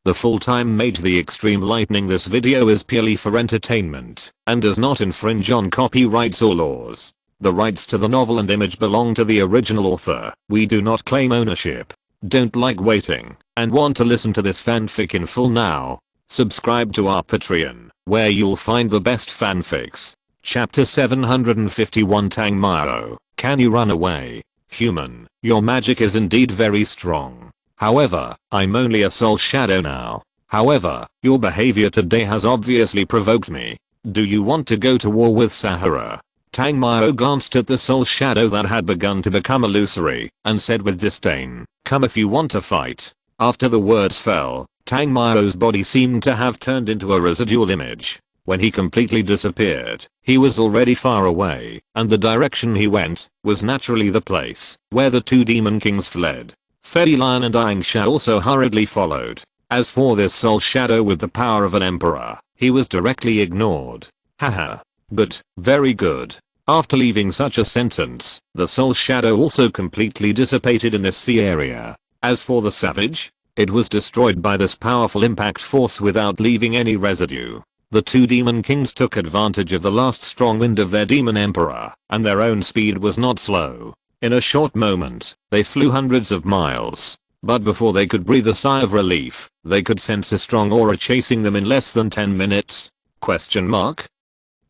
the full-time mage. The extreme lightning. This video is purely for entertainment and does not infringe on copyrights or laws. The rights to the novel and image belong to the original author. We do not claim ownership. Don't like waiting and want to listen to this fanfic in full now? Subscribe to our Patreon, where you'll find the best fanfics. Chapter 751. Tangmao, can you run away? Human, your magic is indeed very strong. However, I'm only a soul shadow now. However, your behavior today has obviously provoked me. Do you want to go to war with Sahara? Tangmao glanced at the soul shadow that had begun to become illusory and said with disdain, come if you want to fight. After the words fell, Tangmao's body seemed to have turned into a residual image. When he completely disappeared, he was already far away, and the direction he went was naturally the place where the two demon kings fled. Fei Lian and Angsha also hurriedly followed. As for this soul shadow with the power of an emperor, he was directly ignored. Haha. But, very good. After leaving such a sentence, the soul shadow also completely dissipated in this sea area. As for the savage, it was destroyed by this powerful impact force without leaving any residue. The two demon kings took advantage of the last strong wind of their demon emperor, and their own speed was not slow. In a short moment, they flew hundreds of miles. But before they could breathe a sigh of relief, they could sense a strong aura chasing them in less than 10 minutes?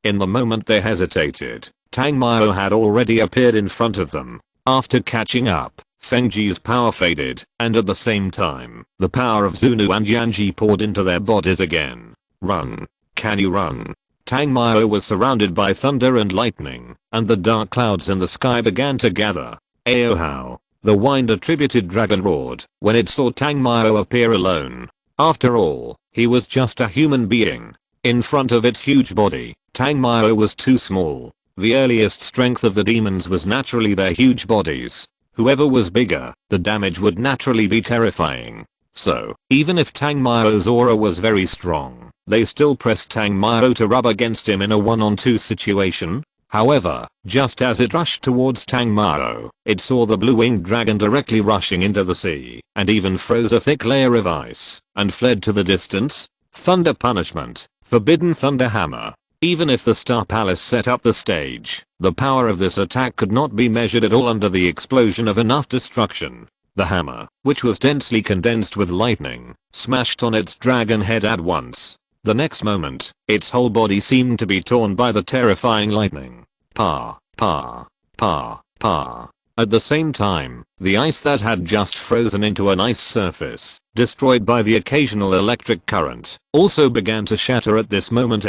In the moment they hesitated, Tangmao had already appeared in front of them. After catching up, Fengji's power faded, and at the same time, the power of Zunu and Yanji poured into their bodies again. Run. Can you run? Tangmao was surrounded by thunder and lightning, and the dark clouds in the sky began to gather. Ayo how! The wind-attributed dragon roared when it saw Tangmao appear alone. After all, he was just a human being. In front of its huge body, Tangmao was too small. The earliest strength of the demons was naturally their huge bodies. Whoever was bigger, the damage would naturally be terrifying. So, even if Tangmao's aura was very strong, they still pressed Tangmao to rub against him in a 1-on-2 situation. However, just as it rushed towards Tangmao, it saw the blue-winged dragon directly rushing into the sea, and even froze a thick layer of ice, and fled to the distance. Thunder punishment, forbidden thunder hammer. Even if the Star Palace set up the stage, the power of this attack could not be measured at all under the explosion of enough destruction. The hammer, which was densely condensed with lightning, smashed on its dragon head at once. The next moment, its whole body seemed to be torn by the terrifying lightning. Pa, pa, pa, pa. At the same time, the ice that had just frozen into an ice surface, destroyed by the occasional electric current, also began to shatter at this moment.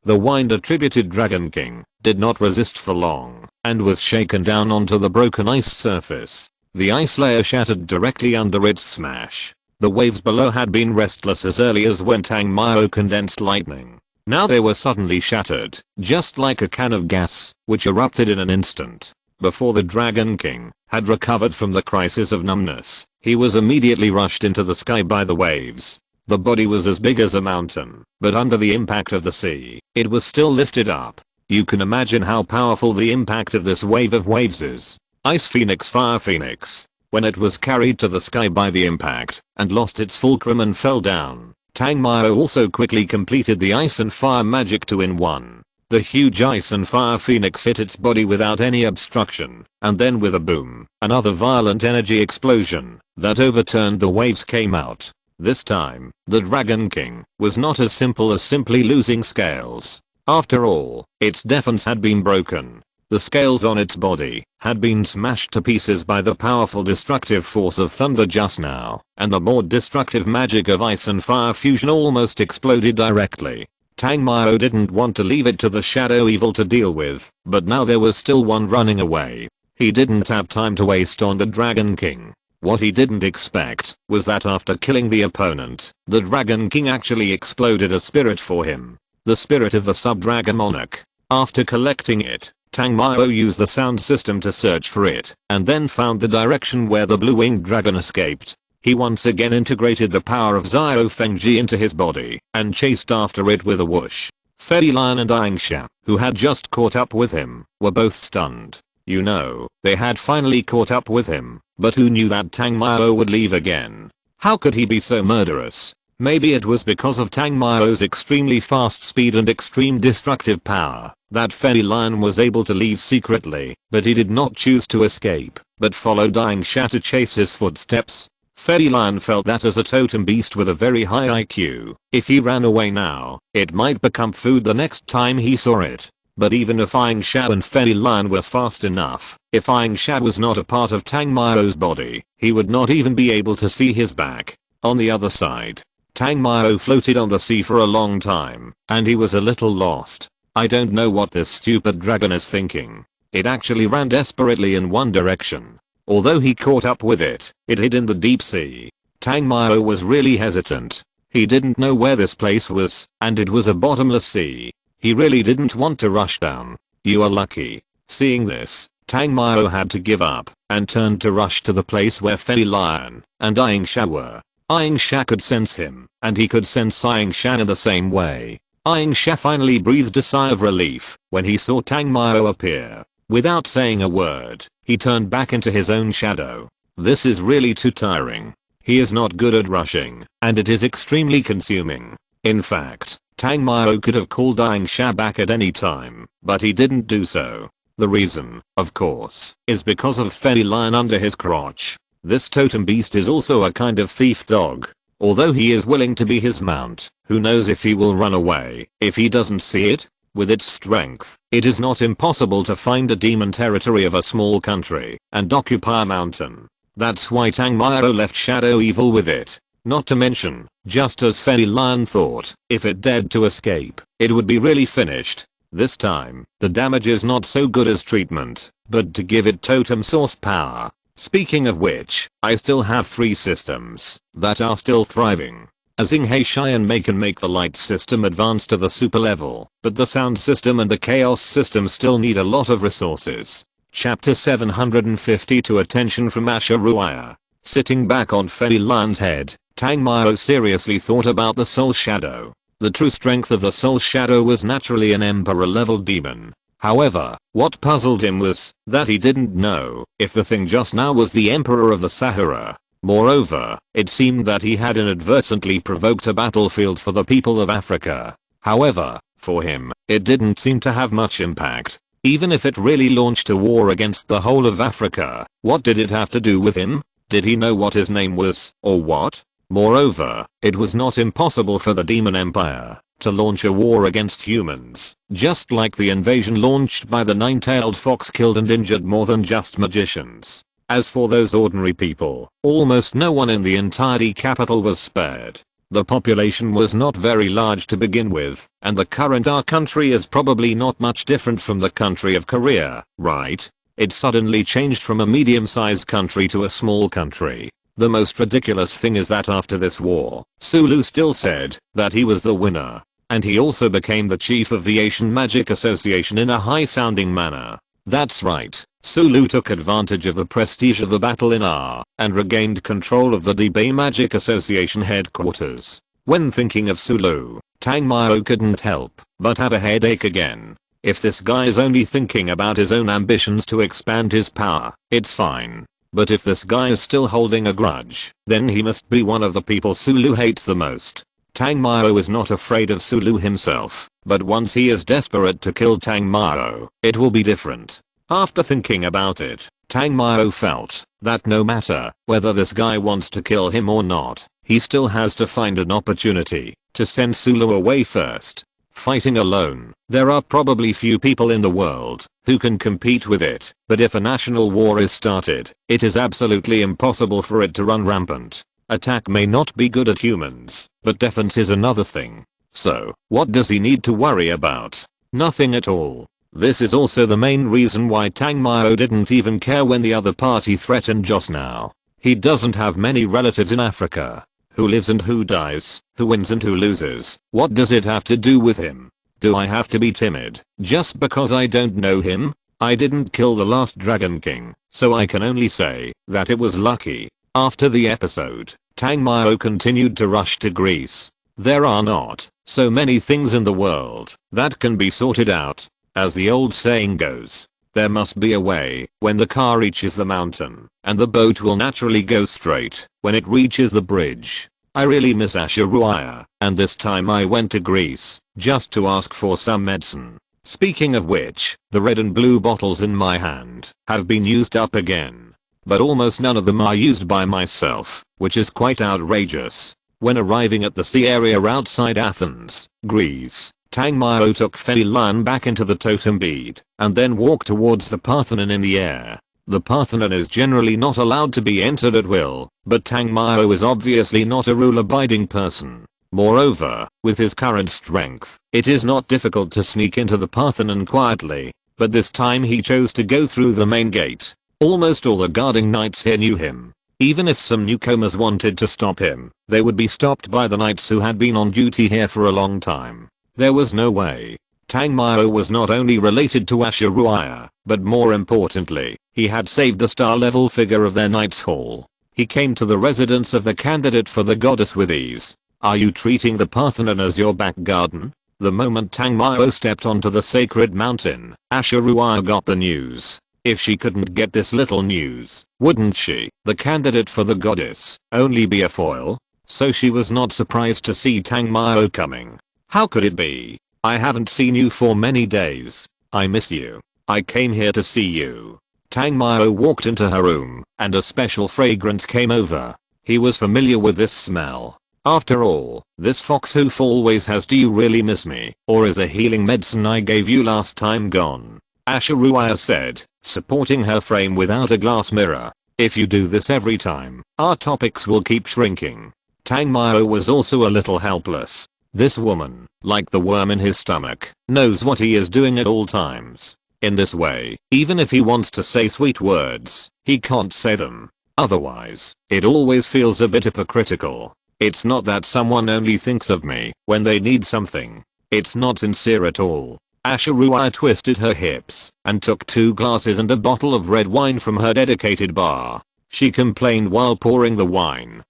The wind-attributed Dragon King did not resist for long, and was shaken down onto the broken ice surface. The ice layer shattered directly under its smash. The waves below had been restless as early as when Tangmao condensed lightning. Now they were suddenly shattered, just like a can of gas, which erupted in an instant. Before the Dragon King had recovered from the crisis of numbness, he was immediately rushed into the sky by the waves. The body was as big as a mountain, but under the impact of the sea, it was still lifted up. You can imagine how powerful the impact of this wave of waves is. Ice Phoenix, Fire Phoenix. When it was carried to the sky by the impact and lost its fulcrum and fell down, Tangmao also quickly completed the ice and fire magic 2-in-1. The huge ice and fire phoenix hit its body without any obstruction, and then with a boom, another violent energy explosion that overturned the waves came out. This time, the Dragon King was not as simple as simply losing scales. After all, its defense had been broken. The scales on its body had been smashed to pieces by the powerful destructive force of thunder just now, and the more destructive magic of ice and fire fusion almost exploded directly. Tangmao didn't want to leave it to the shadow evil to deal with, but now there was still one running away. He didn't have time to waste on the Dragon King. What he didn't expect was that after killing the opponent, the Dragon King actually exploded a spirit for him. The spirit of the Sub-Dragon Monarch. After collecting it, Tangmao used the sound system to search for it, and then found the direction where the blue-winged dragon escaped. He once again integrated the power of Xiao Fengji into his body, and chased after it with a whoosh. Fei Lian and Angsha, who had just caught up with him, were both stunned. You know, they had finally caught up with him, but who knew that Tangmao would leave again? How could he be so murderous? Maybe it was because of Tang Mao's extremely fast speed and extreme destructive power that Feli Lion was able to leave secretly, but he did not choose to escape, but followed Dying Sha to chase his footsteps. Feli Lion felt that as a totem beast with a very high IQ, if he ran away now, it might become food the next time he saw it. But even if Dying Sha and Feli Lion were fast enough, if Dying Sha was not a part of Tang Mao's body, he would not even be able to see his back. On the other side, Tang Mao floated on the sea for a long time, and he was a little lost. I don't know what this stupid dragon is thinking. It actually ran desperately in one direction. Although he caught up with it, it hid in the deep sea. Tang Mao was really hesitant. He didn't know where this place was, and it was a bottomless sea. He really didn't want to rush down. You are lucky. Seeing this, Tang Mao had to give up, and turned to rush to the place where Feli Lion and Dying Sha were. Dying Sha could sense him, and he could sense Dying Sha in the same way. Dying Sha finally breathed a sigh of relief when he saw Tang Mao appear. Without saying a word, he turned back into his own shadow. This is really too tiring. He is not good at rushing, and it is extremely consuming. In fact, Tang Mao could have called Dying Sha back at any time, but he didn't do so. The reason, of course, is because of Feli Lion under his crotch. This totem beast is also a kind of thief dog. Although he is willing to be his mount, who knows if he will run away if he doesn't see it? With its strength, it is not impossible to find a demon territory of a small country and occupy a mountain. That's why Tang Mao left Shadow Evil with it. Not to mention, just as Feli Lion thought, if it dared to escape, it would be really finished. This time, the damage is not so good as treatment, but to give it totem source power. Speaking of which, I still have 3 systems that are still thriving. Xing He Shai and Mei can make the light system advance to the super level, but the sound system and the chaos system still need a lot of resources. Chapter 752 Attention from Asher Ruaya. Sitting back on Feli Lion's head, Tang Mao seriously thought about the soul shadow. The true strength of the soul shadow was naturally an emperor level demon. However, what puzzled him was that he didn't know if the thing just now was the Emperor of the Sahara. Moreover, it seemed that he had inadvertently provoked a battlefield for the people of Africa. However, for him, it didn't seem to have much impact. Even if it really launched a war against the whole of Africa, what did it have to do with him? Did he know what his name was, or what? Moreover, it was not impossible for the Demon Empire to launch a war against humans, just like the invasion launched by the nine-tailed fox killed and injured more than just magicians. As for those ordinary people, almost no one in the entire capital was spared. The population was not very large to begin with, and the current our country is probably not much different from the country of Korea, right? It suddenly changed from a medium-sized country to a small country. The most ridiculous thing is that after this war, Sulu still said that he was the winner. And he also became the chief of the Asian Magic Association in a high-sounding manner. That's right, Sulu took advantage of the prestige of the battle in R and regained control of the DB Magic Association headquarters. When thinking of Sulu, Tang Mao couldn't help but have a headache again. If this guy is only thinking about his own ambitions to expand his power, it's fine. But if this guy is still holding a grudge, then he must be one of the people Sulu hates the most. Tang Mao is not afraid of Sulu himself, but once he is desperate to kill Tang Mao, it will be different. After thinking about it, Tang Mao felt that no matter whether this guy wants to kill him or not, he still has to find an opportunity to send Sulu away first. Fighting alone, there are probably few people in the world who can compete with it, but if a national war is started, it is absolutely impossible for it to run rampant. Attack may not be good at humans, but defense is another thing. So, what does he need to worry about? Nothing at all. This is also the main reason why Tang Mao didn't even care when the other party threatened just now. He doesn't have many relatives in Africa. Who lives and who dies, who wins and who loses, what does it have to do with him? Do I have to be timid just because I don't know him? I didn't kill the last Dragon King, so I can only say that it was lucky. After the episode, Tang Mao continued to rush to Greece. There are not so many things in the world that can be sorted out. As the old saying goes, there must be a way when the car reaches the mountain, and the boat will naturally go straight when it reaches the bridge. I really miss Ashuruaya, and this time I went to Greece, just to ask for some medicine. Speaking of which, the red and blue bottles in my hand have been used up again. But almost none of them are used by myself, which is quite outrageous. When arriving at the sea area outside Athens, Greece, Tangmao took Felilan back into the totem bead, and then walked towards the Parthenon in the air. The Parthenon is generally not allowed to be entered at will, but Tangmao is obviously not a rule-abiding person. Moreover, with his current strength, it is not difficult to sneak into the Parthenon quietly, but this time he chose to go through the main gate. Almost all the guarding knights here knew him. Even if some newcomers wanted to stop him, they would be stopped by the knights who had been on duty here for a long time. There was no way. Tangmao was not only related to Ashuruaya, but more importantly, he had saved the star-level figure of their Knights Hall. He came to the residence of the candidate for the goddess with ease. Are you treating the Parthenon as your back garden? The moment Tangmao stepped onto the sacred mountain, Ashuruaya got the news. If she couldn't get this little news, wouldn't she, the candidate for the goddess, only be a foil? So she was not surprised to see Tangmao coming. How could it be? I haven't seen you for many days. I miss you. I came here to see you. Tangmao walked into her room, and a special fragrance came over. He was familiar with this smell. After all, this foxhoof always has. Do you really miss me, or is a healing medicine I gave you last time gone? Ashuruaya said, supporting her frame without a glass mirror. If you do this every time, our topics will keep shrinking. Tangmao was also a little helpless. This woman, like the worm in his stomach, knows what he is doing at all times. In this way, even if he wants to say sweet words, he can't say them. Otherwise, it always feels a bit hypocritical. It's not that someone only thinks of me when they need something. It's not sincere at all. Ashuruaya twisted her hips and took 2 glasses and a bottle of red wine from her dedicated bar. She complained while pouring the wine.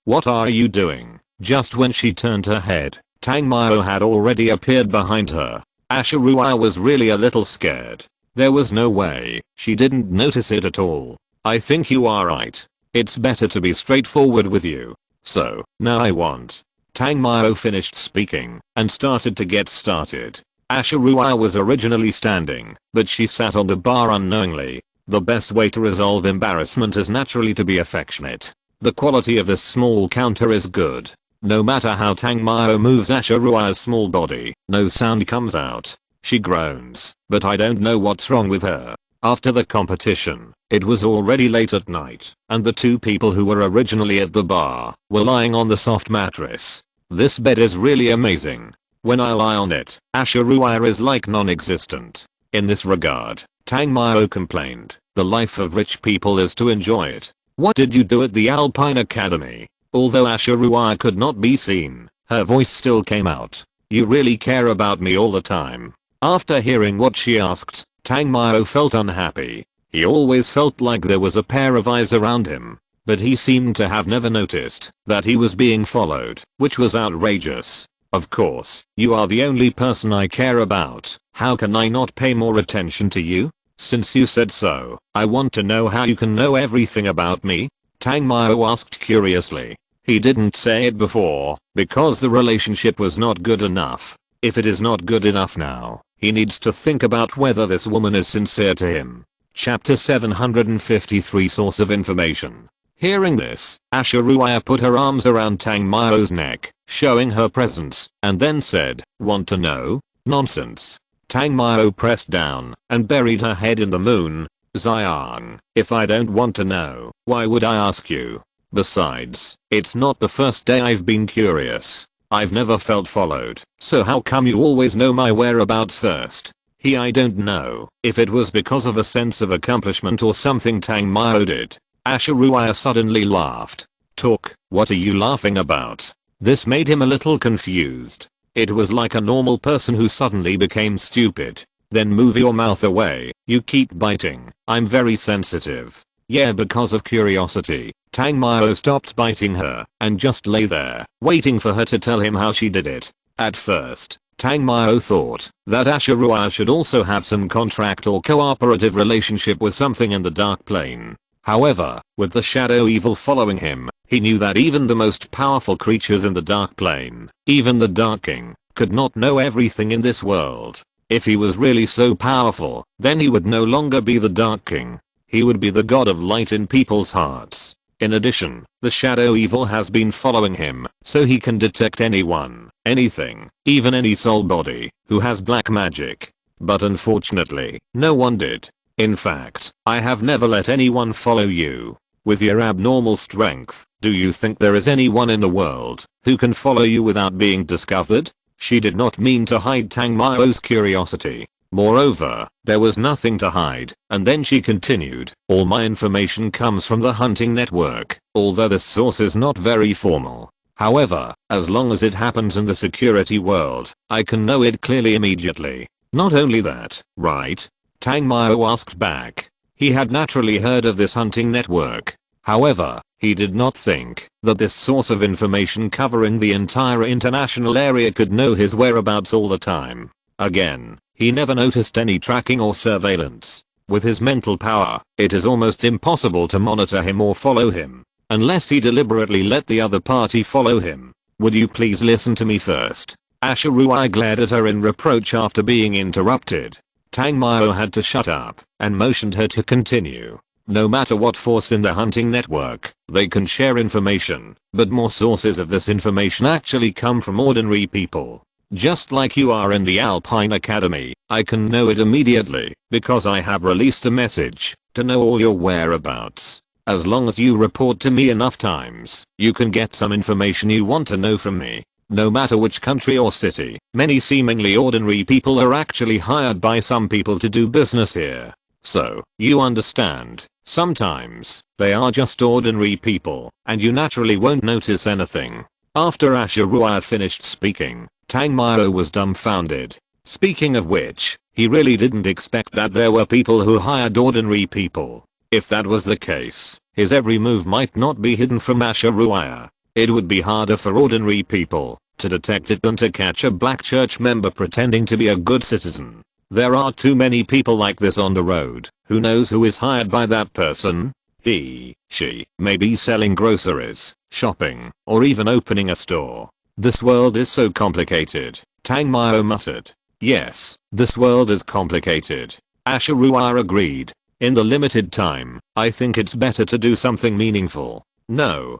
What are you doing? Just when she turned her head, Tangmao had already appeared behind her. Ashuruaya was really a little scared. There was no way she didn't notice it at all. I think you are right. It's better to be straightforward with you. So, now I want. Tangmao finished speaking and started to get started. Ashuruaya was originally standing, but she sat on the bar unknowingly. The best way to resolve embarrassment is naturally to be affectionate. The quality of this small counter is good. No matter how Tangmao moves Ashuruaya's small body, no sound comes out. She groans, but I don't know what's wrong with her. After the competition, it was already late at night, and the 2 people who were originally at the bar were lying on the soft mattress. This bed is really amazing. When I lie on it, Ashuruaya is like non-existent. In this regard, Tangmao complained, the life of rich people is to enjoy it. What did you do at the Alpine Academy? Although Ashuruaya could not be seen, her voice still came out. You really care about me all the time. After hearing what she asked, Tangmao felt unhappy. He always felt like there was a pair of eyes around him, but he seemed to have never noticed that he was being followed, which was outrageous. Of course, you are the only person I care about. How can I not pay more attention to you? Since you said so, I want to know how you can know everything about me? Tangmao asked curiously. He didn't say it before, because the relationship was not good enough. If it is not good enough now, he needs to think about whether this woman is sincere to him. Chapter 753 Source of Information. Hearing this, Ashuruaya put her arms around Tangmao's neck, showing her presence, and then said, want to know? Nonsense. Tangmao pressed down and buried her head in the moon. Xiang, if I don't want to know, why would I ask you? Besides, it's not the first day I've been curious. I've never felt followed, so how come you always know my whereabouts first? I don't know if it was because of a sense of accomplishment or something Tangmao did. Ashuruaya suddenly laughed. Talk, what are you laughing about? This made him a little confused. It was like a normal person who suddenly became stupid. Then move your mouth away, you keep biting. I'm very sensitive. Yeah, because of curiosity. Tangmao stopped biting her and just lay there, waiting for her to tell him how she did it. At first, Tangmao thought that Ashuruaya should also have some contract or cooperative relationship with something in the dark plane. However, with the shadow evil following him, he knew that even the most powerful creatures in the Dark Plane, even the Dark King, could not know everything in this world. If he was really so powerful, then he would no longer be the Dark King. He would be the god of light in people's hearts. In addition, the shadow evil has been following him, so he can detect anyone, anything, even any soul body, who has black magic. But unfortunately, no one did. In fact, I have never let anyone follow you. With your abnormal strength, do you think there is anyone in the world who can follow you without being discovered? She did not mean to hide Tang Mao's curiosity. Moreover, there was nothing to hide, and then she continued, all my information comes from the hunting network, although the source is not very formal. However, as long as it happens in the security world, I can know it clearly immediately. Not only that, right? Tang Mao asked back. He had naturally heard of this hunting network. However, he did not think that this source of information covering the entire international area could know his whereabouts all the time. Again, he never noticed any tracking or surveillance. With his mental power, it is almost impossible to monitor him or follow him, unless he deliberately let the other party follow him. Would you please listen to me first? Ashiruai glared at her in reproach after being interrupted. Tang Mao had to shut up and motioned her to continue. No matter what force in the hunting network, they can share information, but more sources of this information actually come from ordinary people. Just like you are in the Alpine Academy, I can know it immediately because I have released a message to know all your whereabouts. As long as you report to me enough times, you can get some information you want to know from me. No matter which country or city, many seemingly ordinary people are actually hired by some people to do business here. So, you understand, sometimes, they are just ordinary people, and you naturally won't notice anything. After Ashiruai finished speaking, Tang Mao was dumbfounded. Speaking of which, he really didn't expect that there were people who hired ordinary people. If that was the case, his every move might not be hidden from Ashiruai. It would be harder for ordinary people to detect it than to catch a black church member pretending to be a good citizen. There are too many people like this on the road. Who knows who is hired by that person? She may be selling groceries, shopping, or even opening a store. This world is so complicated, Tang Mao muttered. Yes, this world is complicated. Ashiruai agreed. In the limited time, I think it's better to do something meaningful. No.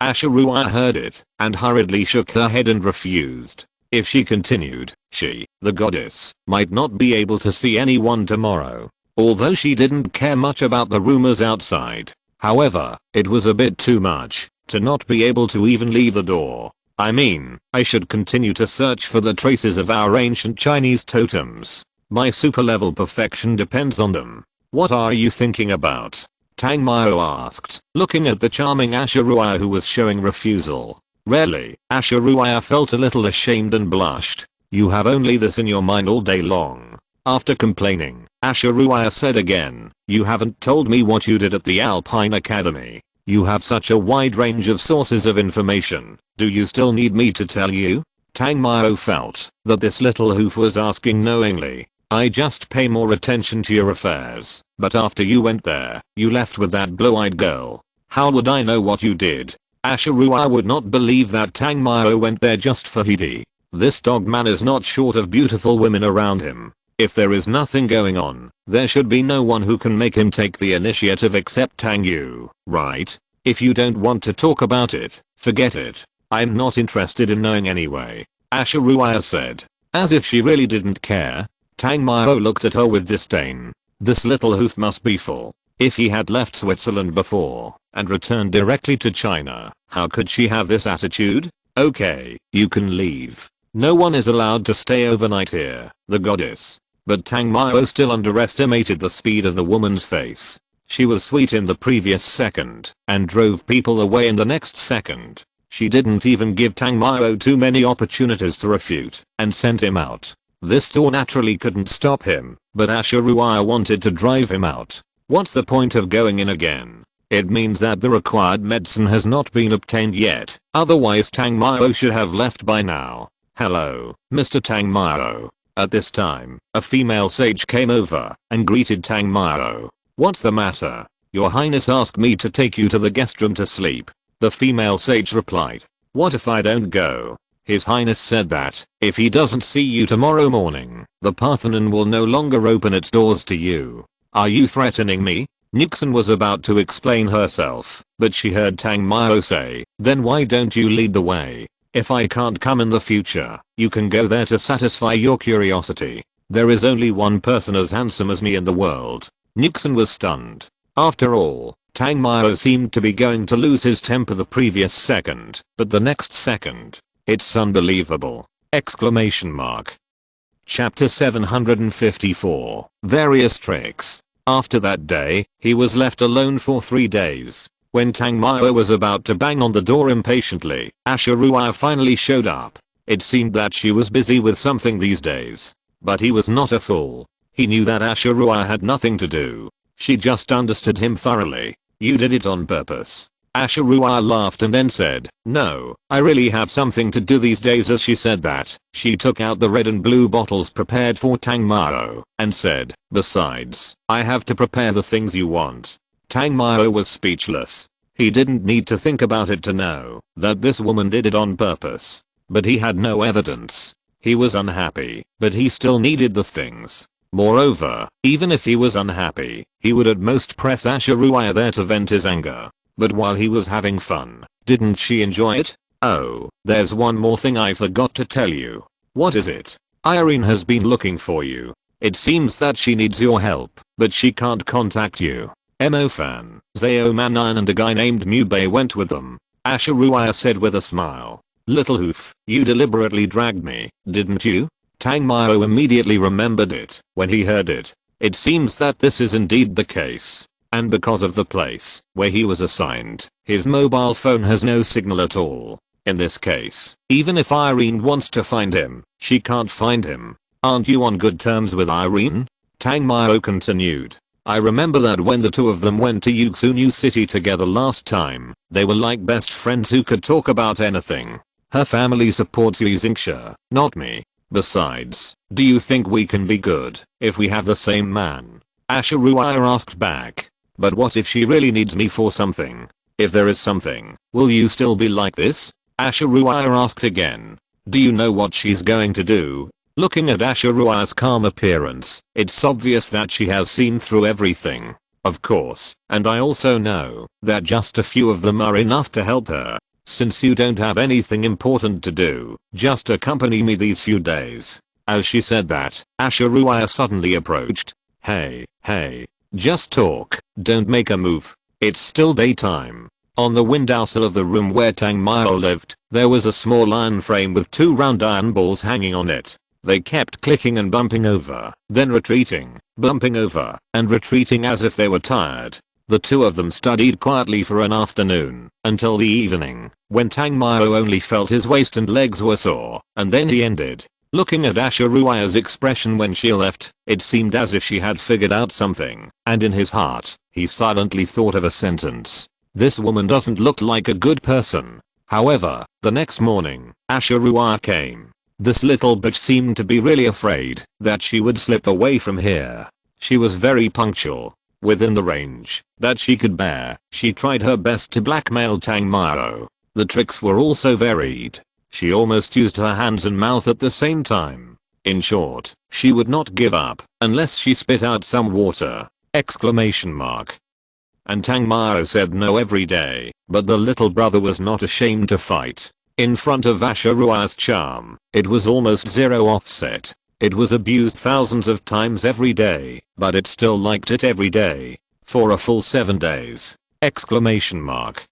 Ashiruai heard it and hurriedly shook her head and refused. If she continued, she, the goddess, might not be able to see anyone tomorrow. Although she didn't care much about the rumors outside. However, it was a bit too much to not be able to even leave the door. I mean, I should continue to search for the traces of our ancient Chinese totems. My super level perfection depends on them. What are you thinking about? Tang Mao asked, looking at the charming Ashiruai who was showing refusal. Really? Ashiruai felt a little ashamed and blushed. You have only this in your mind all day long. After complaining, Ashiruai said again, you haven't told me what you did at the Alpine Academy. You have such a wide range of sources of information. Do you still need me to tell you? Tang Mao felt that this little hoof was asking knowingly. I just pay more attention to your affairs, but after you went there, you left with that blue-eyed girl. How would I know what you did? Ashiruai would not believe that Tang Mao went there just for Hidi. This dogman is not short of beautiful women around him. If there is nothing going on, there should be no one who can make him take the initiative except Tang Yu, right? If you don't want to talk about it, forget it. I'm not interested in knowing anyway. Ashiruai said. As if she really didn't care. Tang Mao looked at her with disdain. This little hoof must be full. If he had left Switzerland before and returned directly to China, how could she have this attitude? Okay, you can leave. No one is allowed to stay overnight here, the goddess. But Tang Mao still underestimated the speed of the woman's face. She was sweet in the previous second and drove people away in the next second. She didn't even give Tang Mao too many opportunities to refute and sent him out. This door naturally couldn't stop him, but Ashiruai wanted to drive him out. What's the point of going in again? It means that the required medicine has not been obtained yet, otherwise Tang Mao should have left by now. Hello, Mr. Tang Mao. At this time, a female sage came over and greeted Tang Mao. What's the matter? Your Highness asked me to take you to the guest room to sleep. The female sage replied. What if I don't go? His Highness said that, if he doesn't see you tomorrow morning, the Parthenon will no longer open its doors to you. Are you threatening me? Nixon was about to explain herself, but she heard Tang Mao say, then why don't you lead the way? If I can't come in the future, you can go there to satisfy your curiosity. There is only one person as handsome as me in the world. Nixon was stunned. After all, Tang Mao seemed to be going to lose his temper the previous second, but the next second, it's unbelievable! Exclamation mark. Chapter 754, Various Tricks. After that day, he was left alone for 3 days. When Tang Mao was about to bang on the door impatiently, Ashurua finally showed up. It seemed that she was busy with something these days. But he was not a fool. He knew that Ashurua had nothing to do. She just understood him thoroughly. You did it on purpose. Ashurua laughed and then said, no, I really have something to do these days. As she said that, she took out the red and blue bottles prepared for Tang Mao, and said, besides, I have to prepare the things you want. Tang Mao was speechless. He didn't need to think about it to know that this woman did it on purpose. But he had no evidence. He was unhappy, but he still needed the things. Moreover, even if he was unhappy, he would at most press Ashurua there to vent his anger. But while he was having fun, didn't she enjoy it? Oh, there's one more thing I forgot to tell you. What is it? Irene has been looking for you. It seems that she needs your help, but she can't contact you. Mo-fan, Zao Manan and a guy named Mubei went with them. Ashurua said with a smile. Little hoof, you deliberately dragged me, didn't you? Tang Mao immediately remembered it when he heard it. It seems that this is indeed the case. And because of the place where he was assigned, his mobile phone has no signal at all. In this case, even if Irene wants to find him, she can't find him. Aren't you on good terms with Irene? Tang Mao continued. I remember that when the two of them went to Yuxunyu City together last time, they were like best friends who could talk about anything. Her family supports Yu Xingxia, not me. Besides, do you think we can be good if we have the same man? Ashurua asked back. But what if she really needs me for something? If there is something, will you still be like this? Ashurua asked again. Do you know what she's going to do? Looking at Ashurua's calm appearance, it's obvious that she has seen through everything. Of course, and I also know that just a few of them are enough to help her. Since you don't have anything important to do, just accompany me these few days. As she said that, Ashurua suddenly approached. Hey, just talk, don't make a move. It's still daytime. On the windowsill of the room where Tang Mao lived, there was a small iron frame with 2 round iron balls hanging on it. They kept clicking and bumping over, then retreating, bumping over, and retreating as if they were tired. The two of them studied quietly for an afternoon, until the evening, when Tang Mao only felt his waist and legs were sore, and then he ended. Looking at Ashurua's expression when she left, it seemed as if she had figured out something, and in his heart, he silently thought of a sentence. This woman doesn't look like a good person. However, the next morning, Ashurua came. This little bitch seemed to be really afraid that she would slip away from here. She was very punctual. Within the range that she could bear, she tried her best to blackmail Tang Mao. The tricks were also varied. She almost used her hands and mouth at the same time. In short, she would not give up unless she spit out some water! Exclamation mark. And Tang Mao said no every day, but the little brother was not ashamed to fight. In front of Ashurua's charm, it was almost zero offset. It was abused thousands of times every day, but it still liked it every day. For a full 7 days! Exclamation mark.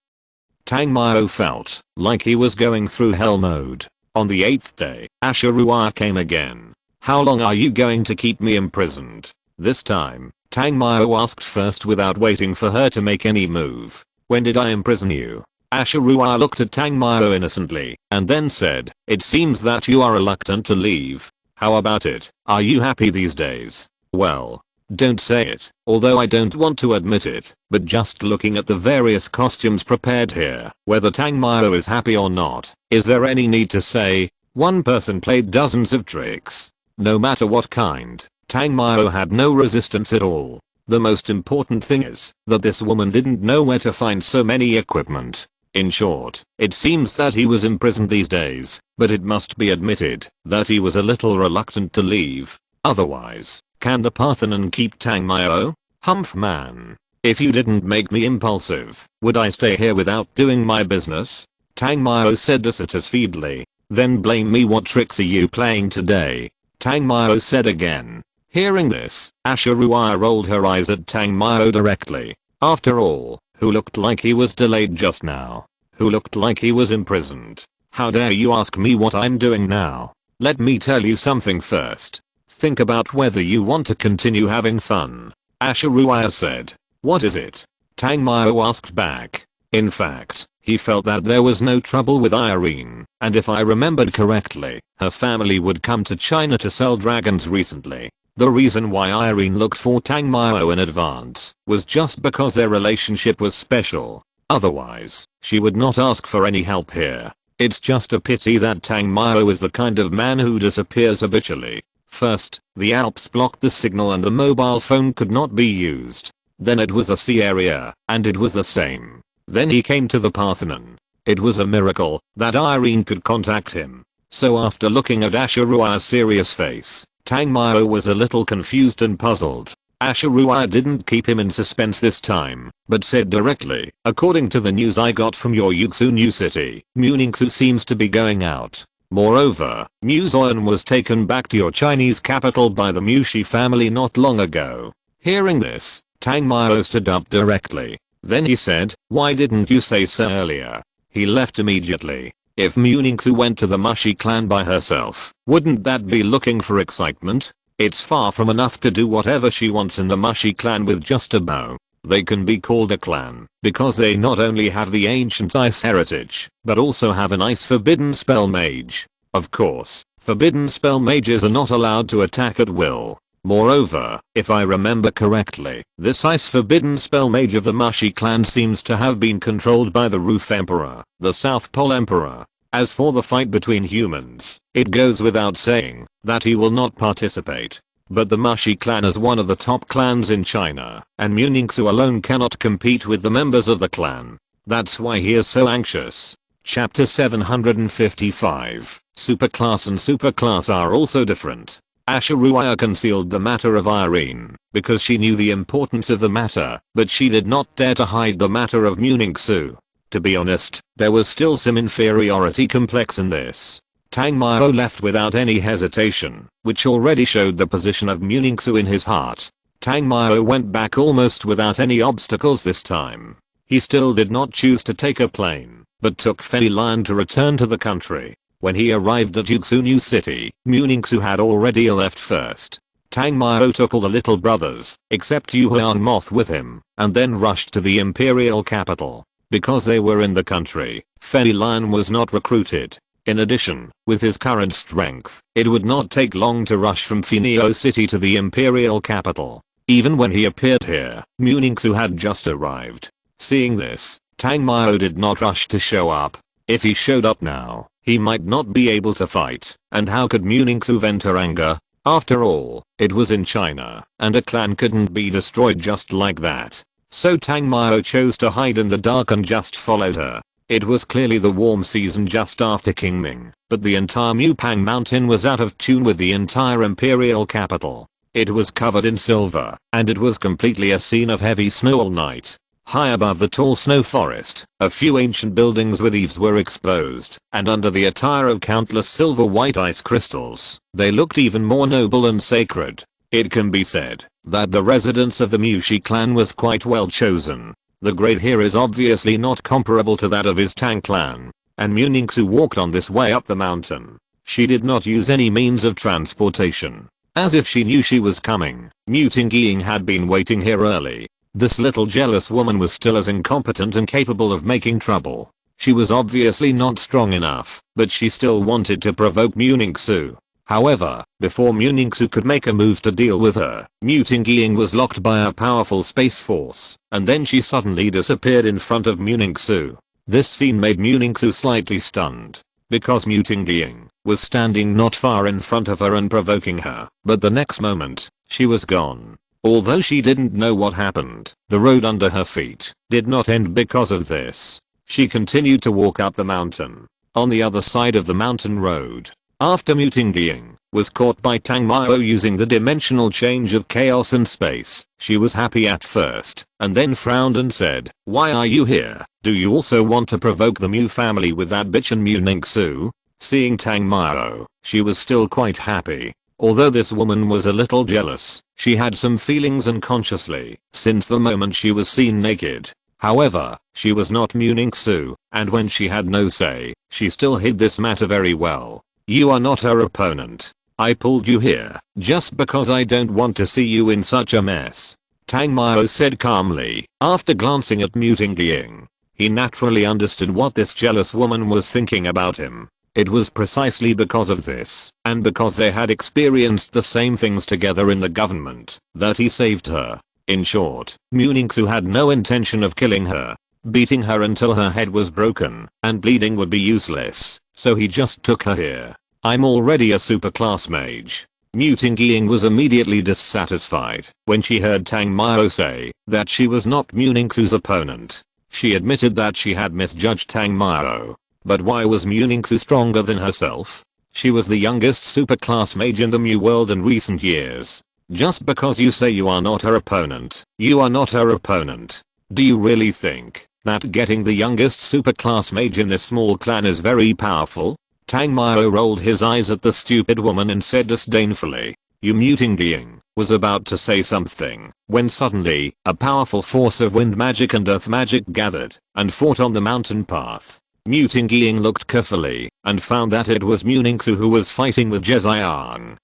Tang Mao felt like he was going through hell mode. On the 8th day, Ashurua came again. How long are you going to keep me imprisoned? This time, Tang Mao asked first without waiting for her to make any move. When did I imprison you? Ashurua looked at Tang Mao innocently, and then said, it seems that you are reluctant to leave. How about it? Are you happy these days? Well, don't say it, although I don't want to admit it, but just looking at the various costumes prepared here, whether Tang Mao is happy or not, is there any need to say? One person played dozens of tricks. No matter what kind, Tang Mao had no resistance at all. The most important thing is that this woman didn't know where to find so many equipment. In short, it seems that he was imprisoned these days, but it must be admitted that he was a little reluctant to leave. Otherwise, can the Parthenon keep Tang Myo? Humph man. If you didn't make me impulsive, would I stay here without doing my business? Tang Myo said this satisfiedly. Then blame me, what tricks are you playing today? Tang Myo said again. Hearing this, Ashiruya rolled her eyes at Tang Myo directly. After all, who looked like he was delayed just now? Who looked like he was imprisoned? How dare you ask me what I'm doing now? Let me tell you something first. Think about whether you want to continue having fun. Ashiruya said. What is it? Tang Myo asked back. In fact, he felt that there was no trouble with Irene, and if I remembered correctly, her family would come to China to sell dragons recently. The reason why Irene looked for Tang Myo in advance was just because their relationship was special. Otherwise, she would not ask for any help here. It's just a pity that Tang Myo is the kind of man who disappears habitually. First, the Alps blocked the signal and the mobile phone could not be used. Then it was a sea area, and it was the same. Then he came to the Parthenon. It was a miracle that Irene could contact him. So after looking at Ashiruya's serious face, Tang Myo was a little confused and puzzled. Ashiruya didn't keep him in suspense this time, but said directly, according to the news I got from your Yuxu New City, Muningsu seems to be going out. Moreover, Muzoyan was taken back to your Chinese capital by the Mushi family not long ago. Hearing this, Tang Myo stood up directly. Then he said, why didn't you say so earlier? He left immediately. If Muningsu went to the Mushi clan by herself, wouldn't that be looking for excitement? It's far from enough to do whatever she wants in the Mushi clan with just a bow. They can be called a clan because they not only have the ancient ice heritage, but also have an ice forbidden spell mage. Of course, forbidden spell mages are not allowed to attack at will. Moreover, if I remember correctly, this ice forbidden spell mage of the Mushi clan seems to have been controlled by the Roof Emperor, the South Pole Emperor. As for the fight between humans, it goes without saying that he will not participate. But the Mushi clan is one of the top clans in China, and Muningsu alone cannot compete with the members of the clan. That's why he is so anxious. Chapter 755. Superclass and superclass are also different. Ashiruya concealed the matter of Irene because she knew the importance of the matter, but she did not dare to hide the matter of Muningsu. To be honest, there was still some inferiority complex in this. Tang Myo left without any hesitation, which already showed the position of Muningsu in his heart. Tang Myo went back almost without any obstacles this time. He still did not choose to take a plane, but took ferry line to return to the country. When he arrived at Yuxu New City, Muningsu had already left first. Tang Myo took all the little brothers, except Yu Huang Moth with him, and then rushed to the imperial capital. Because they were in the country, ferry line was not recruited. In addition, with his current strength, it would not take long to rush from Finio City to the imperial capital. Even when he appeared here, Muningsu had just arrived. Seeing this, Tang Myo did not rush to show up. If he showed up now, he might not be able to fight, and how could Muningsu vent her anger? After all, it was in China, and a clan couldn't be destroyed just like that. So Tang Myo chose to hide in the dark and just followed her. It was clearly the warm season just after Qingming, but the entire Mupang mountain was out of tune with the entire imperial capital. It was covered in silver, and it was completely a scene of heavy snow all night. High above the tall snow forest, a few ancient buildings with eaves were exposed, and under the attire of countless silver white ice crystals, they looked even more noble and sacred. It can be said that the residence of the Mushi clan was quite well chosen. The grade here is obviously not comparable to that of his Tang clan, and Muningsu walked on this way up the mountain. She did not use any means of transportation. As if she knew she was coming, Mutingying had been waiting here early. This little jealous woman was still as incompetent and capable of making trouble. She was obviously not strong enough, but she still wanted to provoke Muningsu. However, before Muningsu could make a move to deal with her, Mutingying was locked by a powerful space force, and then she suddenly disappeared in front of Muningsu. This scene made Muningsu slightly stunned, because Mutingying was standing not far in front of her and provoking her, but the next moment, she was gone. Although she didn't know what happened, the road under her feet did not end because of this. She continued to walk up the mountain. On the other side of the mountain road, after muting Ying was caught by Tang Mao using the dimensional change of chaos and space, she was happy at first, and then frowned and said, "Why are you here? Do you also want to provoke the Mu family with that bitch and Mu Ningsu?" Seeing Tang Mao, she was still quite happy. Although this woman was a little jealous, she had some feelings unconsciously, since the moment she was seen naked. However, she was not Mu Ningsu, and when she had no say, she still hid this matter very well. "You are not her opponent. I pulled you here just because I don't want to see you in such a mess," Tang Mao said calmly, after glancing at muting Ying. He naturally understood what this jealous woman was thinking about him. It was precisely because of this, and because they had experienced the same things together in the government, that he saved her. In short, Mu Ningsu had no intention of killing her. Beating her until her head was broken and bleeding would be useless, so he just took her here. "I'm already a super class mage." Muting Ying was immediately dissatisfied when she heard Tang Mao say that she was not Mu Ningsu's opponent. She admitted that she had misjudged Tang Mao. But why was Mu Ningsu stronger than herself? She was the youngest superclass mage in the Mu world in recent years. Just because you say you are not her opponent, you are not her opponent. Do you really think that getting the youngest superclass mage in this small clan is very powerful? Tang Mao rolled his eyes at the stupid woman and said disdainfully. "You muting Ying" was about to say something when suddenly a powerful force of wind magic and earth magic gathered and fought on the mountain path. Muting Ying looked carefully and found that it was Mu Ningsu who was fighting with Jeziang.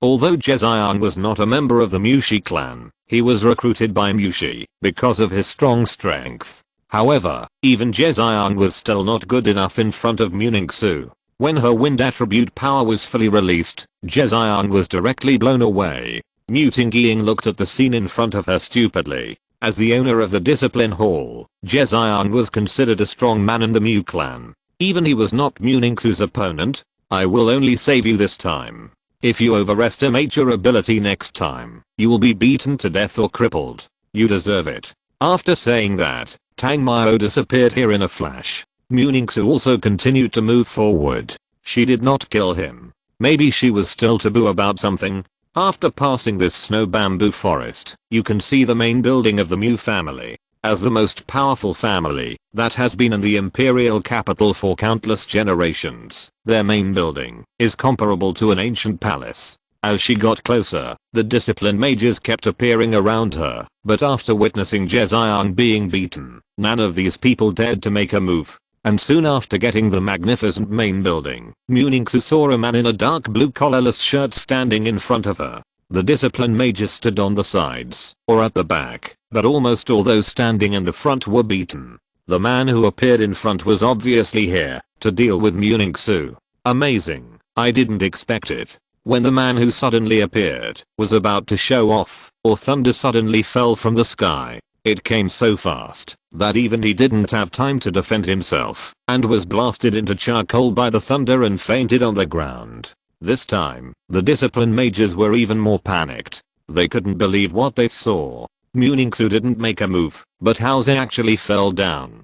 Although Jeziang was not a member of the Mushi clan, he was recruited by Mushi because of his strong strength. However, even Jeziang was still not good enough in front of Mu Ningsu. When her wind attribute power was fully released, Jeziang was directly blown away. Muting Ying looked at the scene in front of her stupidly. As the owner of the discipline hall, Jeziang was considered a strong man in the Mu clan. Even he was not Mu Ningsu's opponent. "I will only save you this time. If you overestimate your ability next time, you will be beaten to death or crippled. You deserve it." After saying that, Tang Mao disappeared here in a flash. Mu Ningsu also continued to move forward. She did not kill him. Maybe she was still taboo about something. After passing this snow bamboo forest, you can see the main building of the Mu family. As the most powerful family that has been in the imperial capital for countless generations, their main building is comparable to an ancient palace. As she got closer, the disciplined mages kept appearing around her, but after witnessing Jeziang being beaten, none of these people dared to make a move. And soon after getting the magnificent main building, Mu Ningsu saw a man in a dark blue collarless shirt standing in front of her. The disciplined mages stood on the sides, or at the back, but almost all those standing in the front were beaten. The man who appeared in front was obviously here to deal with Mu Ningsu. Amazing, I didn't expect it. When the man who suddenly appeared was about to show off, or thunder suddenly fell from the sky. It came so fast that even he didn't have time to defend himself and was blasted into charcoal by the thunder and fainted on the ground. This time, the disciplined mages were even more panicked. They couldn't believe what they saw. Mu Ningsu didn't make a move, but how they actually fell down?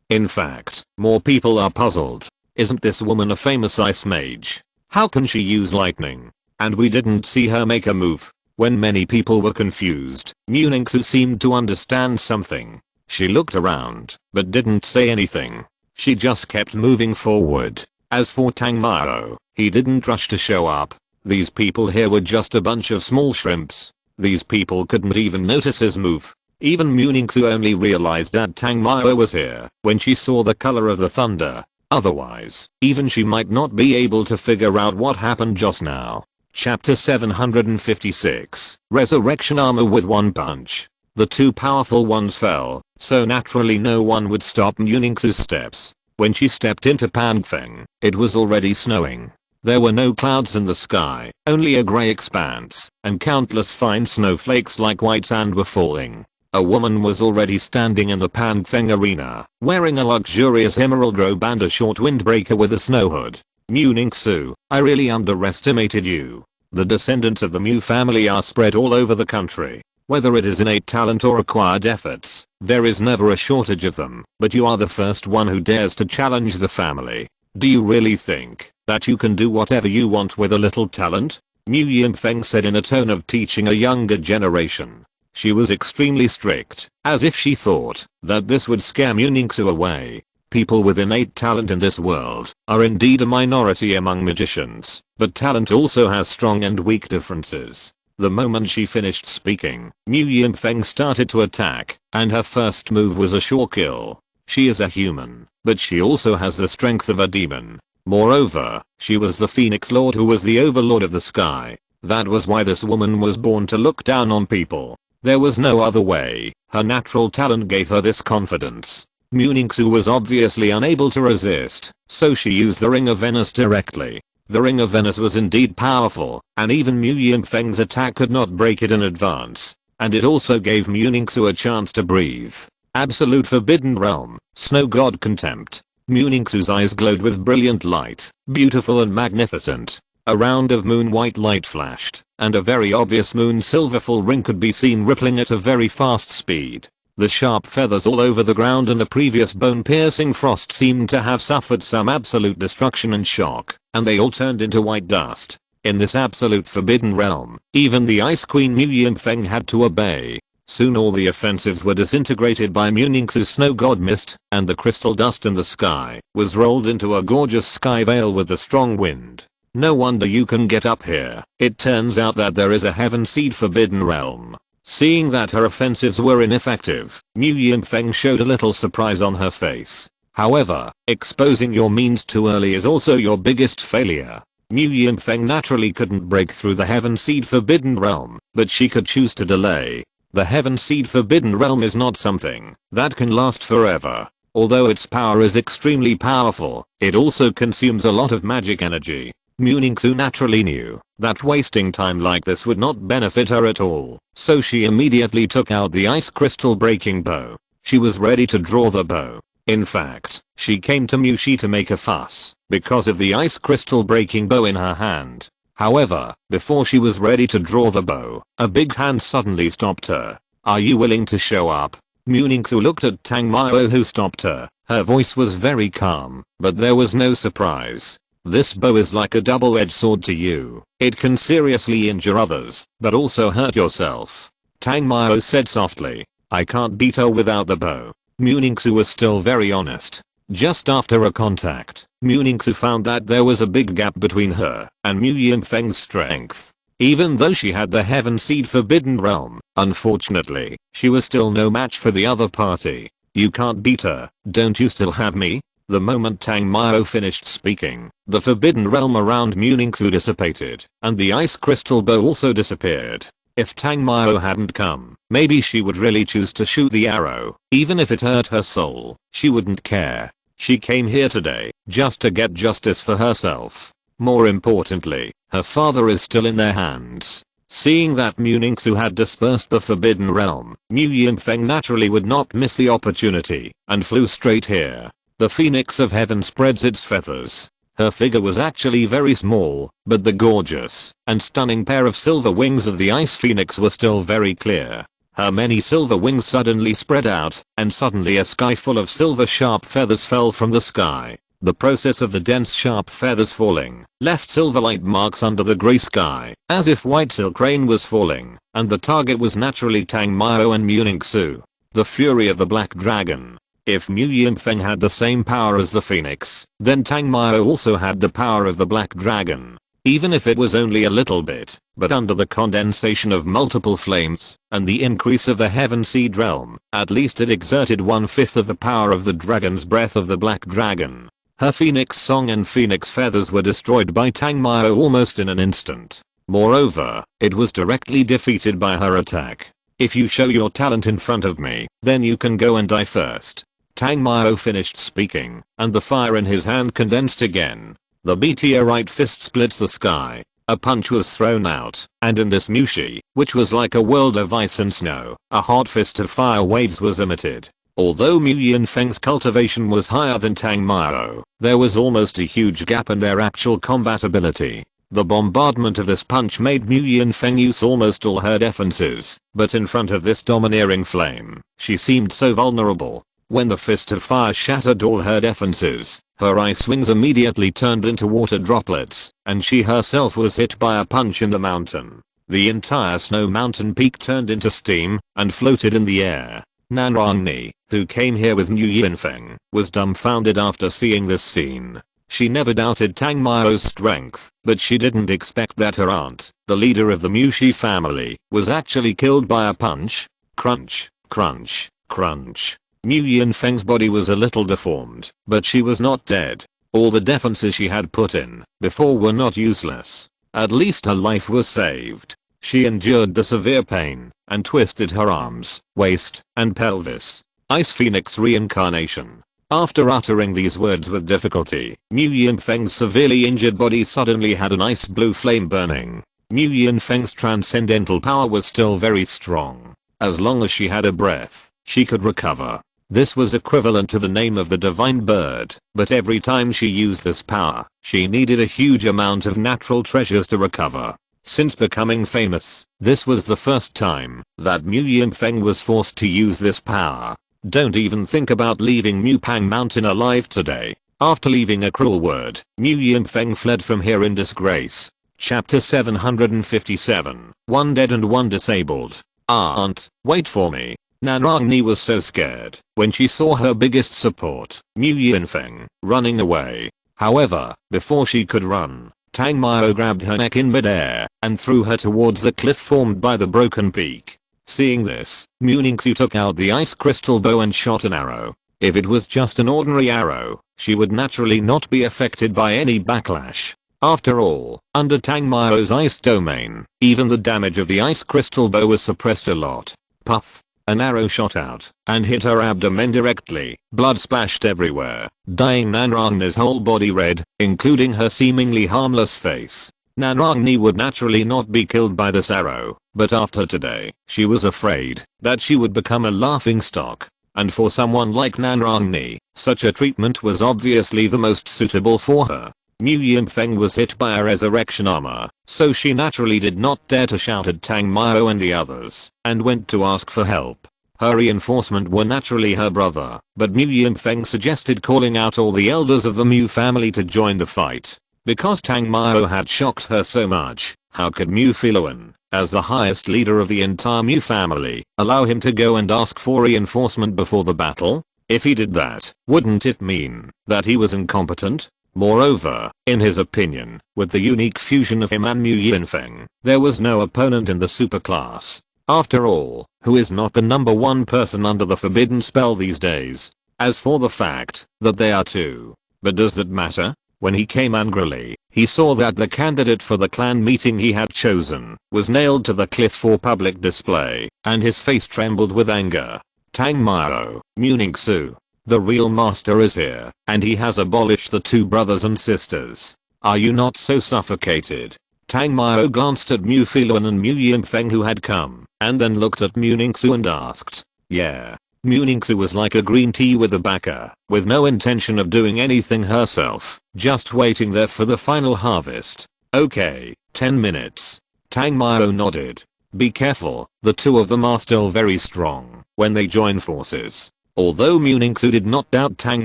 In fact, more people are puzzled. Isn't this woman a famous ice mage? How can she use lightning? And we didn't see her make a move. When many people were confused, Mu Ningsu seemed to understand something. She looked around, but didn't say anything. She just kept moving forward. As for Tang Mao, he didn't rush to show up. These people here were just a bunch of small shrimps. These people couldn't even notice his move. Even Mu Ningsu only realized that Tang Mao was here when she saw the color of the thunder. Otherwise, even she might not be able to figure out what happened just now. Chapter 756, Resurrection Armor with one punch. The two powerful ones fell, so naturally no one would stop Mu Ningsu's steps. When she stepped into Panfeng, it was already snowing. There were no clouds in the sky, only a grey expanse, and countless fine snowflakes like white sand were falling. A woman was already standing in the Panfeng arena, wearing a luxurious emerald robe and a short windbreaker with a snow hood. Mu Ningsu, I really underestimated you. The descendants of the Mu family are spread all over the country. Whether it is innate talent or acquired efforts, there is never a shortage of them, but you are the first one who dares to challenge the family. Do you really think that you can do whatever you want with a little talent? Mu Yinfeng said in a tone of teaching a younger generation. She was extremely strict, as if she thought that this would scare Mu Ningxu away. People with innate talent in this world are indeed a minority among magicians, but talent also has strong and weak differences. The moment she finished speaking, Mu Yinfeng started to attack, and her first move was a sure kill. She is a human, but she also has the strength of a demon. Moreover, she was the Phoenix Lord who was the overlord of the sky. That was why this woman was born to look down on people. There was no other way. Her natural talent gave her this confidence. Mu Ningxu was obviously unable to resist, so she used the Ring of Venice directly. The Ring of Venice was indeed powerful, and even Mu Yinfeng's attack could not break it in advance. And it also gave Mu Ningxu a chance to breathe. Absolute Forbidden Realm, Snow God Contempt. Mu Ningxu's eyes glowed with brilliant light, beautiful and magnificent. A round of moon white light flashed, and a very obvious moon silverful ring could be seen rippling at a very fast speed. The sharp feathers all over the ground and the previous bone-piercing frost seemed to have suffered some absolute destruction and shock, and they all turned into white dust. In this absolute forbidden realm, even the Ice Queen Mu Yinfeng had to obey. Soon all the offensives were disintegrated by Mu Ningxu's snow god mist, and the crystal dust in the sky was rolled into a gorgeous sky veil with a strong wind. No wonder you can get up here. It turns out that there is a heaven seed forbidden realm. Seeing that her offensives were ineffective, Mu Yinfeng showed a little surprise on her face. However, exposing your means too early is also your biggest failure. Mu Yinfeng naturally couldn't break through the Heaven Seed Forbidden Realm, but she could choose to delay. The Heaven Seed Forbidden Realm is not something that can last forever. Although its power is extremely powerful, it also consumes a lot of magic energy. Mu Ningxu naturally knew that wasting time like this would not benefit her at all, so she immediately took out the ice crystal breaking bow. She was ready to draw the bow. In fact, she came to Mu Shi to make a fuss because of the ice crystal breaking bow in her hand. However, before she was ready to draw the bow, a big hand suddenly stopped her. "Are you willing to show up?" Mu Ningxu looked at Tang Mao, who stopped her. Her voice was very calm, but there was no surprise. "This bow is like a double-edged sword to you. It can seriously injure others, but also hurt yourself." Tang Mao said softly. "I can't beat her without the bow." Mu Ningxu was still very honest. Just after a contact, Mu Ningxu found that there was a big gap between her and Mu Yinfeng's strength. Even though she had the Heaven Seed Forbidden Realm, unfortunately, she was still no match for the other party. "You can't beat her, don't you still have me?" The moment Tang Mao finished speaking, the forbidden realm around Mu Ningxu dissipated, and the ice crystal bow also disappeared. If Tang Mao hadn't come, maybe she would really choose to shoot the arrow. Even if it hurt her soul, she wouldn't care. She came here today just to get justice for herself. More importantly, her father is still in their hands. Seeing that Mu Ningxu had dispersed the forbidden realm, Mu Yinfeng naturally would not miss the opportunity and flew straight here. The Phoenix of Heaven spreads its feathers. Her figure was actually very small, but the gorgeous and stunning pair of silver wings of the Ice Phoenix were still very clear. Her many silver wings suddenly spread out, and suddenly a sky full of silver sharp feathers fell from the sky. The process of the dense sharp feathers falling left silver light marks under the grey sky, as if white silk rain was falling, and the target was naturally Tang Mao and Mu Ningxu. The fury of the Black Dragon. If Mu Yinfeng had the same power as the Phoenix, then Tang Mao also had the power of the Black Dragon. Even if it was only a little bit, but under the condensation of multiple flames, and the increase of the Heaven Seed Realm, at least it exerted 1/5 of the power of the dragon's breath of the Black Dragon. Her Phoenix song and Phoenix feathers were destroyed by Tang Mao almost in an instant. Moreover, it was directly defeated by her attack. "If you show your talent in front of me, then you can go and die first." Tang Mao finished speaking, and the fire in his hand condensed again. The meteorite fist splits the sky. A punch was thrown out, and in this Mu Shi, which was like a world of ice and snow, a hot fist of fire waves was emitted. Although Mu Yinfeng's cultivation was higher than Tang Mao, there was almost a huge gap in their actual combat ability. The bombardment of this punch made Mu Yinfeng use almost all her defenses, but in front of this domineering flame, she seemed so vulnerable. When the fist of fire shattered all her defenses, her ice wings immediately turned into water droplets, and she herself was hit by a punch in the mountain. The entire snow mountain peak turned into steam and floated in the air. Nanrangni, who came here with Mu Yinfeng, was dumbfounded after seeing this scene. She never doubted Tang Mao's strength, but she didn't expect that her aunt, the leader of the Mushi family, was actually killed by a punch. Crunch, crunch, crunch. Mu Yinfeng's body was a little deformed, but she was not dead. All the defenses she had put in before were not useless. At least her life was saved. She endured the severe pain and twisted her arms, waist, and pelvis. Ice Phoenix reincarnation. After uttering these words with difficulty, Mu Yinfeng's severely injured body suddenly had an ice blue flame burning. Mu Yinfeng's transcendental power was still very strong. As long as she had a breath, she could recover. This was equivalent to the name of the divine bird, but every time she used this power, she needed a huge amount of natural treasures to recover. Since becoming famous, this was the first time that Mu Yinfeng was forced to use this power. Don't even think about leaving Mupang Mountain alive today. After leaving a cruel word, Mu Yinfeng fled from here in disgrace. Chapter 757. One dead and one disabled. Aunt, wait for me. Nanrangni was so scared when she saw her biggest support, Mu Yinfeng, running away. However, before she could run, Tang Mao grabbed her neck in midair and threw her towards the cliff formed by the broken peak. Seeing this, Mu Ningxu took out the ice crystal bow and shot an arrow. If it was just an ordinary arrow, she would naturally not be affected by any backlash. After all, under Tang Mao's ice domain, even the damage of the ice crystal bow was suppressed a lot. Puff. An arrow shot out and hit her abdomen directly. Blood splashed everywhere, dyeing Nanrangni's whole body red, including her seemingly harmless face. Nanrangni would naturally not be killed by this arrow, but after today, she was afraid that she would become a laughingstock. And for someone like Nanrangni, such a treatment was obviously the most suitable for her. Mu Yinfeng was hit by a resurrection armor, so she naturally did not dare to shout at Tang Mao and the others, and went to ask for help. Her reinforcement were naturally her brother, but Mu Yinfeng suggested calling out all the elders of the Mu family to join the fight. Because Tang Mao had shocked her so much, how could Mu Filuan, as the highest leader of the entire Mu family, allow him to go and ask for reinforcement before the battle? If he did that, wouldn't it mean that he was incompetent? Moreover, in his opinion, with the unique fusion of him and Mu Yinfeng, there was no opponent in the superclass. After all, who is not the #1 person under the forbidden spell these days? As for the fact that they are two, but does that matter? When he came angrily, he saw that the candidate for the clan meeting he had chosen was nailed to the cliff for public display, and his face trembled with anger. Tang Mao, Mu Ningxu. The real master is here, and he has abolished the two brothers and sisters. Are you not so suffocated? Tang Mao glanced at Mu Filuan and Mu Yinfeng who had come, and then looked at Mu Ningxu and asked. Yeah. Mu Ningxu was like a green tea with a backer, with no intention of doing anything herself, just waiting there for the final harvest. Okay, 10 minutes. Tang Mao nodded. Be careful, the two of them are still very strong when they join forces. Although Mu Ningxu did not doubt Tang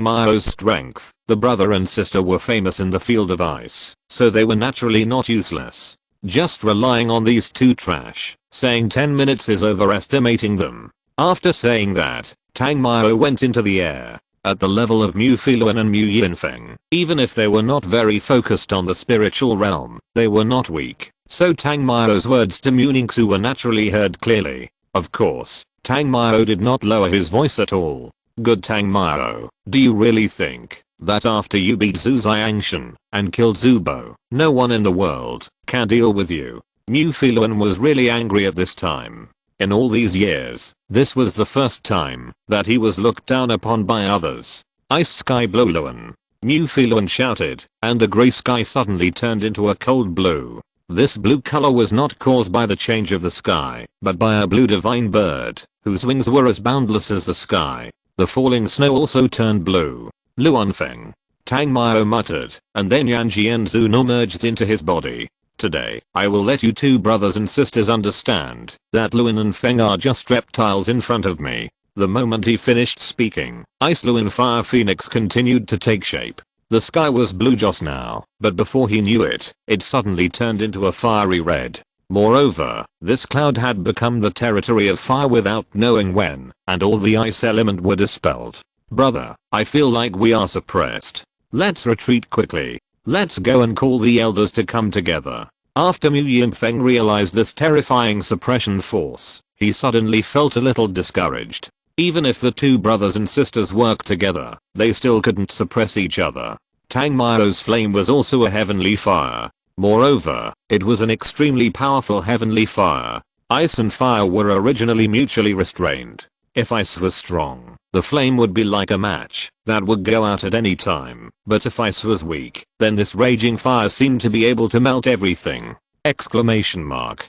Mao's strength, the brother and sister were famous in the field of ice, so they were naturally not useless. Just relying on these two trash, saying 10 minutes is overestimating them. After saying that, Tang Mao went into the air. At the level of Mu Filuan and Mu Yinfeng, even if they were not very focused on the spiritual realm, they were not weak, so Tang Mao's words to Mu Ningxu were naturally heard clearly. Of course, Tang Mao did not lower his voice at all. Good Tang Mao, do you really think that after you beat Zhu Xiangshan and killed Zubo, no one in the world can deal with you? Mu Filuan was really angry at this time. In all these years, this was the first time that he was looked down upon by others. Ice Sky Bloluan. Mu Filuan shouted, and the grey sky suddenly turned into a cold blue. This blue color was not caused by the change of the sky, but by a blue divine bird, whose wings were as boundless as the sky. The falling snow also turned blue. Luanfeng. Tang Mao muttered, and then Yanji and Zuno merged into his body. Today, I will let you two brothers and sisters understand that Luin and Feng are just reptiles in front of me. The moment he finished speaking, Ice Luin Fire Phoenix continued to take shape. The sky was blue just now, but before he knew it, it suddenly turned into a fiery red. Moreover, this cloud had become the territory of fire without knowing when, and all the ice element were dispelled. Brother, I feel like we are suppressed. Let's retreat quickly. Let's go and call the elders to come together. After Mu Yinfeng realized this terrifying suppression force, he suddenly felt a little discouraged. Even if the two brothers and sisters worked together, they still couldn't suppress each other. Tang Mao's flame was also a heavenly fire. Moreover, it was an extremely powerful heavenly fire. Ice and fire were originally mutually restrained. If ice was strong, the flame would be like a match that would go out at any time, but if ice was weak, then this raging fire seemed to be able to melt everything. Exclamation mark.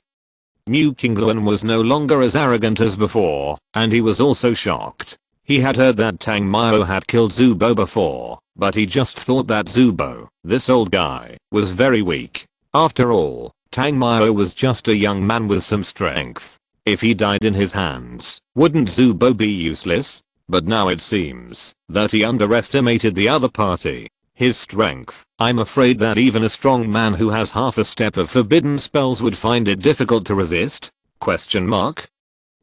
Mu Qingluan was no longer as arrogant as before, and he was also shocked. He had heard that Tang Mao had killed Zubo before, but he just thought that Zubo, this old guy, was very weak. After all, Tang Mao was just a young man with some strength. If he died in his hands, wouldn't Zubo be useless? But now it seems that he underestimated the other party. His strength. I'm afraid that even a strong man who has half a step of forbidden spells would find it difficult to resist? Question mark.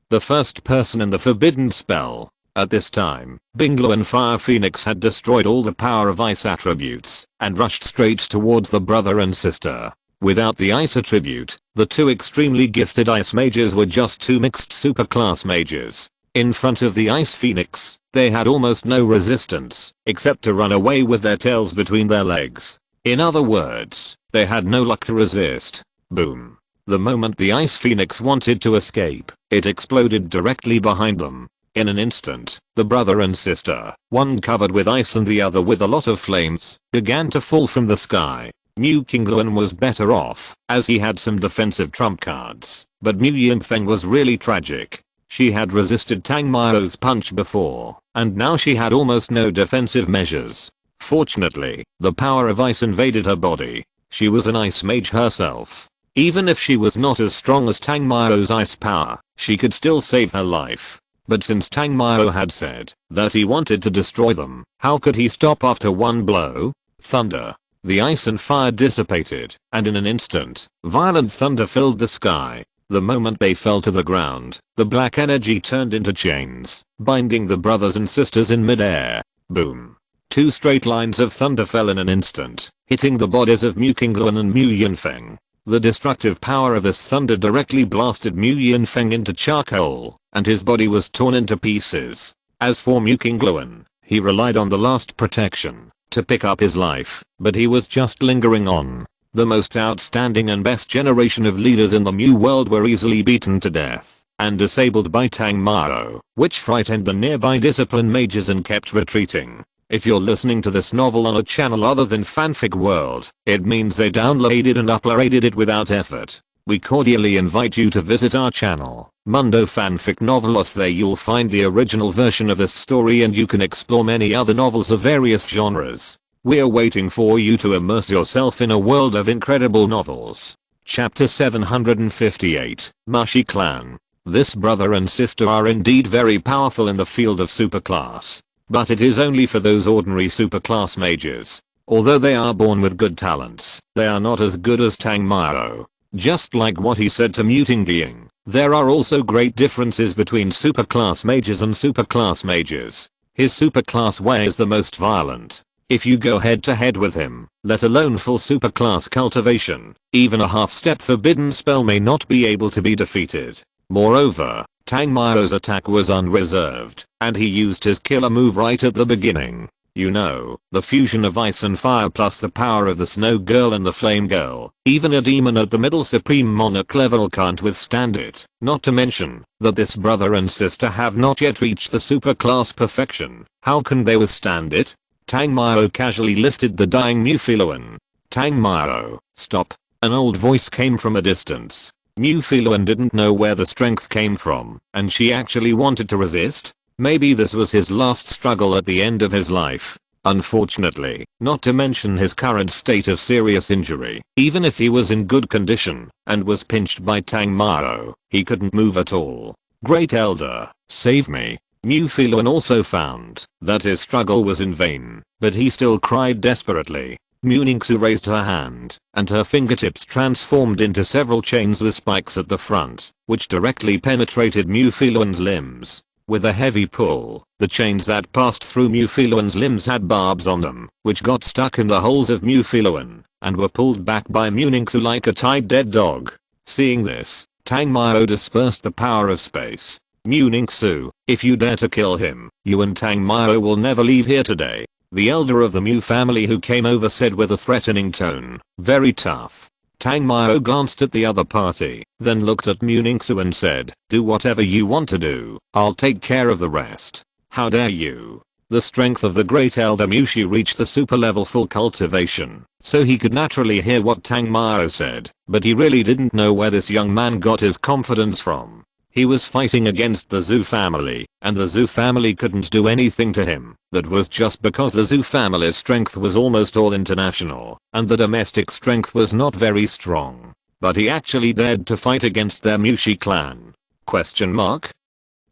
The first person in the forbidden spell. At this time, Bingluan Fire Phoenix had destroyed all the power of ice attributes and rushed straight towards the brother and sister. Without the ice attribute, the two extremely gifted ice mages were just two mixed superclass mages. In front of the ice phoenix, they had almost no resistance, except to run away with their tails between their legs. In other words, they had no luck to resist. Boom. The moment the ice phoenix wanted to escape, it exploded directly behind them. In an instant, the brother and sister, one covered with ice and the other with a lot of flames, began to fall from the sky. Mu Qingluan was better off, as he had some defensive trump cards, but Mu Yinfeng was really tragic. She had resisted Tang Mao's punch before, and now she had almost no defensive measures. Fortunately, the power of ice invaded her body. She was an ice mage herself. Even if she was not as strong as Tang Mao's ice power, she could still save her life. But since Tang Mao had said that he wanted to destroy them, how could he stop after one blow? Thunder. The ice and fire dissipated, and in an instant, violent thunder filled the sky. The moment they fell to the ground, the black energy turned into chains, binding the brothers and sisters in midair. Boom. Two straight lines of thunder fell in an instant, hitting the bodies of Mu Qingluan and Mu Yinfeng. The destructive power of this thunder directly blasted Mu Yinfeng into charcoal, and his body was torn into pieces. As for Mu Qingluan, he relied on the last protection to pick up his life, but he was just lingering on. The most outstanding and best generation of leaders in the Mu world were easily beaten to death and disabled by Tang Mao, which frightened the nearby discipline mages and kept retreating. If you're listening to this novel on a channel other than Fanfic World, it means they downloaded and uploaded it without effort. We cordially invite you to visit our channel, Mundo Fanfic Novelos. There you'll find the original version of this story and you can explore many other novels of various genres. We're waiting for you to immerse yourself in a world of incredible novels. Chapter 758, Mushi Clan. This brother and sister are indeed very powerful in the field of superclass. But it is only for those ordinary superclass mages. Although they are born with good talents, they are not as good as Tang Mao. Just like what he said to Mu Tingying, there are also great differences between superclass mages and superclass mages. His superclass way is the most violent. If you go head to head with him, let alone full superclass cultivation, even a half-step forbidden spell may not be able to be defeated. Moreover, Tang Mao's attack was unreserved, and he used his killer move right at the beginning. You know, the fusion of ice and fire plus the power of the snow girl and the flame girl. Even a demon at the middle supreme monarch level can't withstand it. Not to mention that this brother and sister have not yet reached the superclass perfection. How can they withstand it? Tang Mao casually lifted the dying Mu Qingluan. Tang Mao, stop. An old voice came from a distance. Mu Qingluan didn't know where the strength came from, and she actually wanted to resist. Maybe this was his last struggle at the end of his life. Unfortunately, not to mention his current state of serious injury, even if he was in good condition and was pinched by Tang Mao, he couldn't move at all. Great Elder, save me. Mu Filuan also found that his struggle was in vain, but he still cried desperately. Mu Ningxu raised her hand, and her fingertips transformed into several chains with spikes at the front, which directly penetrated Mu Filuan's limbs. With a heavy pull, the chains that passed through Mu Filuan's limbs had barbs on them, which got stuck in the holes of Mu Filuan, and were pulled back by Mu Ningxu like a tied dead dog. Seeing this, Tang Mao dispersed the power of space. Mu Ningxu, if you dare to kill him, you and Tang Mao will never leave here today. The elder of the Mu family who came over said with a threatening tone. Very tough. Tang Mao glanced at the other party, then looked at Mu Ningxu and said, do whatever you want to do, I'll take care of the rest. How dare you? The strength of the great elder Mushi reached the super level full cultivation, so he could naturally hear what Tang Mao said, but he really didn't know where this young man got his confidence from. He was fighting against the Zhu family, and the Zhu family couldn't do anything to him. That was just because the Zhu family's strength was almost all international, and the domestic strength was not very strong. But he actually dared to fight against their Mushi clan. Question mark?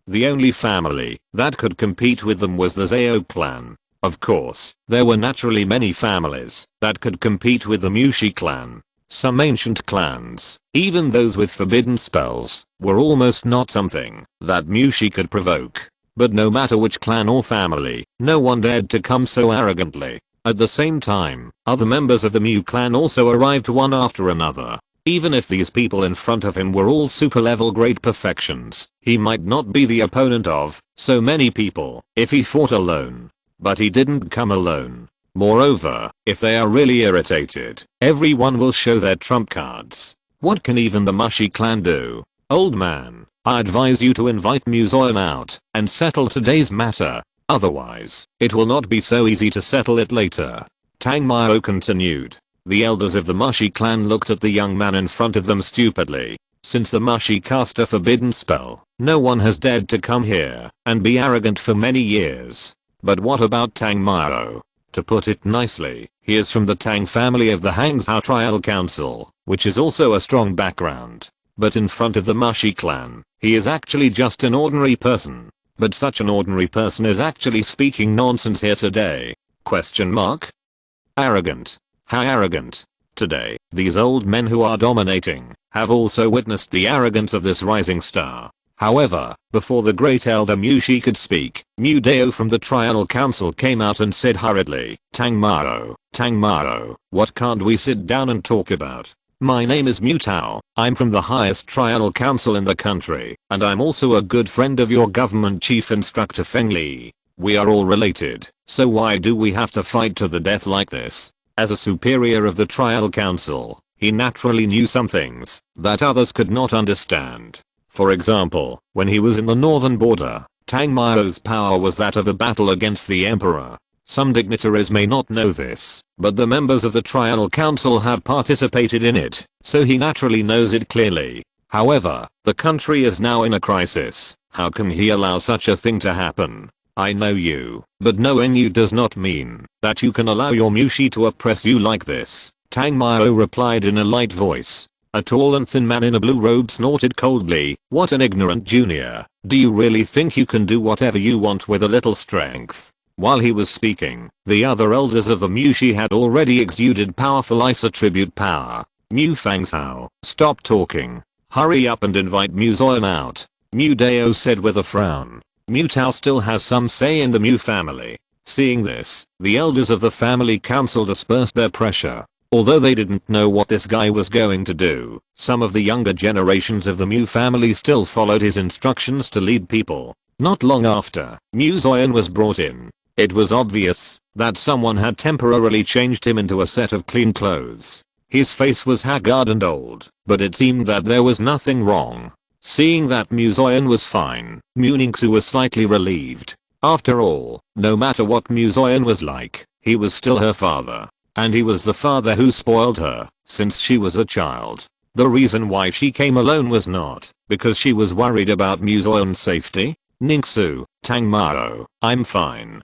The only family that could compete with them was the Zhao clan. Of course, there were naturally many families that could compete with the Mushi clan. Some ancient clans, even those with forbidden spells, were almost not something that Mushi could provoke. But no matter which clan or family, no one dared to come so arrogantly. At the same time, other members of the Mu clan also arrived one after another. Even if these people in front of him were all super level great perfections, he might not be the opponent of so many people if he fought alone. But he didn't come alone. Moreover, if they are really irritated, everyone will show their trump cards. What can even the Mushi clan do? Old man, I advise you to invite Mu Zoyan out and settle today's matter. Otherwise, it will not be so easy to settle it later. Tang Mao continued. The elders of the Mushi clan looked at the young man in front of them stupidly. Since the Mushi cast a forbidden spell, no one has dared to come here and be arrogant for many years. But what about Tang Mao? To put it nicely, he is from the Tang family of the Hangzhou Trial Council, which is also a strong background. But in front of the Mushi clan, he is actually just an ordinary person. But such an ordinary person is actually speaking nonsense here today. Question mark? Arrogant. How arrogant? Today, these old men who are dominating have also witnessed the arrogance of this rising star. However, before the great elder Mushi could speak, Mu Dao from the Trial Council came out and said hurriedly, Tang Mao, what can't we sit down and talk about? My name is Mu Tao, I'm from the highest Trial Council in the country, and I'm also a good friend of your government chief instructor Feng Li. We are all related, so why do we have to fight to the death like this? As a superior of the Trial Council, he naturally knew some things that others could not understand. For example, when he was in the northern border, Tang Mao's power was that of a battle against the emperor. Some dignitaries may not know this, but the members of the Trial Council have participated in it, so he naturally knows it clearly. However, the country is now in a crisis. How can he allow such a thing to happen? I know you, but knowing you does not mean that you can allow your Mushi to oppress you like this. Tang Mao replied in a light voice. A tall and thin man in a blue robe snorted coldly, what an ignorant junior. Do you really think you can do whatever you want with a little strength? While he was speaking, the other elders of the Mushi had already exuded powerful ice attribute power. Mu Fangzhou, stop talking. Hurry up and invite Mu Zoyan out. Mu Dao said with a frown. Mu Tao still has some say in the Mu family. Seeing this, the elders of the family council dispersed their pressure. Although they didn't know what this guy was going to do, some of the younger generations of the Mu family still followed his instructions to lead people. Not long after, Mu Zoyan was brought in. It was obvious that someone had temporarily changed him into a set of clean clothes. His face was haggard and old, but it seemed that there was nothing wrong. Seeing that Mu Zoyan was fine, Mu Ningxu was slightly relieved. After all, no matter what Mu Zoyan was like, he was still her father. And he was the father who spoiled her since she was a child. The reason why she came alone was not because she was worried about Mu Zoyan's safety. Ningsu, Tangmao, I'm fine,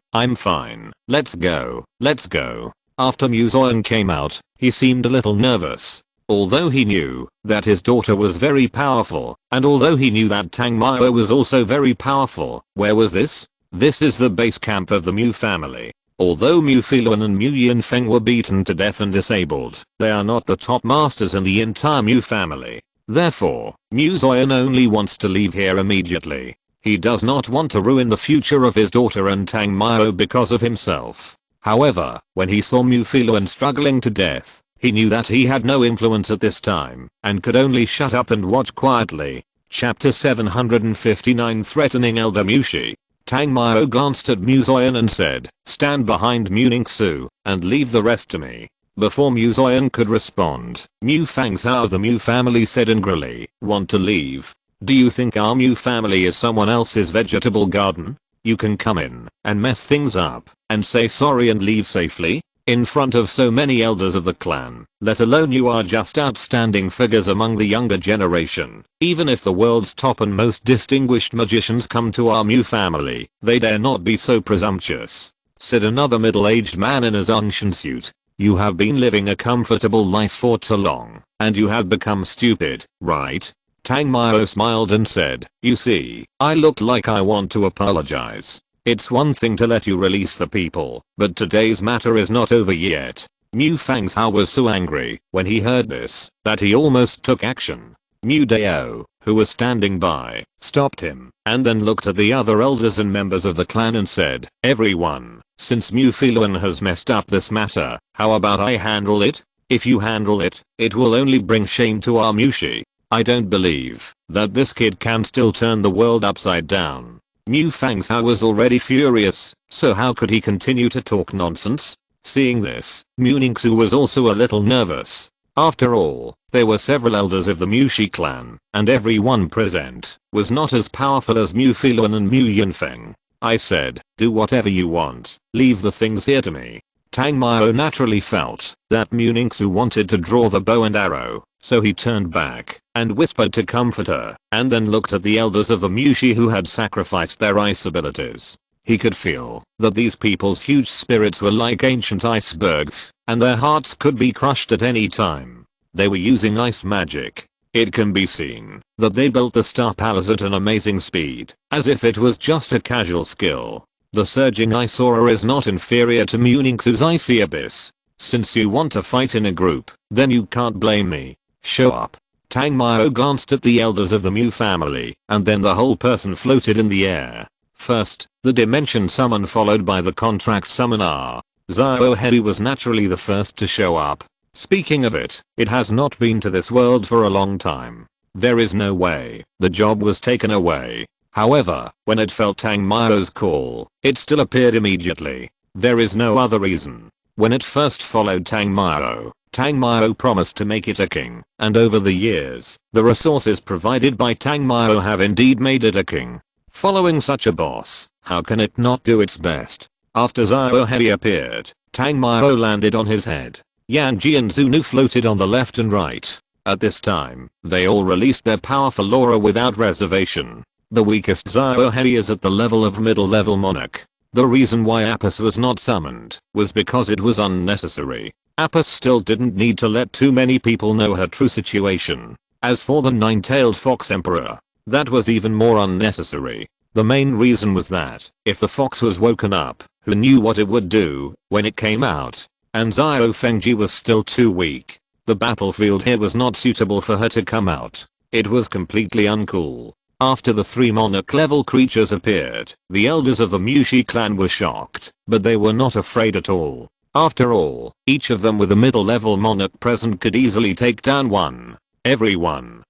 let's go, let's go. After Muzoyan came out, he seemed a little nervous. Although he knew that his daughter was very powerful, and although he knew that Tangmao was also very powerful, where was this? This is the base camp of the Mu family. Although Mu Filuan and Mu Yinfeng were beaten to death and disabled, they are not the top masters in the entire Mu family. Therefore, Muzoyan only wants to leave here immediately. He does not want to ruin the future of his daughter and Tangmao because of himself. However, when he saw Mu Filuan struggling to death, he knew that he had no influence at this time, and could only shut up and watch quietly. Chapter 759 Threatening Elder Mushi. Tangmao glanced at Muzoyan and said, stand behind Mu Ningsu, and leave the rest to me. Before Muzoyan could respond, Mu Fangzhou of the Mu family said angrily, want to leave? Do you think our Mu family is someone else's vegetable garden? You can come in and mess things up and say sorry and leave safely? In front of so many elders of the clan, let alone you are just outstanding figures among the younger generation. Even if the world's top and most distinguished magicians come to our Mu family, they dare not be so presumptuous, said another middle-aged man in a Zhongshan suit. You have been living a comfortable life for too long, and you have become stupid, right? Tangmao smiled and said, you see, I look like I want to apologize. It's one thing to let you release the people, but today's matter is not over yet. Mu Fangzhou was so angry when he heard this that he almost took action. Mu Dao, who was standing by, stopped him and then looked at the other elders and members of the clan and said, everyone, since Mu Filuan has messed up this matter, how about I handle it? If you handle it, it will only bring shame to our Mushi. I don't believe that this kid can still turn the world upside down. Mu Fangzhou was already furious, so how could he continue to talk nonsense? Seeing this, Mu Ningsu was also a little nervous. After all, there were several elders of the Mushi clan, and everyone present was not as powerful as Mu Filuan and Mu Yinfeng. I said, do whatever you want, leave the things here to me. Tangmao naturally felt that Mu Ningsu wanted to draw the bow and arrow, so he turned back and whispered to comfort her, and then looked at the elders of the Mushi who had sacrificed their ice abilities. He could feel that these people's huge spirits were like ancient icebergs, and their hearts could be crushed at any time. They were using ice magic. It can be seen that they built the Star Palace at an amazing speed, as if it was just a casual skill. The surging ice aura is not inferior to Mu Ningsu's icy abyss. Since you want to fight in a group, then you can't blame me. Show up. Tangmao glanced at the elders of the Mu family, and then the whole person floated in the air. First, the dimension summon followed by the contract summoner. Zhao Hei was naturally the first to show up. Speaking of it, it has not been to this world for a long time. There is no way the job was taken away. However, when it felt Tangmao's call, it still appeared immediately. There is no other reason. When it first followed Tangmao, Tangmao promised to make it a king, and over the years, the resources provided by Tangmao have indeed made it a king. Following such a boss, how can it not do its best? After Zhao Hei appeared, Tangmao landed on his head. Yang Ji and Zunu floated on the left and right. At this time, they all released their powerful aura without reservation. The weakest Zhao Hei is at the level of middle-level monarch. The reason why Apis was not summoned was because it was unnecessary. Apis still didn't need to let too many people know her true situation. As for the nine-tailed fox emperor, that was even more unnecessary. The main reason was that, if the fox was woken up, who knew what it would do when it came out? And Xiao Fengji was still too weak. The battlefield here was not suitable for her to come out. It was completely uncool. After the 3 monarch level creatures appeared, the elders of the Mushi clan were shocked, but they were not afraid at all. After all, each of them with a middle level monarch present could easily take down one. Everyone,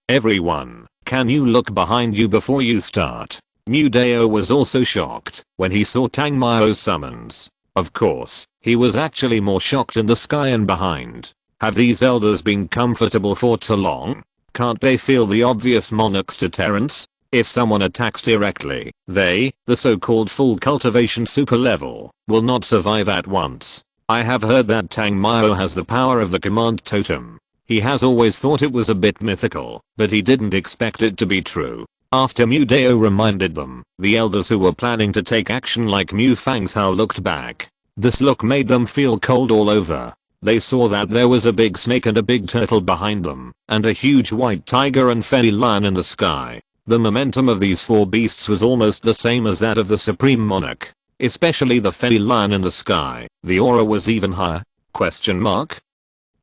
can you look behind you before you start? Mu Dao was also shocked when he saw Tangmao's summons. Of course, he was actually more shocked in the sky and behind. Have these elders been comfortable for too long? Can't they feel the obvious monarch's deterrence? If someone attacks directly, they, the so-called full cultivation super level, will not survive at once. I have heard that Tangmao has the power of the command totem. He has always thought it was a bit mythical, but he didn't expect it to be true. After Mudeo reminded them, the elders who were planning to take action like Mu Fangzhou looked back. This look made them feel cold all over. They saw that there was a big snake and a big turtle behind them, and a huge white tiger and fairy lion in the sky. The momentum of these four beasts was almost the same as that of the Supreme Monarch. Especially the fairy lion in the sky. The aura was even higher?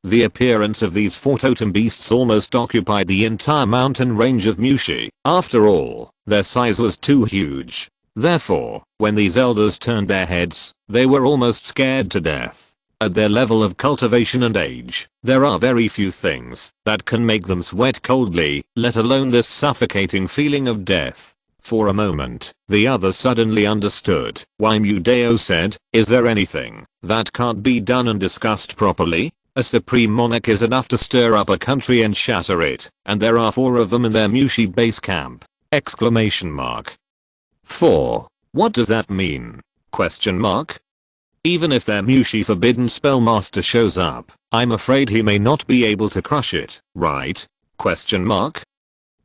The appearance of these four totem beasts almost occupied the entire mountain range of Mushi. After all, their size was too huge. Therefore, when these elders turned their heads, they were almost scared to death. At their level of cultivation and age, there are very few things that can make them sweat coldly, let alone this suffocating feeling of death. For a moment, the others suddenly understood why Mudeo said, "Is there anything that can't be done and discussed properly? A supreme monarch is enough to stir up a country and shatter it, and there are 4 of them in their Mushi base camp." 4. What does that mean? Even if their Mushi forbidden spellmaster shows up, I'm afraid he may not be able to crush it, right?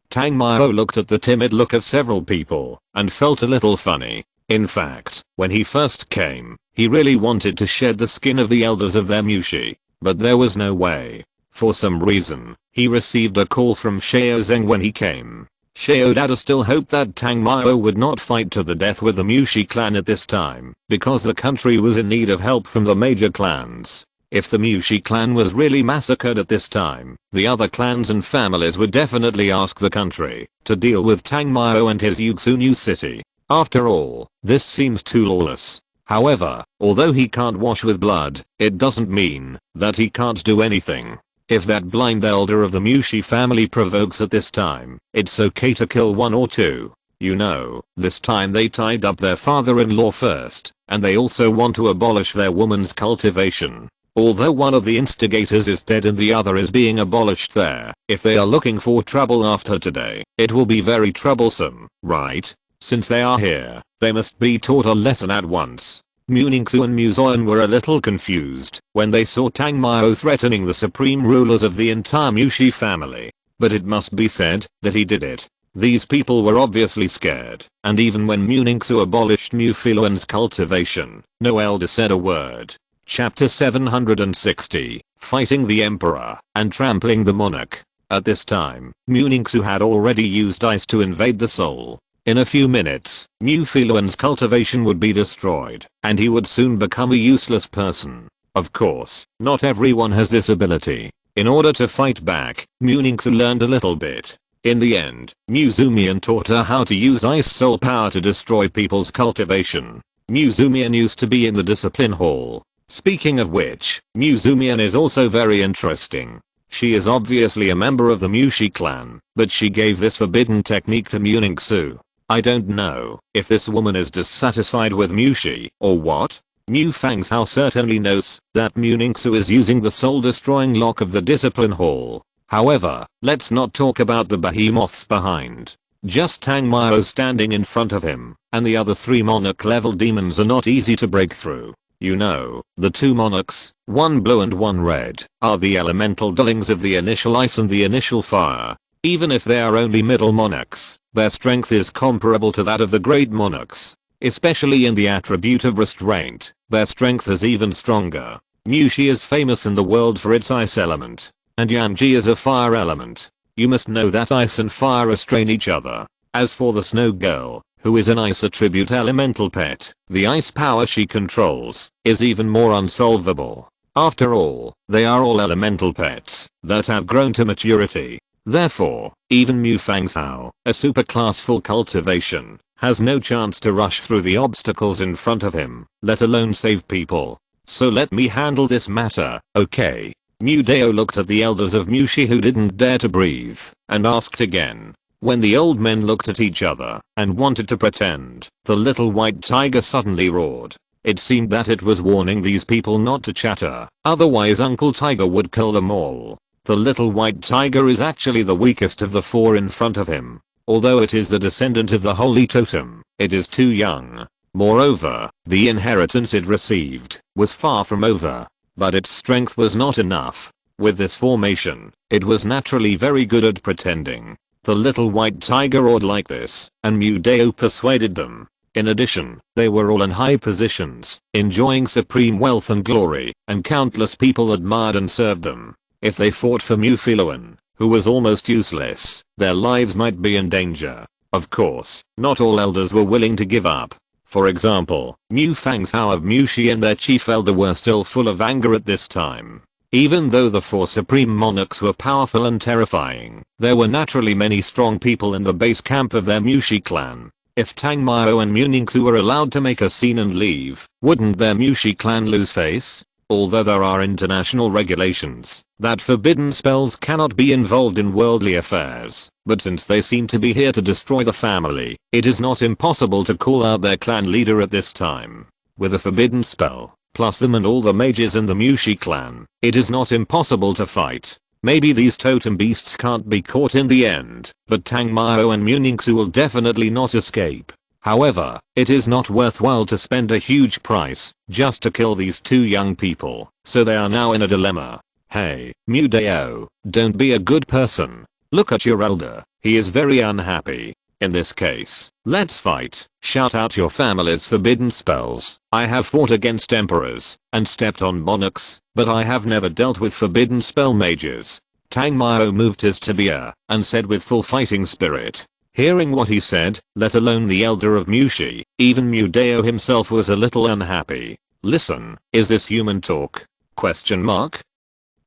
Tang Mao looked at the timid look of several people and felt a little funny. In fact, when he first came, he really wanted to shed the skin of the elders of their Mushi, but there was no way. For some reason, he received a call from Xiao Zheng when he came. Xiao Dada still hoped that Tang Mao would not fight to the death with the Mushi clan at this time, because the country was in need of help from the major clans. If the Mushi clan was really massacred at this time, the other clans and families would definitely ask the country to deal with Tang Mao and his Yuxu city. After all, this seems too lawless. However, although he can't wash with blood, it doesn't mean that he can't do anything. If that blind elder of the Mushi family provokes at this time, it's okay to kill 1 or 2. You know, this time they tied up their father-in-law first, and they also want to abolish their woman's cultivation. Although one of the instigators is dead and the other is being abolished there, if they are looking for trouble after today, it will be very troublesome, right? Since they are here, they must be taught a lesson at once. Mu Ningxu and Mu Zoyan were a little confused when they saw Tang Mao threatening the supreme rulers of the entire Mushi family. But it must be said that he did it. These people were obviously scared, and even when Mu Ningxu abolished Mu Filuan's cultivation, no elder said a word. Chapter 760, Fighting the Emperor and Trampling the Monarch. At this time, Mu Ningxu had already used ice to invade the soul. In a few minutes, Mu Filuan's cultivation would be destroyed, and he would soon become a useless person. Of course, not everyone has this ability. In order to fight back, Mu Ningxu learned a little bit. In the end, Mu Zumian taught her how to use ice soul power to destroy people's cultivation. Mu Zumian used to be in the discipline hall. Speaking of which, Mu Zumian is also very interesting. She is obviously a member of the Mushi clan, but she gave this forbidden technique to Mu Ningxu. I don't know if this woman is dissatisfied with Mushi or what. Mu Fangzhou certainly knows that Mu Ningxu is using the soul-destroying lock of the discipline hall. However, let's not talk about the behemoths behind. Just Tang Mao standing in front of him, and the other 3 monarch-level demons are not easy to break through. You know, the 2 monarchs, 1 blue and 1 red, are the elemental dullings of the initial ice and the initial fire. Even if they are only middle monarchs, their strength is comparable to that of the great monarchs. Especially in the attribute of restraint, their strength is even stronger. Mushi is famous in the world for its ice element, and Yanji is a fire element. You must know that ice and fire restrain each other. As for the snow girl, who is an ice attribute elemental pet, the ice power she controls is even more unsolvable. After all, they are all elemental pets that have grown to maturity. Therefore, even Mu Fangzhou, a superclass full cultivation, has no chance to rush through the obstacles in front of him, let alone save people. So let me handle this matter, okay? Mudeo looked at the elders of Mushi who didn't dare to breathe, and asked again. When the old men looked at each other and wanted to pretend, the little white tiger suddenly roared. It seemed that it was warning these people not to chatter, otherwise Uncle Tiger would kill them all. The little white tiger is actually the weakest of the 4 in front of him. Although it is the descendant of the holy totem, it is too young. Moreover, the inheritance it received was far from over, but its strength was not enough. With this formation, it was naturally very good at pretending. The little white tiger roared like this, and Mudeo persuaded them. In addition, they were all in high positions, enjoying supreme wealth and glory, and countless people admired and served them. If they fought for Mufiluan, who was almost useless, their lives might be in danger. Of course, not all elders were willing to give up. For example, Mu Fangzhou of Muxi and their chief elder were still full of anger at this time. Even though the 4 supreme monarchs were powerful and terrifying, there were naturally many strong people in the base camp of their Muxi clan. If Tang Mao and Mu Ningxu were allowed to make a scene and leave, wouldn't their Muxi clan lose face? Although there are international regulations that forbidden spells cannot be involved in worldly affairs, but since they seem to be here to destroy the family, it is not impossible to call out their clan leader at this time. With a forbidden spell, plus them and all the mages in the Muxi clan, it is not impossible to fight. Maybe these totem beasts can't be caught in the end, but Tang Mao and Mu Ningxu will definitely not escape. However, it is not worthwhile to spend a huge price just to kill these 2 young people, so they are now in a dilemma. Hey, Mudeo, don't be a good person. Look at your elder, he is very unhappy. In this case, let's fight. Shout out your family's forbidden spells. I have fought against emperors and stepped on monarchs, but I have never dealt with forbidden spell mages. Tang Mao moved his tibia and said with full fighting spirit. Hearing what he said, let alone the elder of Muxi, even Mudeo himself was a little unhappy. Listen, is this human talk? Question mark?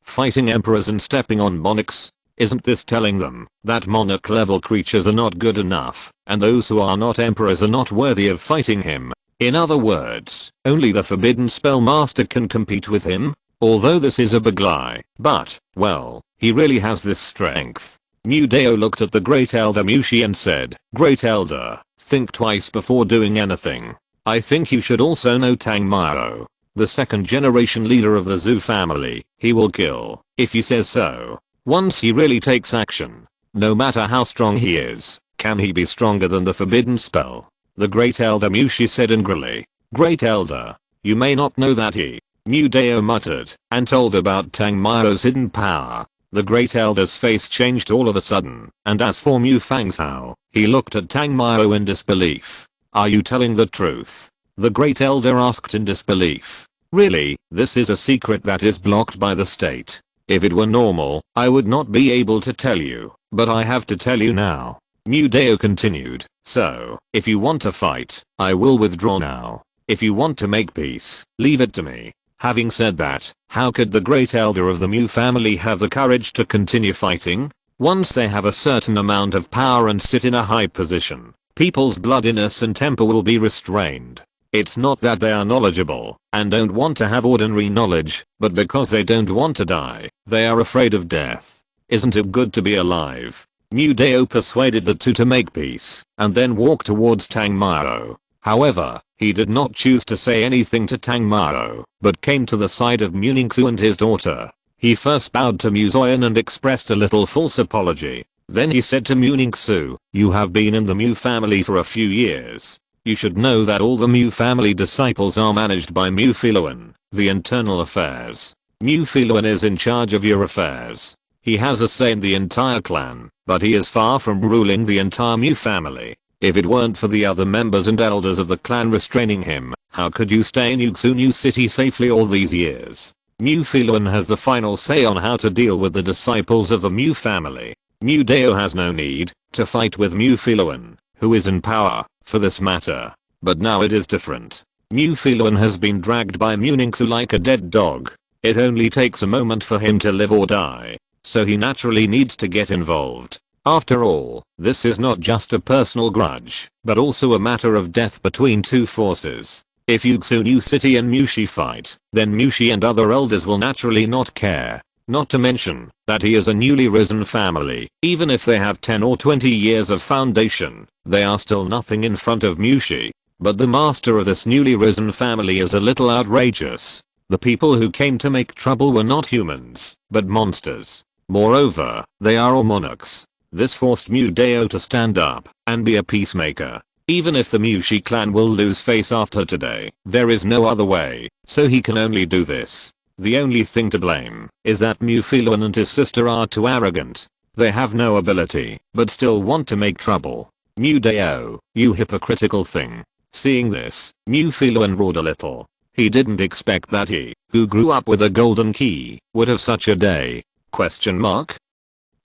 Fighting emperors and stepping on monarchs? Isn't this telling them that monarch level creatures are not good enough, and those who are not emperors are not worthy of fighting him? In other words, only the forbidden spell master can compete with him? Although this is a big lie, but, well, he really has this strength. Mudeo looked at the Great Elder Muxi and said, Great Elder, think twice before doing anything. I think you should also know Tang Mao, the 2nd generation leader of the Zhu family. He will kill, if he says so. Once he really takes action. No matter how strong he is, can he be stronger than the forbidden spell? The Great Elder Muxi said angrily. Great Elder, you may not know that he. Mudeo muttered, and told about Tang Mao's hidden power. The Great Elder's face changed all of a sudden, and as for Mu Fangzhou, he looked at Tang Mao in disbelief. Are you telling the truth? The Great Elder asked in disbelief. Really, this is a secret that is blocked by the state. If it were normal, I would not be able to tell you, but I have to tell you now. Mudeo continued, so, if you want to fight, I will withdraw now. If you want to make peace, leave it to me. Having said that, how could the Great Elder of the Mu family have the courage to continue fighting? Once they have a certain amount of power and sit in a high position, people's bloodiness and temper will be restrained. It's not that they are knowledgeable and don't want to have ordinary knowledge, but because they don't want to die, they are afraid of death. Isn't it good to be alive? Mudeo persuaded the 2 to make peace and then walk towards Tang Mao. However, he did not choose to say anything to Tang Mao, but came to the side of Mu Ningxu and his daughter. He first bowed to Mu Zoyan and expressed a little false apology. Then he said to Mu Ningxu, you have been in the Mu family for a few years. You should know that all the Mu family disciples are managed by Mufiluan, the internal affairs. Mufiluan is in charge of your affairs. He has a say in the entire clan, but he is far from ruling the entire Mu family. If it weren't for the other members and elders of the clan restraining him, how could you stay in Yuxu City safely all these years? Mufiluan has the final say on how to deal with the disciples of the Mu family. Mudeo has no need to fight with Mufiluan, who is in power, for this matter. But now it is different. Mufiluan has been dragged by Mu Ningxu like a dead dog. It only takes a moment for him to live or die. So he naturally needs to get involved. After all, this is not just a personal grudge, but also a matter of death between 2 forces. If Yuxu City and Muxi fight, then Muxi and other elders will naturally not care. Not to mention that he is a newly risen family. Even if they have 10 or 20 years of foundation, they are still nothing in front of Muxi. But the master of this newly risen family is a little outrageous. The people who came to make trouble were not humans, but monsters. Moreover, they are all monarchs. This forced Mudeo to stand up and be a peacemaker. Even if the Muxi clan will lose face after today, there is no other way, so he can only do this. The only thing to blame is that Mufiluan and his sister are too arrogant. They have no ability, but still want to make trouble. Mudeo, you hypocritical thing. Seeing this, Mufilon roared a little. He didn't expect that he, who grew up with a golden key, would have such a day. Question mark?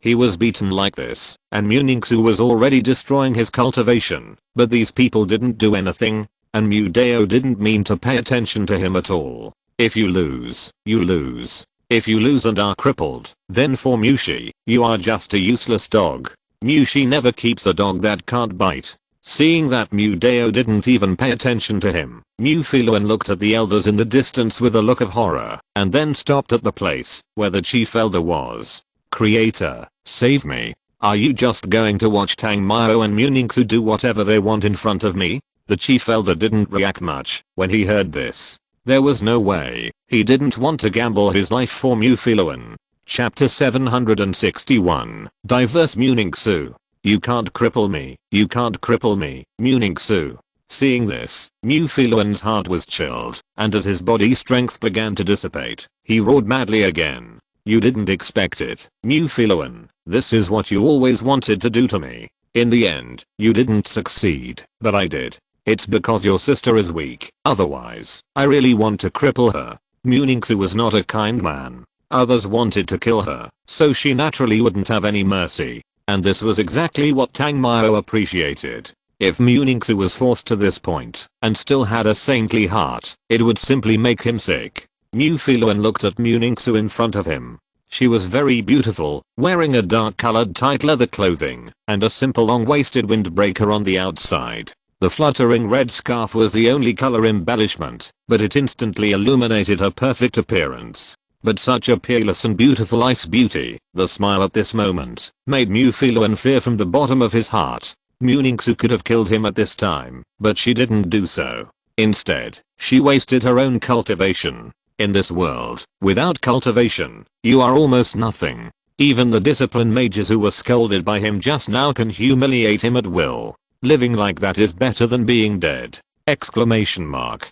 He was beaten like this, and Muningsu was already destroying his cultivation, but these people didn't do anything, and Mudeo didn't mean to pay attention to him at all. If you lose, you lose. If you lose and are crippled, then for Mushi, you are just a useless dog. Mushi never keeps a dog that can't bite. Seeing that Mudeo didn't even pay attention to him, Mufilon looked at the elders in the distance with a look of horror, and then stopped at the place where the chief elder was. Creator, save me. Are you just going to watch Tang Mao and Muningsu do whatever they want in front of me? The chief elder didn't react much when he heard this. There was no way. He didn't want to gamble his life for Mufilon. Chapter 761. Diverse Muningsu. You can't cripple me. You can't cripple me, Muningsu. Seeing this, Mufilon's heart was chilled, and as his body strength began to dissipate, he roared madly again. You didn't expect it, Mufilon. This is what you always wanted to do to me. In the end, you didn't succeed, but I did. It's because your sister is weak. Otherwise, I really want to cripple her. Muningsu was not a kind man. Others wanted to kill her, so she naturally wouldn't have any mercy. And this was exactly what Tang Mao appreciated. If Muningsu was forced to this point, and still had a saintly heart, it would simply make him sick. Mufilon looked at Muningsu in front of him. She was very beautiful, wearing a dark colored tight leather clothing, and a simple long-waisted windbreaker on the outside. The fluttering red scarf was the only color embellishment, but it instantly illuminated her perfect appearance. But such a peerless and beautiful ice beauty, the smile at this moment, made Mufilon fear from the bottom of his heart. Muningsu could have killed him at this time, but she didn't do so. Instead, she wasted her own cultivation. In this world, without cultivation, you are almost nothing. Even the disciplined mages who were scolded by him just now can humiliate him at will. Living like that is better than being dead! Exclamation mark.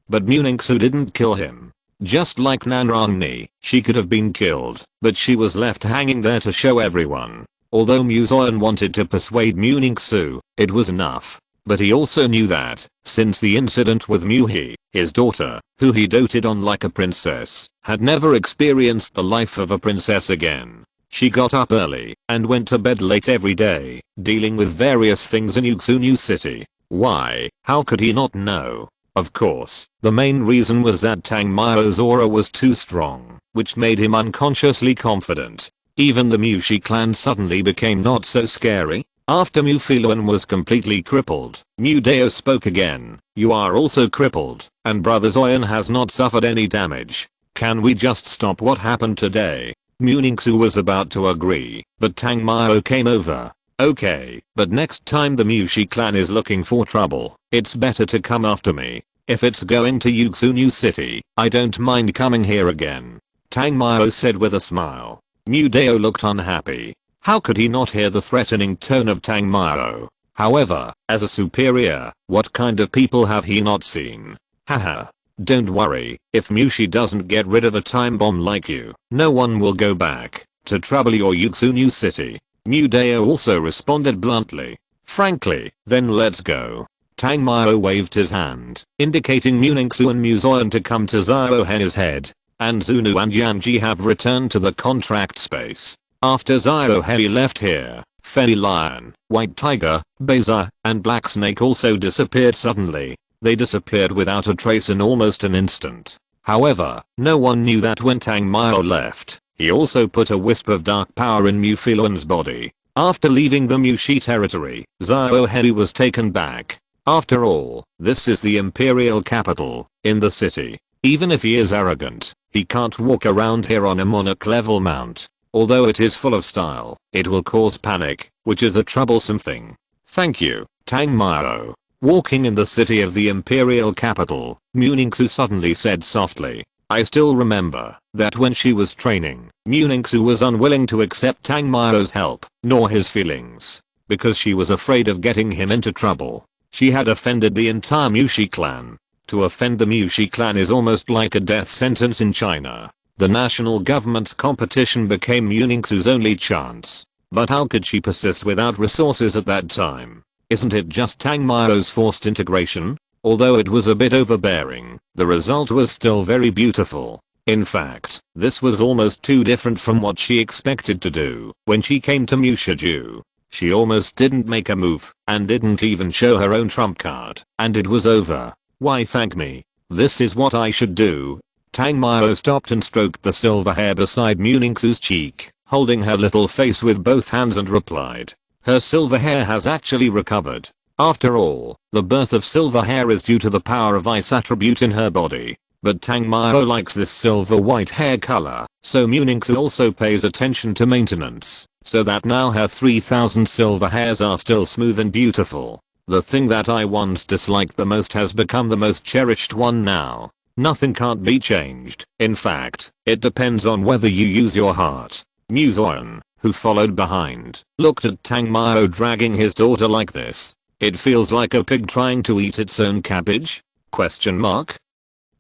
But Muningsu didn't kill him. Just like Nanrangni, she could have been killed, but she was left hanging there to show everyone. Although Muzoyan wanted to persuade Muningsu, it was enough. But he also knew that, since the incident with Muhi, his daughter, who he doted on like a princess, had never experienced the life of a princess again. She got up early and went to bed late every day, dealing with various things in Yuxunyu City. Why? How could he not know? Of course, the main reason was that Tang Mao's aura was too strong, which made him unconsciously confident. Even the Mushi clan suddenly became not so scary. After Mufilon was completely crippled, Mudeo spoke again. You are also crippled, and Brother Zoyan has not suffered any damage. Can we just stop what happened today? Muningsu was about to agree, but Tang Mao came over. Okay, but next time the Mushi clan is looking for trouble, it's better to come after me. If it's going to Yuxunyu City, I don't mind coming here again. Tang Mao said with a smile. Mudeo looked unhappy. How could he not hear the threatening tone of Tang Mao? However, as a superior, what kind of people have he not seen? Haha. Don't worry, if Mushi doesn't get rid of a time bomb like you, no one will go back to trouble your Yuxunyu City. Mudeo also responded bluntly. Frankly, then let's go. Tang Mao waved his hand, indicating Muningsu and Muzoyan to come to Zhao Hei's head. And Zunu and Yanji have returned to the contract space. After Zhao Hei left here, Fey Lion, White Tiger, Beza, and Black Snake also disappeared suddenly. They disappeared without a trace in almost an instant. However, no one knew that when Tang Mao left, he also put a wisp of dark power in Mufilon's body. After leaving the Mushi territory, Zhao Hei was taken back. After all, this is the imperial capital, in the city. Even if he is arrogant, he can't walk around here on a monarch level mount. Although it is full of style, it will cause panic, which is a troublesome thing. Thank you, Tang Mao. Walking in the city of the imperial capital, Muningsu suddenly said softly. I still remember that when she was training, Muningsu was unwilling to accept Tang Mao's help, nor his feelings, because she was afraid of getting him into trouble. She had offended the entire Mushi clan. To offend the Mushi clan is almost like a death sentence in China. The national government's competition became Muningsu's only chance. But how could she persist without resources at that time? Isn't it just Tangmiro's forced integration? Although it was a bit overbearing, the result was still very beautiful. In fact, this was almost too different from what she expected to do. When she came to Mushiju, she almost didn't make a move and didn't even show her own trump card, and it was over. Why thank me? This is what I should do. Tangmiro stopped and stroked the silver hair beside Muningsu's cheek, holding her little face with both hands and replied. Her silver hair has actually recovered. After all, the birth of silver hair is due to the power of ice attribute in her body. But Tangmiro likes this silver white hair color, so Muningsu also pays attention to maintenance, so that now her 3000 silver hairs are still smooth and beautiful. The thing that I once disliked the most has become the most cherished one now. Nothing can't be changed. In fact, it depends on whether you use your heart. Muzoan, who followed behind, looked at Tangmiro dragging his daughter like this. It feels like a pig trying to eat its own cabbage? Question mark?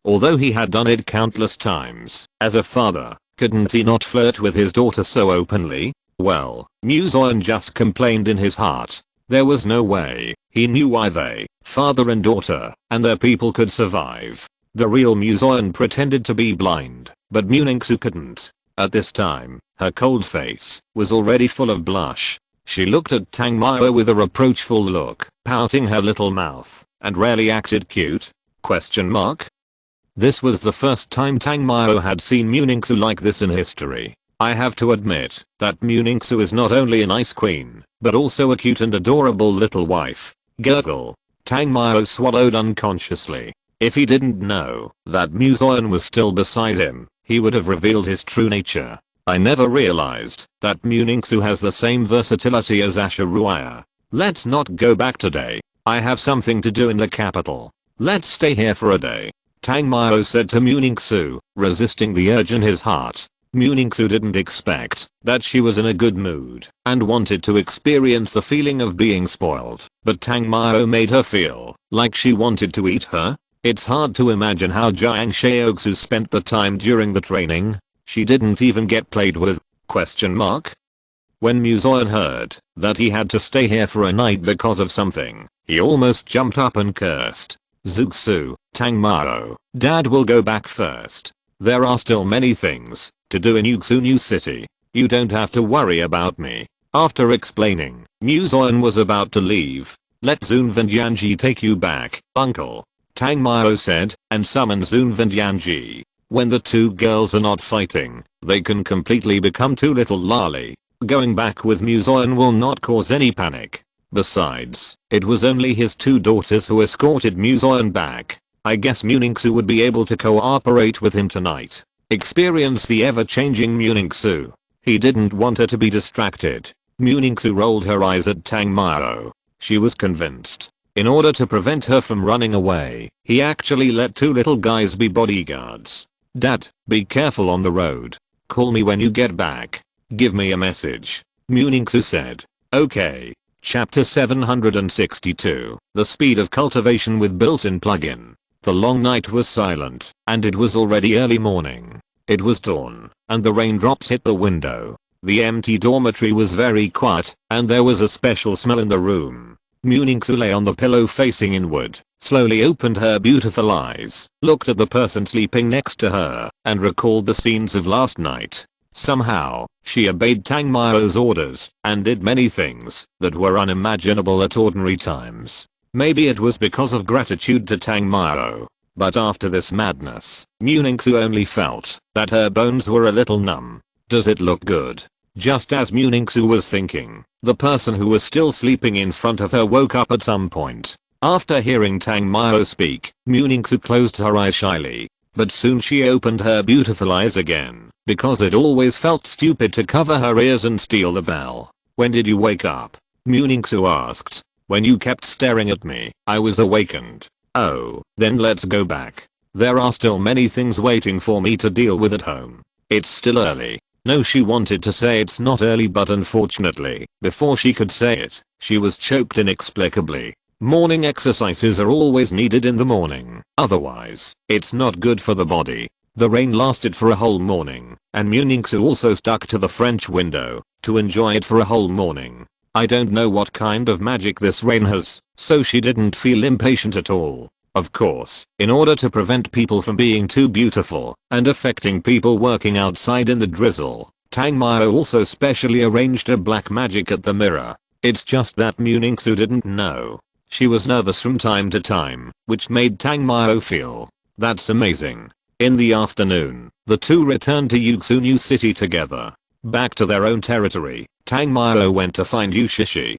Although he had done it countless times, as a father, couldn't he not flirt with his daughter so openly? Well, Muzoan just complained in his heart. There was no way. He knew why they, father and daughter, and their people could survive. The real Muzoan pretended to be blind, but Muningsu couldn't. At this time, her cold face was already full of blush. She looked at Tangmiro with a reproachful look, pouting her little mouth, and rarely acted cute? Question mark? This was the first time Tangmiro had seen Muningsu like this in history. I have to admit that Muningsu is not only an ice queen, but also a cute and adorable little wife. Gurgle. Tangmiro swallowed unconsciously. If he didn't know that Muzoan was still beside him, he would have revealed his true nature. I never realized that Muningsu has the same versatility as Ashiruaya. Let's not go back today. I have something to do in the capital. Let's stay here for a day. Tangmiro said to Muningsu, resisting the urge in his heart. Muningsu didn't expect that she was in a good mood and wanted to experience the feeling of being spoiled, but Tangmiro made her feel like she wanted to eat her. It's hard to imagine how Jiang Shaoxu spent the time during the training. She didn't even get played with? Question mark? When Muzoan heard that he had to stay here for a night because of something, he almost jumped up and cursed. Zuxu, Tangmiro, Dad will go back first. There are still many things to do in Yuxu New City. You don't have to worry about me. After explaining, Muzoan was about to leave. Let Zunvenyanji take you back, uncle. Tangmiro said, and summoned Zunvenyanji. When the two girls are not fighting, they can completely become two little lolly. Going back with Muzoan will not cause any panic. Besides, it was only his two daughters who escorted Muzoan back. I guess Muningsu would be able to cooperate with him tonight. Experience the ever-changing Muningsu. He didn't want her to be distracted. Muningsu rolled her eyes at Tangmiro. She was convinced. In order to prevent her from running away, he actually let two little guys be bodyguards. Dad, be careful on the road. Call me when you get back. Give me a message. Muningsu said. Okay. Chapter 762. The speed of cultivation with built-in plugin. The long night was silent, and it was already early morning. It was dawn, and the raindrops hit the window. The empty dormitory was very quiet, and there was a special smell in the room. Muningsu lay on the pillow facing inward, slowly opened her beautiful eyes, looked at the person sleeping next to her, and recalled the scenes of last night. Somehow, she obeyed Tangmiro's orders and did many things that were unimaginable at ordinary times. Maybe it was because of gratitude to Tangmiro, but after this madness, Muningsu only felt that her bones were a little numb. Does it look good? Just as Muningsu was thinking, the person who was still sleeping in front of her woke up at some point. After hearing Tangmiro speak, Muningsu closed her eyes shyly, but soon she opened her beautiful eyes again, because it always felt stupid to cover her ears and steal the bell. When did you wake up? Muningsu asked. When you kept staring at me, I was awakened. Oh, then let's go back. There are still many things waiting for me to deal with at home. It's still early. No, she wanted to say it's not early, but unfortunately, before she could say it, she was choked inexplicably. Morning exercises are always needed in the morning. Otherwise, it's not good for the body. The rain lasted for a whole morning, and Muningsu also stuck to the French window to enjoy it for a whole morning. I don't know what kind of magic this rain has, so she didn't feel impatient at all. Of course, in order to prevent people from being too beautiful and affecting people working outside in the drizzle, Tang Mao also specially arranged a black magic at the mirror. It's just that Muningsu didn't know. She was nervous from time to time, which made Tang Mao feel, "That's amazing." In the afternoon, the two returned to Yuxunyu City together. Back to their own territory, Tang Mao went to find Yushishi.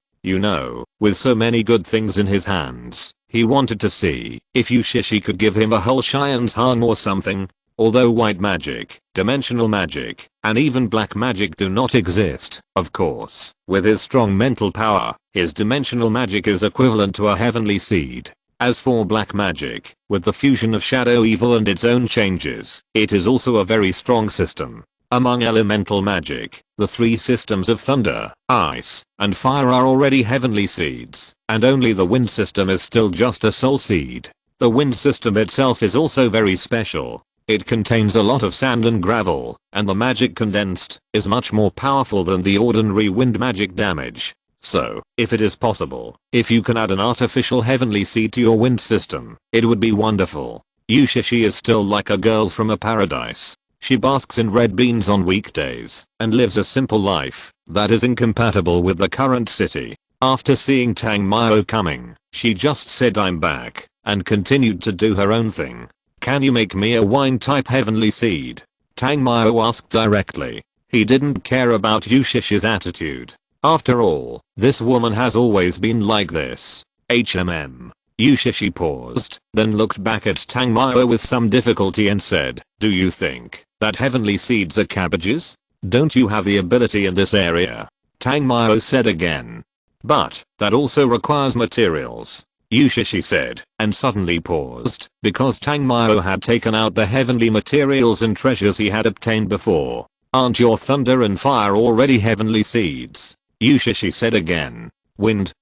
With so many good things in his hands, he wanted to see if Yushishi could give him a whole Shian's Han or something. Although white magic, dimensional magic, and even black magic do not exist, of course, with his strong mental power, his dimensional magic is equivalent to a heavenly seed. As for black magic, with the fusion of shadow evil and its own changes, it is also a very strong system. Among elemental magic, the three systems of thunder, ice, and fire are already heavenly seeds, and only the wind system is still just a soul seed. The wind system itself is also very special. It contains a lot of sand and gravel, and the magic condensed is much more powerful than the ordinary wind magic damage. So, if it is possible, if you can add an artificial heavenly seed to your wind system, it would be wonderful. Yushishi is still like a girl from a paradise. She basks in red beans on weekdays and lives a simple life that is incompatible with the current city. After seeing Tang Mao coming, she just said "I'm back" and continued to do her own thing. "Can you make me a wine type heavenly seed?" Tang Mao asked directly. He didn't care about Yushishi's attitude. After all, this woman has always been like this. Yushishi paused, then looked back at Tang Mao with some difficulty and said, "Do you think that heavenly seeds are cabbages? Don't you have the ability in this area?" Tang Mao said again. "But that also requires materials," Yushishi said, and suddenly paused, because Tang Mao had taken out the heavenly materials and treasures he had obtained before. "Aren't your thunder and fire already heavenly seeds?" Yushishi said again.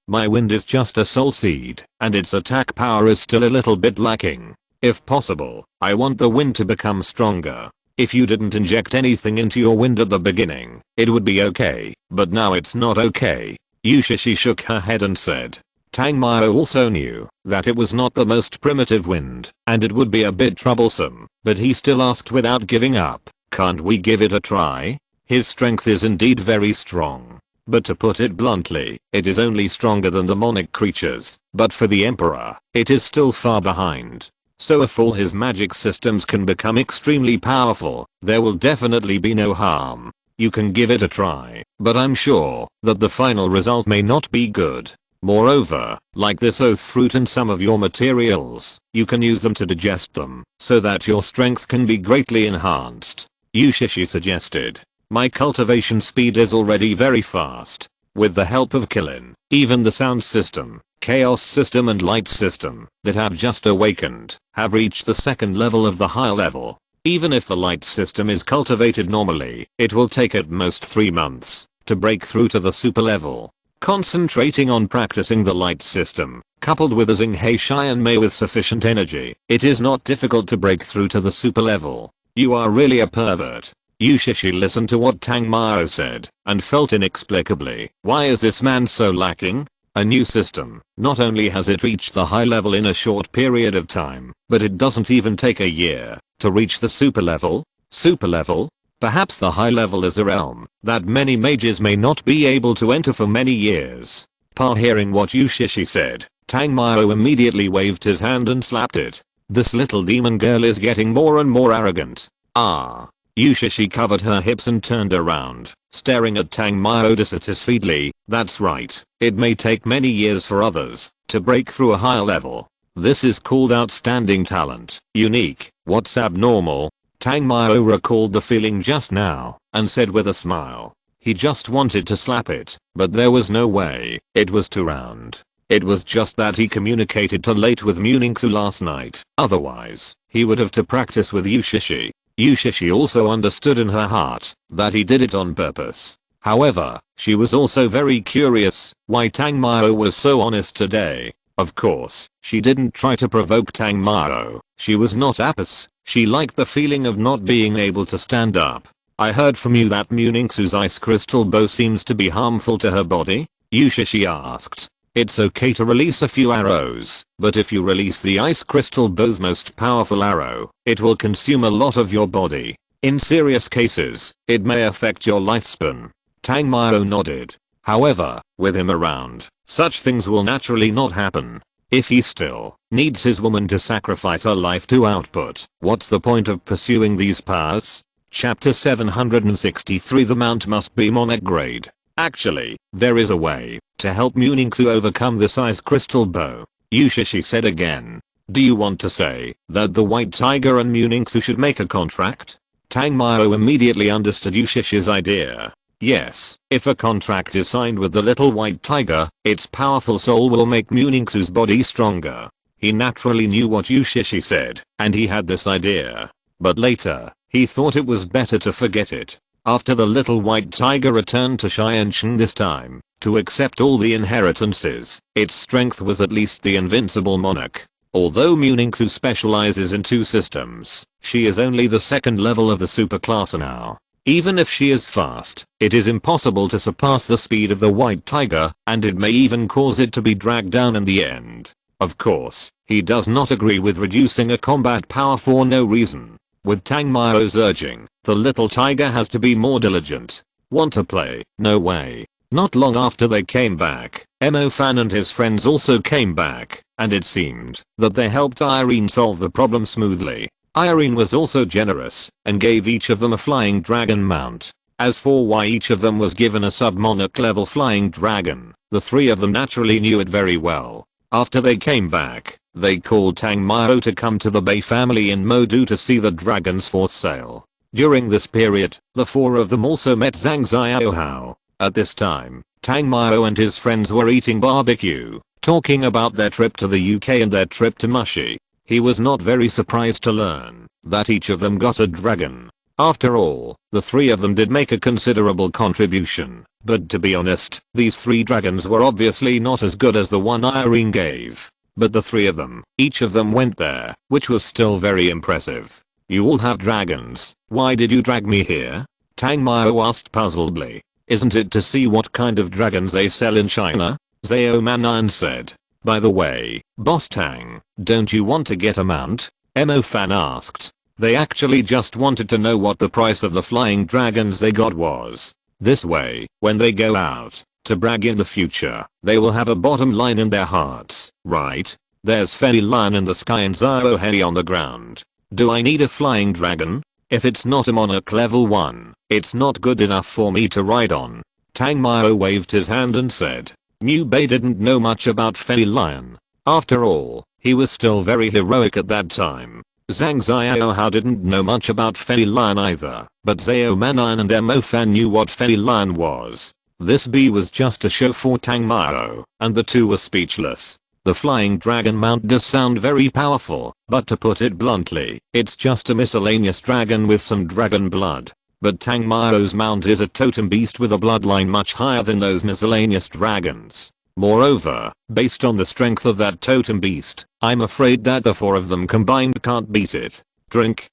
My wind is just a soul seed, and its attack power is still a little bit lacking. If possible, I want the wind to become stronger. If you didn't inject anything into your wind at the beginning, it would be okay, but now it's not okay." Yushishi shook her head and said. Tang Mao also knew that it was not the most primitive wind, and it would be a bit troublesome, but he still asked without giving up, "Can't we give it a try?" His strength is indeed very strong. But to put it bluntly, it is only stronger than the demonic creatures, but for the Emperor, it is still far behind. So if all his magic systems can become extremely powerful, there will definitely be no harm. You can give it a try, but I'm sure that the final result may not be good. Moreover, like this oath fruit and some of your materials, you can use them to digest them, so that your strength can be greatly enhanced. Yushishi suggested. My cultivation speed is already very fast. With the help of Killin, even the sound system, chaos system and light system that have just awakened have reached the second level of the high level. Even if the light system is cultivated normally, it will take at most 3 months to break through to the super level. Concentrating on practicing the light system, coupled with a Xinghai Xian Mei with sufficient energy, it is not difficult to break through to the super level. You are really a pervert. Yushishi listened to what Tang Mao said and felt inexplicably, why is this man so lacking? A new system, not only has it reached the high level in a short period of time, but it doesn't even take a year to reach the super level? Super level? Perhaps the high level is a realm that many mages may not be able to enter for many years. Hearing what Yushishi said, Tang Mao immediately waved his hand and slapped it. This little demon girl is getting more and more arrogant. Ah. Yushishi covered her hips and turned around, staring at Tang Mao dissatisfiedly. That's right, it may take many years for others to break through a higher level. This is called outstanding talent. Unique. What's abnormal? Tang Mao recalled the feeling just now and said with a smile. He just wanted to slap it, but there was no way. It was too round. It was just that he communicated too late with Muningsu last night. Otherwise, he would have to practice with Yushishi. Yushishi also understood in her heart that he did it on purpose. However, she was also very curious why Tang Mao was so honest today. Of course, she didn't try to provoke Tang Mao, She was not apis, she liked the feeling of not being able to stand up. I heard from you that Muninksu's ice crystal bow seems to be harmful to her body? Yusha, she asked. It's okay to release a few arrows, but if you release the ice crystal bow's most powerful arrow, it will consume a lot of your body. In serious cases, it may affect your lifespan. Tang Mao nodded. However, with him around, such things will naturally not happen. If he still needs his woman to sacrifice her life to output, what's the point of pursuing these powers? Chapter 763. The mount must be monarch grade. Actually, there is a way to help Muninksu overcome this ice crystal bow. Yusha, she said again. Do you want to say that the white tiger and Muninksu should make a contract? Tang Mao immediately understood Yusha's idea. Yes, if a contract is signed with the little white tiger, its powerful soul will make Muninksu's body stronger. He naturally knew what Yusha said, and he had this idea. But later, he thought it was better to forget it. After the little white tiger returned to Xianshan this time, to accept all the inheritances, its strength was at least the invincible monarch. Although Muninksu specializes in 2 systems, she is only the 2nd level of the superclass now. Even if she is fast, it is impossible to surpass the speed of the white tiger, and it may even cause it to be dragged down in the end. Of course, he does not agree with reducing a combat power for no reason. With Tang Mao's urging, the little tiger has to be more diligent. Want to play? No way. Not long after they came back, Mo Fan and his friends also came back, and it seemed that they helped Irene solve the problem smoothly. Irene was also generous, and gave each of them a flying dragon mount. As for why each of them was given a sub-monarch level flying dragon, the 3 of them naturally knew it very well. After they came back, they called Tang Mao to come to the Bei family in Modu to see the dragons for sale. During this period, the 4 of them also met Zhang Xiaohao. At this time, Tang Mao and his friends were eating barbecue, talking about their trip to the UK and their trip to Mushi. He was not very surprised to learn that each of them got a dragon. After all, the 3 of them did make a considerable contribution, but to be honest, these 3 dragons were obviously not as good as the one Irene gave. But the 3 of them, each of them went there, which was still very impressive. You all have dragons, why did you drag me here? Tang Mao asked puzzledly. Isn't it to see what kind of dragons they sell in China? Zhao Manan said. By the way, Boss Tang, don't you want to get a mount? Mo Fan asked. They actually just wanted to know what the price of the flying dragons they got was. This way, when they go out to brag in the future, they will have a bottom line in their hearts, right? There's Feli Lion in the sky and Zhao Hei on the ground. Do I need a flying dragon? If it's not a monarch level 1, it's not good enough for me to ride on. Tang Mao waved his hand and said. Liu Bei didn't know much about Feli Lion. After all, he was still very heroic at that time. Zhang Xiaohao didn't know much about Feli Lion either, but Zhao Manan and Mo Fan knew what Feli Lion was. This bee was just a show for Tang Mao, and the 2 were speechless. The flying dragon mount does sound very powerful, but to put it bluntly, it's just a miscellaneous dragon with some dragon blood. But Tang Mao's mount is a totem beast with a bloodline much higher than those miscellaneous dragons. Moreover, based on the strength of that totem beast, I'm afraid that the 4 of them combined can't beat it. Drink,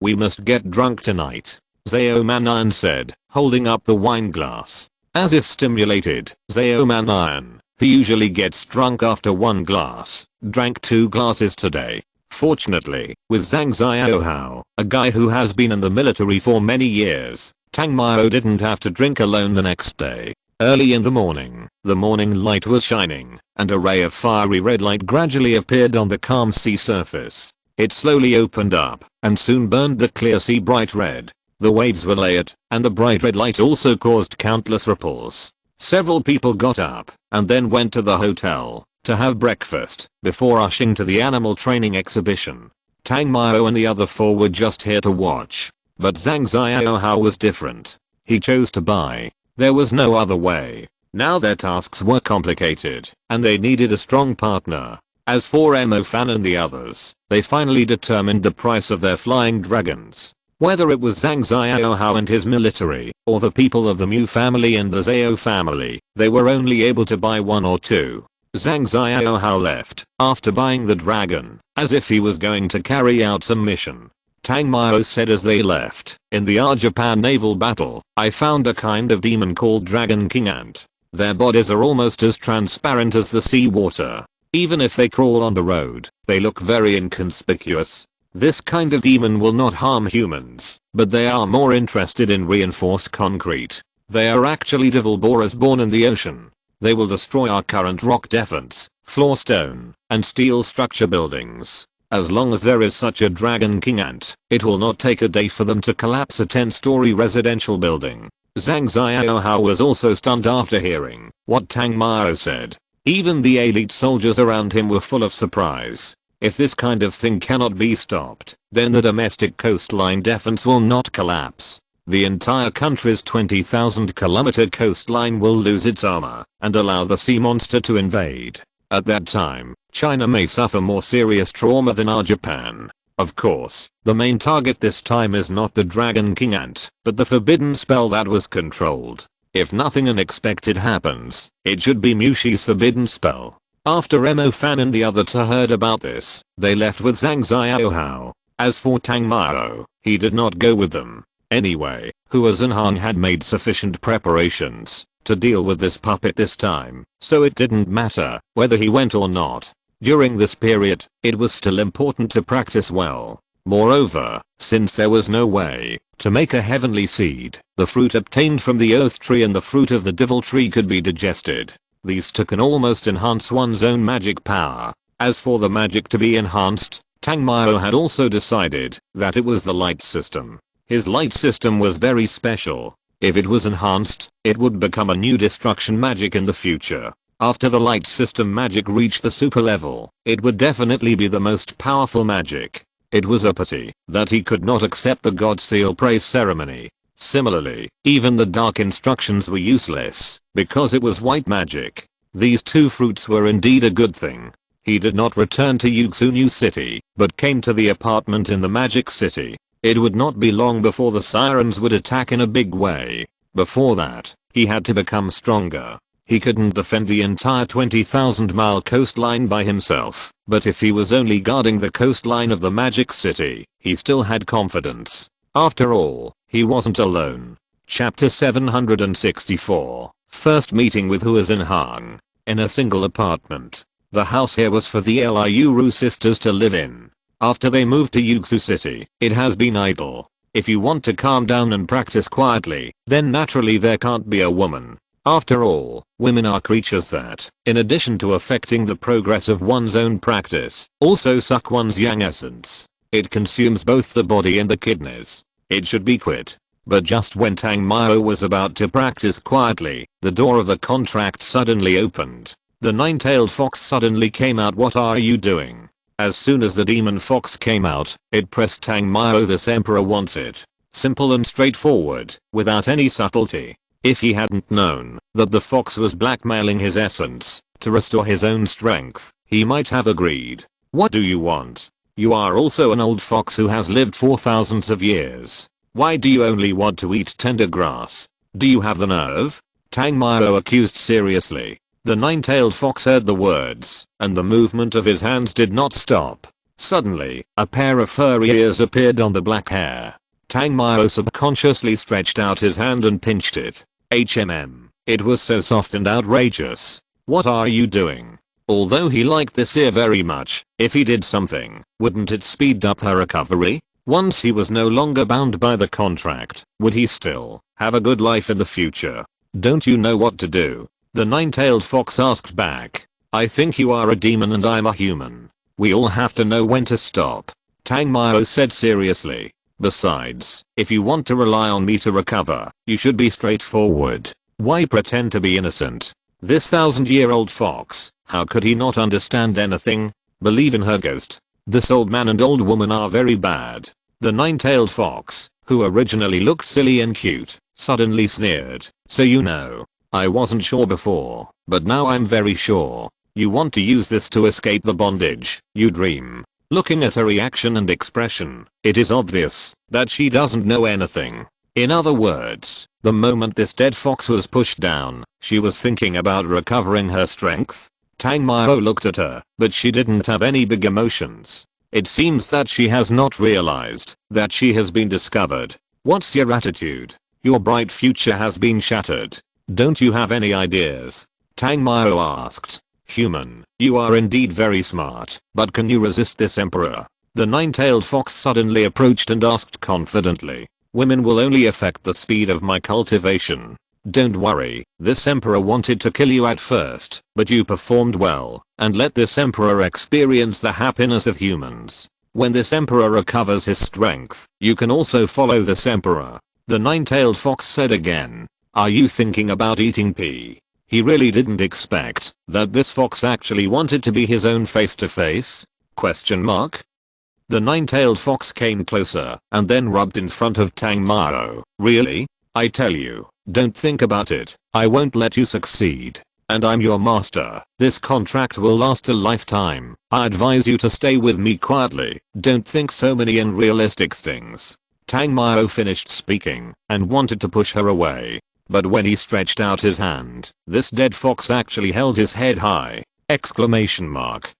we must get drunk tonight. Zhao Manan said, holding up the wine glass. As if stimulated, Zhao Manan, who usually gets drunk after 1 glass, drank 2 glasses today. Fortunately, with Zhang Xiaohao, a guy who has been in the military for many years, Tang Mao didn't have to drink alone the next day. Early in the morning light was shining, and a ray of fiery red light gradually appeared on the calm sea surface. It slowly opened up, and soon burned the clear sea bright red. The waves were layered, and the bright red light also caused countless ripples. Several people got up, and then went to the hotel to have breakfast, before rushing to the animal training exhibition. Tang Mao and the other 4 were just here to watch. But Zhang Xiaohao was different. He chose to buy. There was no other way. Now their tasks were complicated, and they needed a strong partner. As for Mo Fan and the others, they finally determined the price of their flying dragons. Whether it was Zhang Xiaohao and his military, or the people of the Mu family and the Zhao family, they were only able to buy 1 or 2. Zhang Xiaohao left after buying the dragon, as if he was going to carry out some mission. Tang Mao said as they left, "In the Japan naval battle, I found a kind of demon called Dragon King Ant. Their bodies are almost as transparent as the sea water. Even if they crawl on the road, they look very inconspicuous. This kind of demon will not harm humans, but they are more interested in reinforced concrete. They are actually devil borers born in the ocean. They will destroy our current rock defense, floor stone, and steel structure buildings. As long as there is such a Dragon King Ant, it will not take a day for them to collapse a 10-story residential building." Zhang Xiaohao was also stunned after hearing what Tang Mao said. Even the elite soldiers around him were full of surprise. If this kind of thing cannot be stopped, then the domestic coastline defense will not collapse. The entire country's 20,000-kilometer coastline will lose its armor and allow the sea monster to invade. At that time, China may suffer more serious trauma than our Japan. Of course, the main target this time is not the Dragon King Ant, but the forbidden spell that was controlled. If nothing unexpected happens, it should be Mushi's forbidden spell. After Mo Fan and the other two heard about this, they left with Zhang Xiaohao. As for Tang Mao, he did not go with them. Anyway, Hua Zhenhang had made sufficient preparations to deal with this puppet this time, so it didn't matter whether he went or not. During this period, it was still important to practice well. Moreover, since there was no way to make a heavenly seed, the fruit obtained from the earth tree and the fruit of the devil tree could be digested. These two can almost enhance one's own magic power. As for the magic to be enhanced, Tang Mao had also decided that it was the light system. His light system was very special. If it was enhanced, it would become a new destruction magic in the future. After the light system magic reached the super level, it would definitely be the most powerful magic. It was a pity that he could not accept the God Seal praise ceremony. Similarly, even the dark instructions were useless, because it was white magic. These two fruits were indeed a good thing. He did not return to Yuxu New City, but came to the apartment in the Magic City. It would not be long before the sirens would attack in a big way. Before that, he had to become stronger. He couldn't defend the entire 20,000-mile coastline by himself, but if he was only guarding the coastline of the Magic City, he still had confidence. After all, he wasn't alone. Chapter 764. First meeting with Hua Zhenhang. In a single apartment. The house here was for the Liuru sisters to live in. After they moved to Yuxu City, it has been idle. If you want to calm down and practice quietly, then naturally there can't be a woman. After all, women are creatures that, in addition to affecting the progress of one's own practice, also suck one's yang essence. It consumes both the body and the kidneys. It should be quit. But just when Tang Mao was about to practice quietly, the door of the contract suddenly opened. The nine-tailed fox suddenly came out. "What are you doing?" As soon as the demon fox came out, it pressed Tang Mao. "This emperor wants it." Simple and straightforward, without any subtlety. If he hadn't known that the fox was blackmailing his essence to restore his own strength, he might have agreed. "What do you want? You are also an old fox who has lived for thousands of years. Why do you only want to eat tender grass? Do you have the nerve?" Tang Mao accused seriously. The nine-tailed fox heard the words, and the movement of his hands did not stop. Suddenly, a pair of furry ears appeared on the black hair. Tang Mao subconsciously stretched out his hand and pinched it. It was so soft and outrageous. "What are you doing?" Although he liked this ear very much, if he did something, wouldn't it speed up her recovery? Once he was no longer bound by the contract, would he still have a good life in the future? "Don't you know what to do?" The nine-tailed fox asked back. "I think you are a demon and I'm a human. We all have to know when to stop," Tang Mao said seriously. "Besides, if you want to rely on me to recover, you should be straightforward. Why pretend to be innocent?" This 1,000-year-old fox, how could he not understand anything? Believe in her ghost. This old man and old woman are very bad. The nine-tailed fox, who originally looked silly and cute, suddenly sneered. "So you know. I wasn't sure before, but now I'm very sure. You want to use this to escape the bondage you dream." Looking at her reaction and expression, it is obvious that she doesn't know anything. In other words, the moment this dead fox was pushed down, she was thinking about recovering her strength. Tang Mao looked at her, but she didn't have any big emotions. It seems that she has not realized that she has been discovered. What's your attitude? Your bright future has been shattered. Don't you have any ideas? Tang Mao asked. Human, you are indeed very smart, but can you resist this emperor? The nine-tailed fox suddenly approached and asked confidently. Women will only affect the speed of my cultivation. Don't worry, this emperor wanted to kill you at first, but you performed well, and let this emperor experience the happiness of humans. When this emperor recovers his strength, you can also follow this emperor. The nine-tailed fox said again. Are you thinking about eating pea? He really didn't expect that this fox actually wanted to be his own face to face? Question mark? The nine-tailed fox came closer and then rubbed in front of Tang Mao. Really? I tell you, don't think about it. I won't let you succeed. And I'm your master. This contract will last a lifetime. I advise you to stay with me quietly. Don't think so many unrealistic things. Tang Mao finished speaking and wanted to push her away. But when he stretched out his hand, this dead fox actually held his head high. Exclamation mark.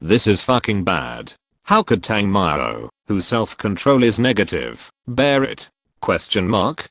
This is fucking bad. How could Tang Mao, whose self-control is negative, bear it? Question mark.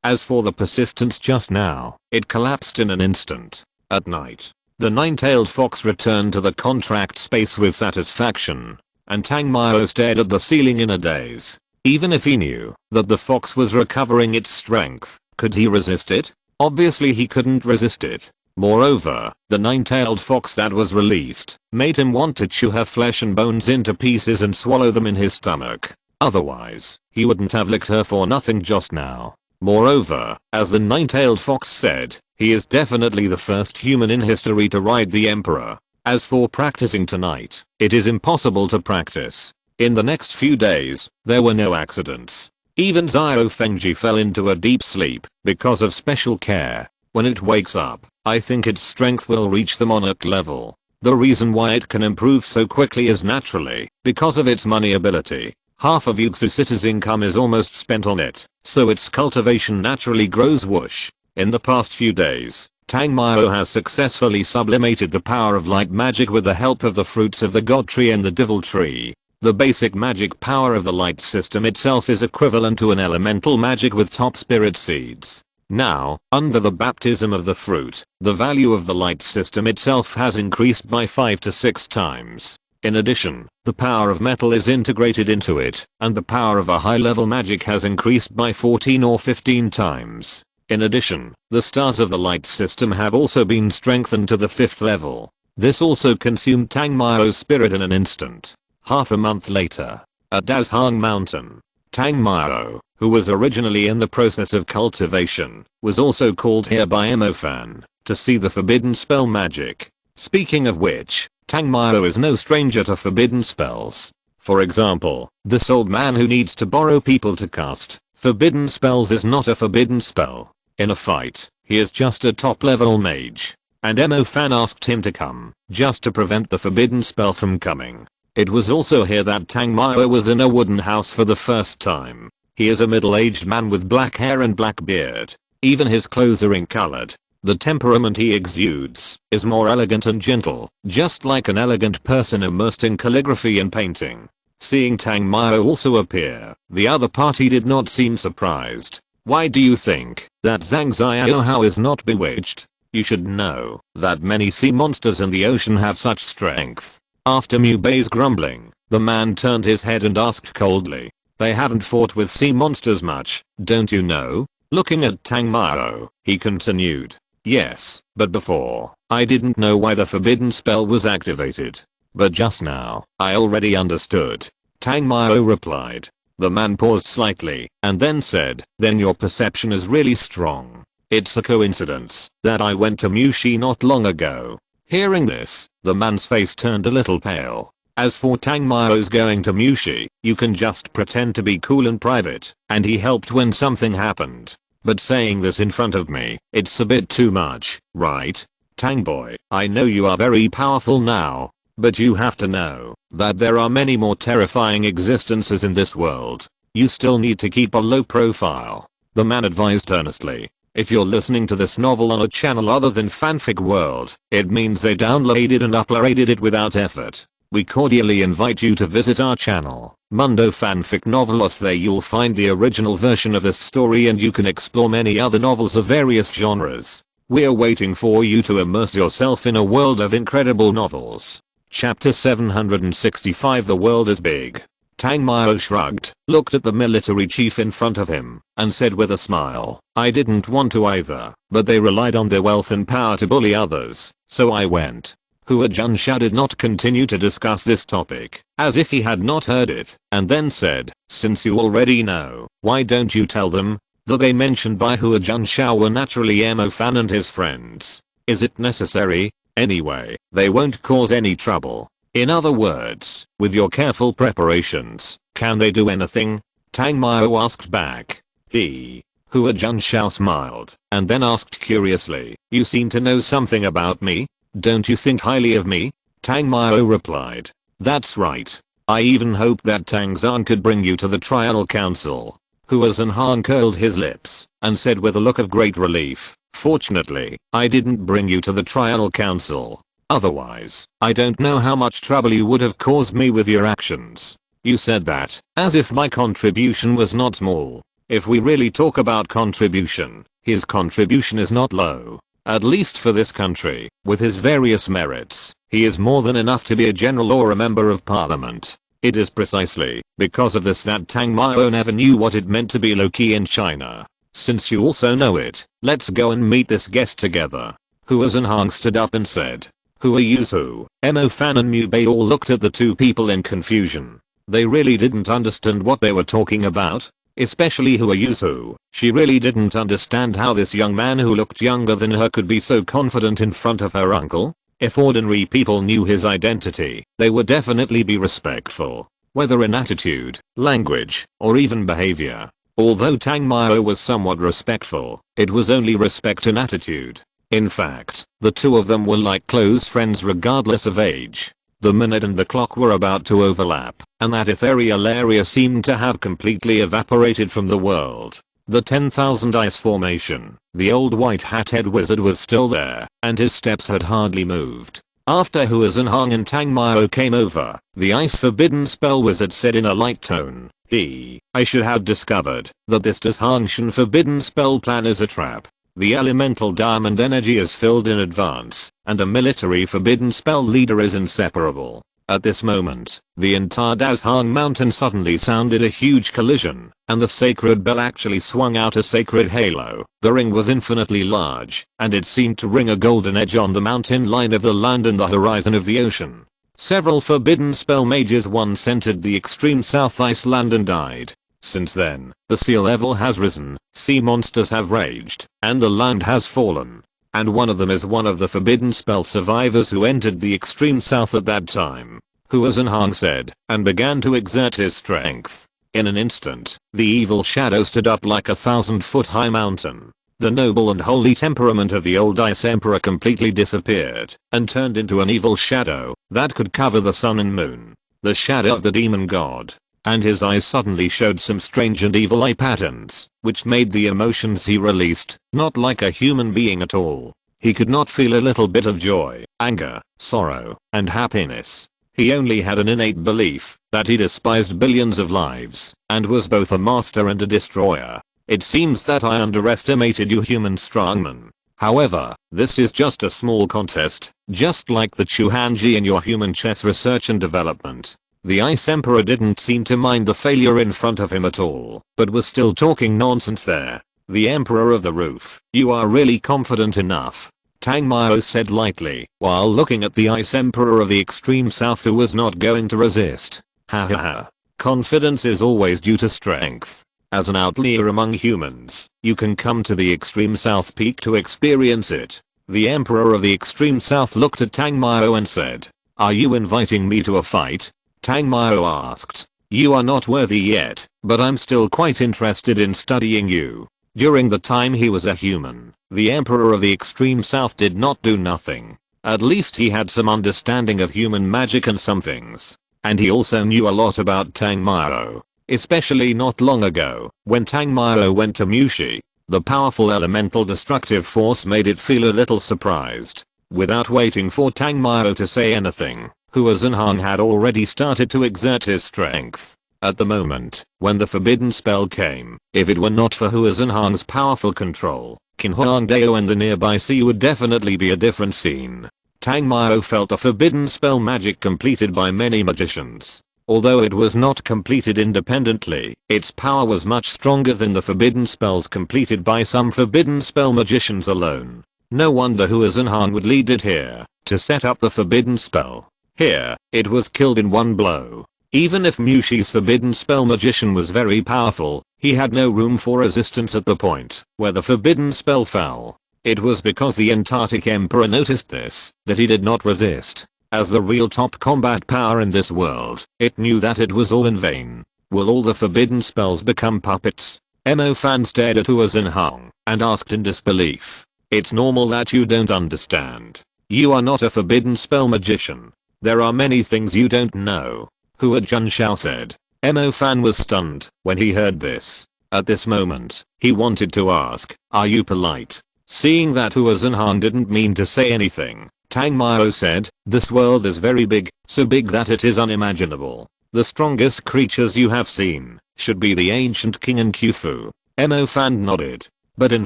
As for the persistence just now, it collapsed in an instant. At night, the nine-tailed fox returned to the contract space with satisfaction, and Tang Mao stared at the ceiling in a daze. Even if he knew that the fox was recovering its strength, could he resist it? Obviously he couldn't resist it. Moreover, the nine-tailed fox that was released made him want to chew her flesh and bones into pieces and swallow them in his stomach. Otherwise, he wouldn't have licked her for nothing just now. Moreover, as the nine-tailed fox said, he is definitely the first human in history to ride the emperor. As for practicing tonight, it is impossible to practice. In the next few days, there were no accidents. Even Xiao Fengji fell into a deep sleep because of special care. When it wakes up, I think its strength will reach the monarch level. The reason why it can improve so quickly is naturally because of its money ability. Half of Yuxu City's income is almost spent on it, so its cultivation naturally grows whoosh. In the past few days, Tang Mao has successfully sublimated the power of light magic with the help of the fruits of the God Tree and the Devil Tree. The basic magic power of the light system itself is equivalent to an elemental magic with top spirit seeds. Now, under the baptism of the fruit, the value of the light system itself has increased by 5 to 6 times. In addition, the power of metal is integrated into it, and the power of a high-level magic has increased by 14 or 15 times. In addition, the stars of the light system have also been strengthened to the 5th level. This also consumed Tang Mao's spirit in an instant. Half a month later, at Dazhang Mountain, Tang Mao, who was originally in the process of cultivation, was also called here by Emofan to see the forbidden spell magic. Speaking of which, Tang Mao is no stranger to forbidden spells. For example, this old man who needs to borrow people to cast forbidden spells is not a forbidden spell. In a fight, he is just a top-level mage, and Emofan asked him to come, just to prevent the forbidden spell from coming. It was also here that Tang Mao was in a wooden house for the first time. He is a middle-aged man with black hair and black beard. Even his clothes are ink-colored. The temperament he exudes is more elegant and gentle, just like an elegant person immersed in calligraphy and painting. Seeing Tang Mao also appear, the other party did not seem surprised. Why do you think that Zhang Xiaohao is not bewitched? You should know that many sea monsters in the ocean have such strength. After Mu Bei's grumbling, the man turned his head and asked coldly. They haven't fought with sea monsters much, don't you know? Looking at Tang Mao, he continued. Yes, but before, I didn't know why the forbidden spell was activated. But just now, I already understood. Tang Mao replied. The man paused slightly, and then said, then your perception is really strong. It's a coincidence that I went to Mushi not long ago. Hearing this, the man's face turned a little pale. As for Tang Mao's going to Mushi, you can just pretend to be cool and private, and he helped when something happened. But saying this in front of me, it's a bit too much, right? Tang boy, I know you are very powerful now, but you have to know that there are many more terrifying existences in this world. You still need to keep a low profile. The man advised earnestly. If you're listening to this novel on a channel other than Fanfic World, it means they downloaded and uploaded it without effort. We cordially invite you to visit our channel, Mundo Fanfic Novelos. There you'll find the original version of this story and you can explore many other novels of various genres. We're waiting for you to immerse yourself in a world of incredible novels. Chapter 765. The world is big. Tang Mao shrugged, looked at the military chief in front of him, and said with a smile, I didn't want to either, but they relied on their wealth and power to bully others, so I went. Hua Junsha did not continue to discuss this topic, as if he had not heard it, and then said, since you already know, why don't you tell them? The they mentioned by Hua Junsha were naturally Emo Fan and his friends. Is it necessary? Anyway, they won't cause any trouble. In other words, with your careful preparations, can they do anything? Tang Mao asked back. Hua Junsha smiled, and then asked curiously, you seem to know something about me? Don't you think highly of me? Tang Mao replied. That's right. I even hoped that Tang Zhan could bring you to the trial council. Hua Zhan curled his lips, and said with a look of great relief, fortunately, I didn't bring you to the trial council. Otherwise, I don't know how much trouble you would have caused me with your actions. You said that, as if my contribution was not small. If we really talk about contribution, his contribution is not low. At least for this country, with his various merits, he is more than enough to be a general or a member of parliament. It is precisely because of this that Tang Mao never knew what it meant to be low-key in China. Since you also know it, let's go and meet this guest together. Hua Zhan stood up and said. Who are you? Emo Fan and Mu Bei all looked at the two people in confusion. They really didn't understand what they were talking about. Especially Hua Yuzu. She really didn't understand how this young man who looked younger than her could be so confident in front of her uncle. If ordinary people knew his identity, they would definitely be respectful, whether in attitude, language, or even behavior. Although Tang Mao was somewhat respectful, it was only respect in attitude. In fact, the two of them were like close friends regardless of age. The minute and the clock were about to overlap, and that ethereal area seemed to have completely evaporated from the world. The 10,000 ice formation, the old white hat-head wizard was still there, and his steps had hardly moved. After Hua Zhan and Tang Mao came over, the ice forbidden spell wizard said in a light tone, I should have discovered that this Hangshan forbidden spell plan is a trap. The elemental diamond energy is filled in advance, and a military forbidden spell leader is inseparable. At this moment, the entire Dazhang mountain suddenly sounded a huge collision, and the sacred bell actually swung out a sacred halo. The ring was infinitely large, and it seemed to ring a golden edge on the mountain line of the land and the horizon of the ocean. Several forbidden spell mages once entered the extreme south ice land and died. Since then, the sea level has risen, sea monsters have raged, and the land has fallen. And one of them is one of the forbidden spell survivors who entered the extreme south at that time. Hua Zhan said, and began to exert his strength. In an instant, the evil shadow stood up like a 1,000-foot high mountain. The noble and holy temperament of the old Ice Emperor completely disappeared, and turned into an evil shadow that could cover the sun and moon. The shadow of the demon god. And his eyes suddenly showed some strange and evil eye patterns, which made the emotions he released not like a human being at all. He could not feel a little bit of joy, anger, sorrow, and happiness. He only had an innate belief that he despised billions of lives, and was both a master and a destroyer. It seems that I underestimated you human strongman. However, this is just a small contest, just like the Chuhanji in your human chess research and development. The Ice Emperor didn't seem to mind the failure in front of him at all, but was still talking nonsense there. The Emperor of the Roof, you are really confident enough. Tang Mao said lightly, while looking at the Ice Emperor of the extreme south who was not going to resist. Ha ha ha. Confidence is always due to strength. As an outlier among humans, you can come to the extreme south peak to experience it. The Emperor of the extreme south looked at Tang Mao and said, are you inviting me to a fight? Tang Mao asked. You are not worthy yet, but I'm still quite interested in studying you. During the time he was a human, the Emperor of the Extreme South did not do nothing. At least he had some understanding of human magic and some things. And he also knew a lot about Tang Mao. Especially not long ago, when Tang Mao went to Mushi. The powerful elemental destructive force made it feel a little surprised. Without waiting for Tang Mao to say anything, Hua Zhenhang had already started to exert his strength. At the moment, when the forbidden spell came, if it were not for Hua Zhenhang's powerful control, Qinhuangdao and the nearby sea would definitely be a different scene. Tang Mao felt the forbidden spell magic completed by many magicians. Although it was not completed independently, its power was much stronger than the forbidden spells completed by some forbidden spell magicians alone. No wonder Hua Zhenhang would lead it here, to set up the forbidden spell. Here, it was killed in one blow. Even if Mushi's forbidden spell magician was very powerful, he had no room for resistance at the point where the forbidden spell fell. It was because the Antarctic Emperor noticed this, that he did not resist. As the real top combat power in this world, it knew that it was all in vain. Will all the forbidden spells become puppets? Mo Fan stared at Hua Zhenhang and asked in disbelief. It's normal that you don't understand. You are not a forbidden spell magician. There are many things you don't know. Hua Zhenhao said. Mo Fan was stunned when he heard this. At this moment, he wanted to ask, are you polite? Seeing that Hua Zhenhang didn't mean to say anything, Tang Mao said, this world is very big, so big that it is unimaginable. The strongest creatures you have seen should be the ancient king and Khufu. Mo Fan nodded. But in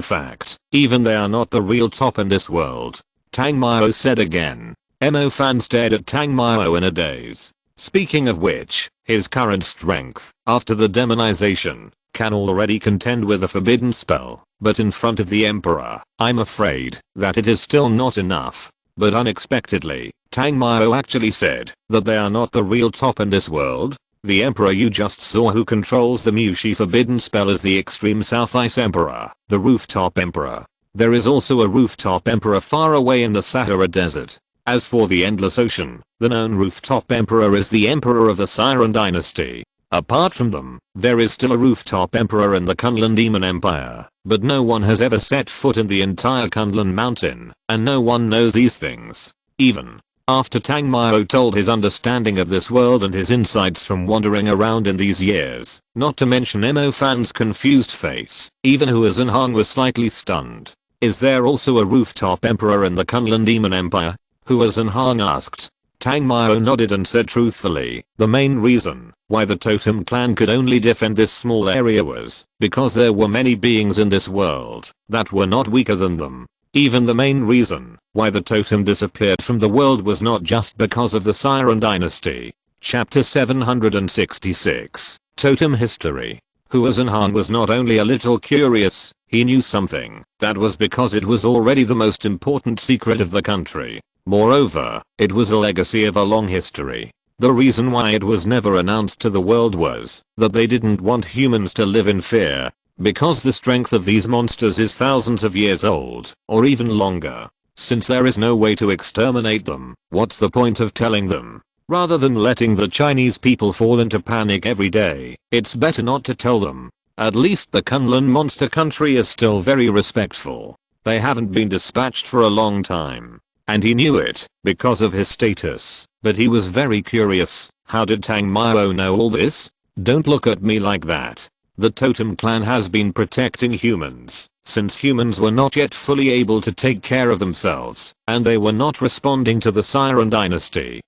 fact, even they are not the real top in this world. Tang Mao said again. Mo Fan stared at Tang Mao in a daze. Speaking of which, his current strength, after the demonization, can already contend with a forbidden spell, but in front of the Emperor, I'm afraid that it is still not enough. But unexpectedly, Tang Mao actually said that they are not the real top in this world. The Emperor you just saw who controls the Mushi forbidden spell is the extreme South Ice Emperor, the rooftop emperor. There is also a rooftop emperor far away in the Sahara Desert. As for the Endless Ocean, the known rooftop emperor is the emperor of the Siren dynasty. Apart from them, there is still a rooftop emperor in the Kunlun Demon Empire, but no one has ever set foot in the entire Kunlun mountain, and no one knows these things. Even after Tang Mao told his understanding of this world and his insights from wandering around in these years, not to mention Mo Fan's confused face, even Hua Zhenhang was slightly stunned. Is there also a rooftop emperor in the Kunlun Demon Empire? Hua Zhenhang asked. Tang Mao nodded and said truthfully, the main reason why the totem clan could only defend this small area was because there were many beings in this world that were not weaker than them. Even the main reason why the totem disappeared from the world was not just because of the Siren dynasty. Chapter 766, Totem History. Hua Zhenhang was not only a little curious, he knew something. That was because it was already the most important secret of the country. Moreover, it was a legacy of a long history. The reason why it was never announced to the world was that they didn't want humans to live in fear. Because the strength of these monsters is thousands of years old, or even longer. Since there is no way to exterminate them, what's the point of telling them? Rather than letting the Chinese people fall into panic every day, it's better not to tell them. At least the Kunlun monster country is still very respectful. They haven't been dispatched for a long time. And he knew it, because of his status. But he was very curious, how did Tang Mao know all this? Don't look at me like that. The totem clan has been protecting humans, since humans were not yet fully able to take care of themselves, and they were not responding to the Siren dynasty.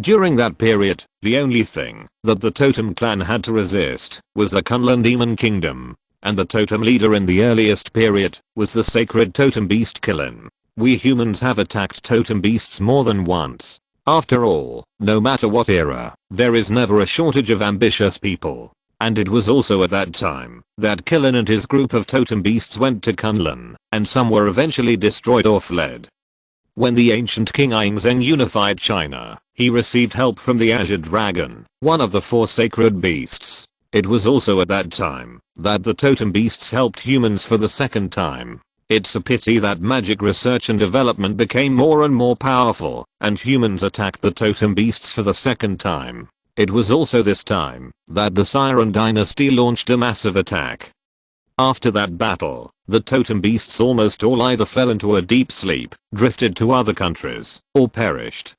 During that period, the only thing that the totem clan had to resist was the Kunlun Demon Kingdom, and the totem leader in the earliest period was the sacred totem beast Qilin. We humans have attacked totem beasts more than once. After all, no matter what era, there is never a shortage of ambitious people. And it was also at that time that Qilin and his group of totem beasts went to Kunlun, and some were eventually destroyed or fled. When the ancient King Yingzheng unified China, he received help from the Azure Dragon, one of the 4 sacred beasts. It was also at that time that the totem beasts helped humans for the second time. It's a pity that magic research and development became more and more powerful, and humans attacked the totem beasts for the second time. It was also this time that the Siren dynasty launched a massive attack. After that battle, the totem beasts almost all either fell into a deep sleep, drifted to other countries, or perished.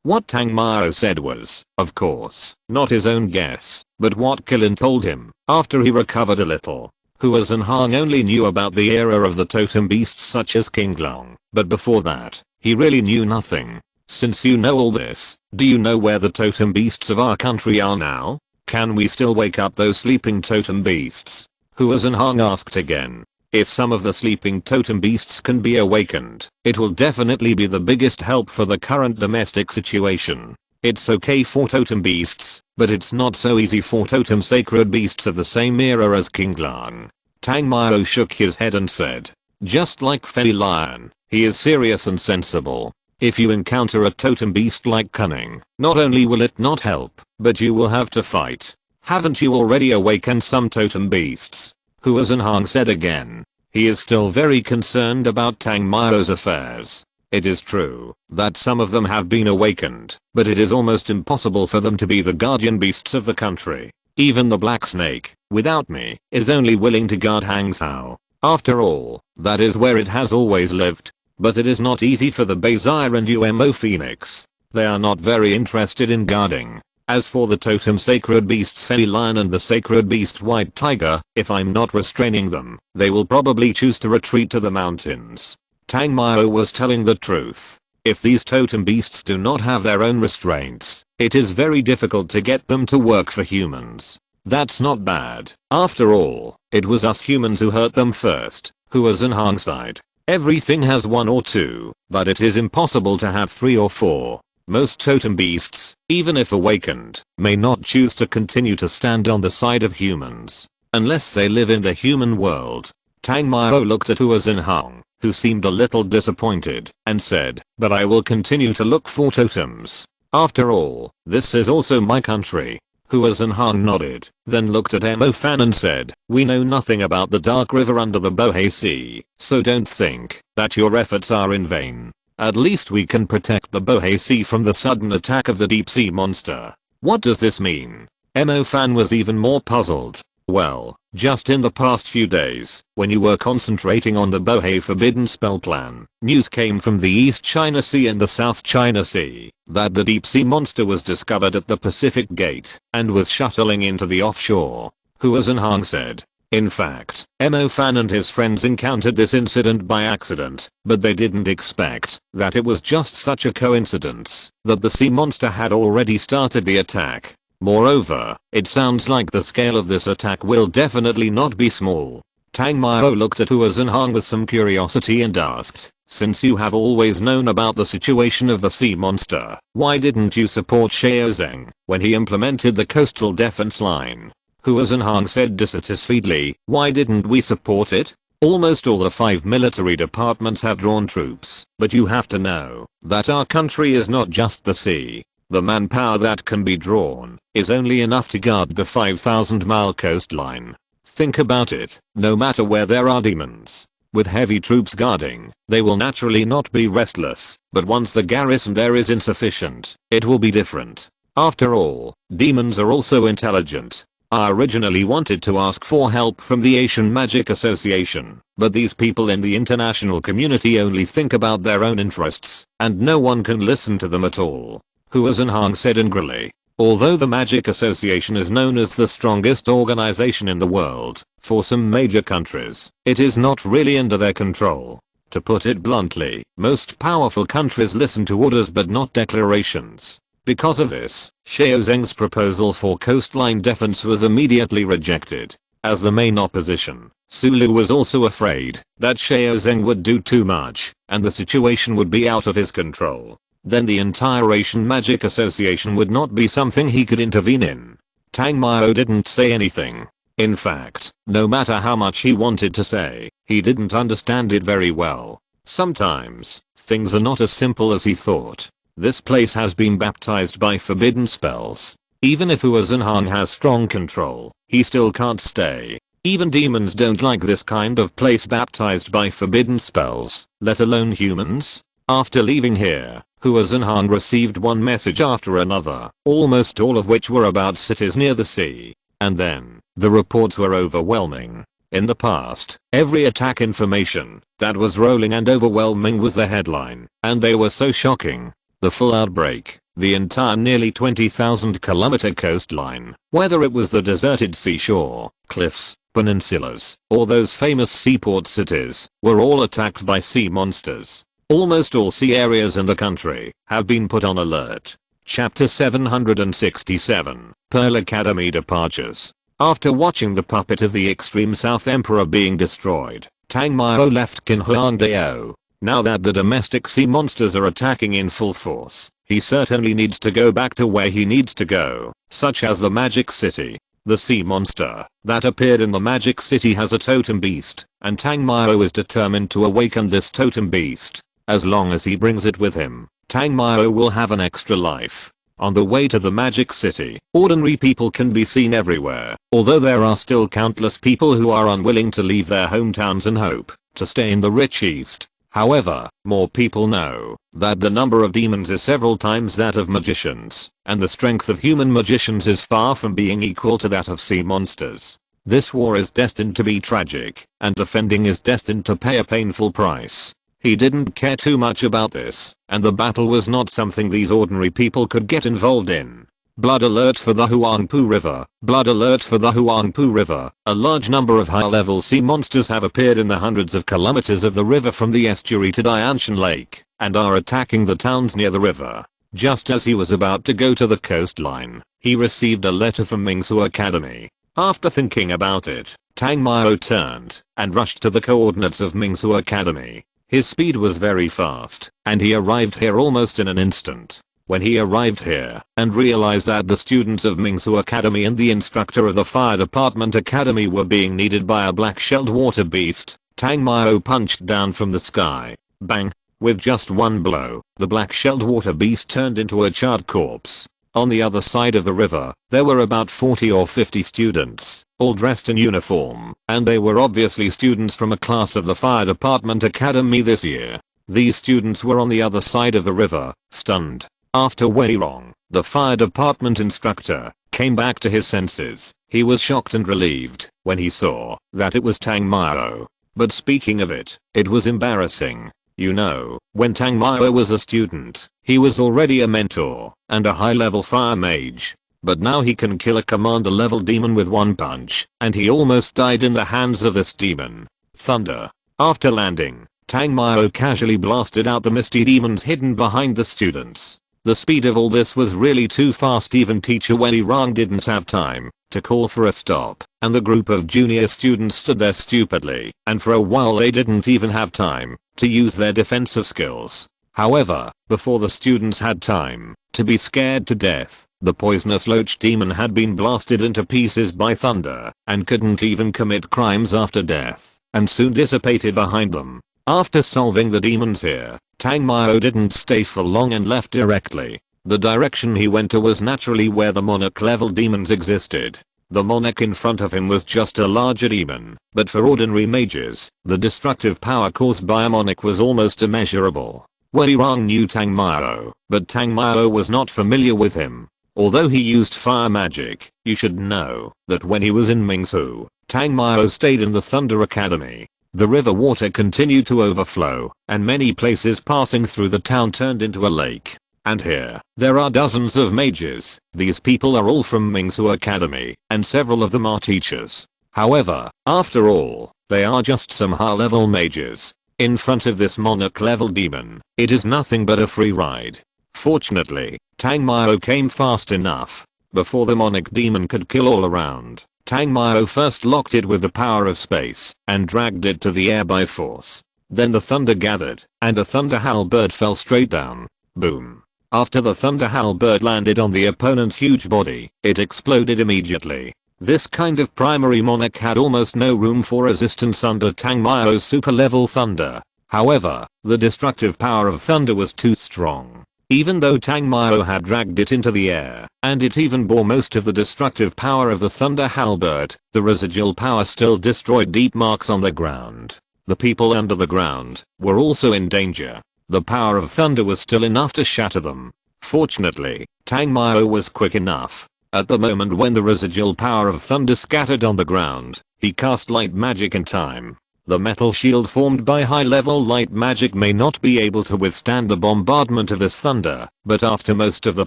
What Tang Mao said was, of course, not his own guess, but what Qilin told him after he recovered a little. Hua Zhenhang only knew about the era of the totem beasts such as King Long, but before that, he really knew nothing. Since you know all this, do you know where the totem beasts of our country are now? Can we still wake up those sleeping totem beasts? Hua Zhenhang asked again. If some of the sleeping totem beasts can be awakened, it will definitely be the biggest help for the current domestic situation. It's okay for totem beasts, but it's not so easy for totem sacred beasts of the same era as King Lang. Tang Miao shook his head and said, just like Fei Lion, he is serious and sensible. If you encounter a totem beast like Cunning, not only will it not help, but you will have to fight. Haven't you already awakened some totem beasts? Hua Zhenhang said again. He is still very concerned about Tang Miao's affairs. It is true that some of them have been awakened, but it is almost impossible for them to be the guardian beasts of the country. Even the black snake, without me, is only willing to guard Hangzhou. After all, that is where it has always lived. But it is not easy for the Bezier and UMO Phoenix. They are not very interested in guarding. As for the totem sacred beasts Fei Lion and the sacred beast White Tiger, if I'm not restraining them, they will probably choose to retreat to the mountains. Tang Miao was telling the truth. If these totem beasts do not have their own restraints, it is very difficult to get them to work for humans. That's not bad. After all, it was us humans who hurt them first. Hua Zhenhang sighed. Everything has one or two, but it is impossible to have 3 or 4. Most totem beasts, even if awakened, may not choose to continue to stand on the side of humans, unless they live in the human world. Tang Miao looked at Hua Zhenhang, who seemed a little disappointed, and said, but I will continue to look for totems. After all, this is also my country. Hua Zhenhang nodded, then looked at Mo Fan and said, we know nothing about the Dark River under the Bohai Sea, so don't think that your efforts are in vain. At least we can protect the Bohai Sea from the sudden attack of the deep sea monster. What does this mean? Mo Fan was even more puzzled. Well, just in the past few days, when you were concentrating on the Bohai Forbidden Spell plan, news came from the East China Sea and the South China Sea that the deep sea monster was discovered at the Pacific Gate and was shuttling into the offshore. Hua Zhenhang said. In fact, Mo Fan and his friends encountered this incident by accident, but they didn't expect that it was just such a coincidence that the sea monster had already started the attack. Moreover, it sounds like the scale of this attack will definitely not be small. Tang Miao looked at Hua Zhenhang with some curiosity and asked, since you have always known about the situation of the sea monster, why didn't you support Xiaozeng when he implemented the coastal defense line? Hua Zhenhang said dissatisfiedly, why didn't we support it? Almost all the 5 military departments have drawn troops, but you have to know that our country is not just the sea. The manpower that can be drawn is only enough to guard the 5,000-mile coastline. Think about it, no matter where there are demons, with heavy troops guarding, they will naturally not be restless, but once the garrison there is insufficient, it will be different. After all, demons are also intelligent. I originally wanted to ask for help from the Asian Magic Association, but these people in the international community only think about their own interests, and no one can listen to them at all. Hua Zhenhang said angrily. Although the Magic Association is known as the strongest organization in the world, for some major countries, it is not really under their control. To put it bluntly, most powerful countries listen to orders but not declarations. Because of this, Xiaozeng's proposal for coastline defense was immediately rejected. As the main opposition, Sulu was also afraid that Xiaozeng would do too much, and the situation would be out of his control. Then the entire Asian Magic Association would not be something he could intervene in. Tang Miao didn't say anything. In fact, no matter how much he wanted to say, he didn't understand it very well. Sometimes, things are not as simple as he thought. This place has been baptized by forbidden spells. Even if Hua Zhenhang has strong control, he still can't stay. Even demons don't like this kind of place baptized by forbidden spells, let alone humans. After leaving here, Hua Zhenhang received one message after another, almost all of which were about cities near the sea. And then, the reports were overwhelming. In the past, every attack information that was rolling and overwhelming was the headline, and they were so shocking. The full outbreak, the entire nearly 20,000 kilometer coastline, whether it was the deserted seashore, cliffs, peninsulas, or those famous seaport cities, were all attacked by sea monsters. Almost all sea areas in the country have been put on alert. Chapter 767, Pearl Academy Departures. After watching the puppet of the Extreme South Emperor being destroyed, Tang Mao left Qinhuangdao. Now that the domestic sea monsters are attacking in full force, he certainly needs to go back to where he needs to go, such as the Magic City. The sea monster that appeared in the Magic City has a totem beast, and Tang Mao is determined to awaken this totem beast. As long as he brings it with him, Tang Mao will have an extra life. On the way to the Magic City, ordinary people can be seen everywhere, although there are still countless people who are unwilling to leave their hometowns and hope to stay in the rich East. However, more people know that the number of demons is several times that of magicians, and the strength of human magicians is far from being equal to that of sea monsters. This war is destined to be tragic, and defending is destined to pay a painful price. He didn't care too much about this, and the battle was not something these ordinary people could get involved in. Blood alert for the Huangpu River. Blood alert for the Huangpu River. A large number of high-level sea monsters have appeared in the hundreds of kilometers of the river from the estuary to Dianshan Lake, and are attacking the towns near the river. Just as he was about to go to the coastline, he received a letter from Mingsu Academy. After thinking about it, Tang Mao turned and rushed to the coordinates of Mingsu Academy. His speed was very fast, and he arrived here almost in an instant. When he arrived here and realized that the students of Mingsu Academy and the instructor of the Fire Department Academy were being needed by a black-shelled water beast, Tang Mao punched down from the sky. Bang! With just one blow, the black-shelled water beast turned into a charred corpse. On the other side of the river, there were about 40 or 50 students, all dressed in uniform, and they were obviously students from a class of the Fire Department Academy this year. These students were on the other side of the river, stunned. After Wei Rong, the Fire Department instructor, came back to his senses, he was shocked and relieved when he saw that it was Tang Mao. But speaking of it, it was embarrassing. You know, when Tang Mao was a student, he was already a mentor and a high-level fire mage. But now he can kill a commander-level demon with one punch, and he almost died in the hands of this demon. Thunder. After landing, Tang Mao casually blasted out the misty demons hidden behind the students. The speed of all this was really too fast. Even teacher Wei Rong didn't have time to call for a stop, and the group of junior students stood there stupidly, and for a while they didn't even have time to use their defensive skills. However, before the students had time to be scared to death, the poisonous loach demon had been blasted into pieces by thunder and couldn't even commit crimes after death, and soon dissipated behind them. After solving the demons here, Tang Mao didn't stay for long and left directly. The direction he went to was naturally where the monarch level demons existed. The monarch in front of him was just a larger demon, but for ordinary mages, the destructive power caused by a monarch was almost immeasurable. Wei Rong knew Tang Mao, but Tang Mao was not familiar with him. Although he used fire magic, you should know that when he was in Mingsu, Tang Mao stayed in the Thunder Academy. The river water continued to overflow, and many places passing through the town turned into a lake. And here, there are dozens of mages. These people are all from Mingsu Academy, and several of them are teachers. However, after all, they are just some high-level mages. In front of this monarch-level demon, it is nothing but a free ride. Fortunately, Tang Mao came fast enough. Before the monarch demon could kill all around, Tang Mao first locked it with the power of space and dragged it to the air by force. Then the thunder gathered, and a thunder halberd fell straight down. Boom. After the thunder halberd landed on the opponent's huge body, it exploded immediately. This kind of primary monarch had almost no room for resistance under Tang Mao's super level thunder. However, the destructive power of thunder was too strong. Even though Tang Mao had dragged it into the air, and it even bore most of the destructive power of the thunder halberd, the residual power still destroyed deep marks on the ground. The people under the ground were also in danger. The power of thunder was still enough to shatter them. Fortunately, Tang Mao was quick enough. At the moment when the residual power of thunder scattered on the ground, he cast light magic in time. The metal shield formed by high-level light magic may not be able to withstand the bombardment of this thunder, but after most of the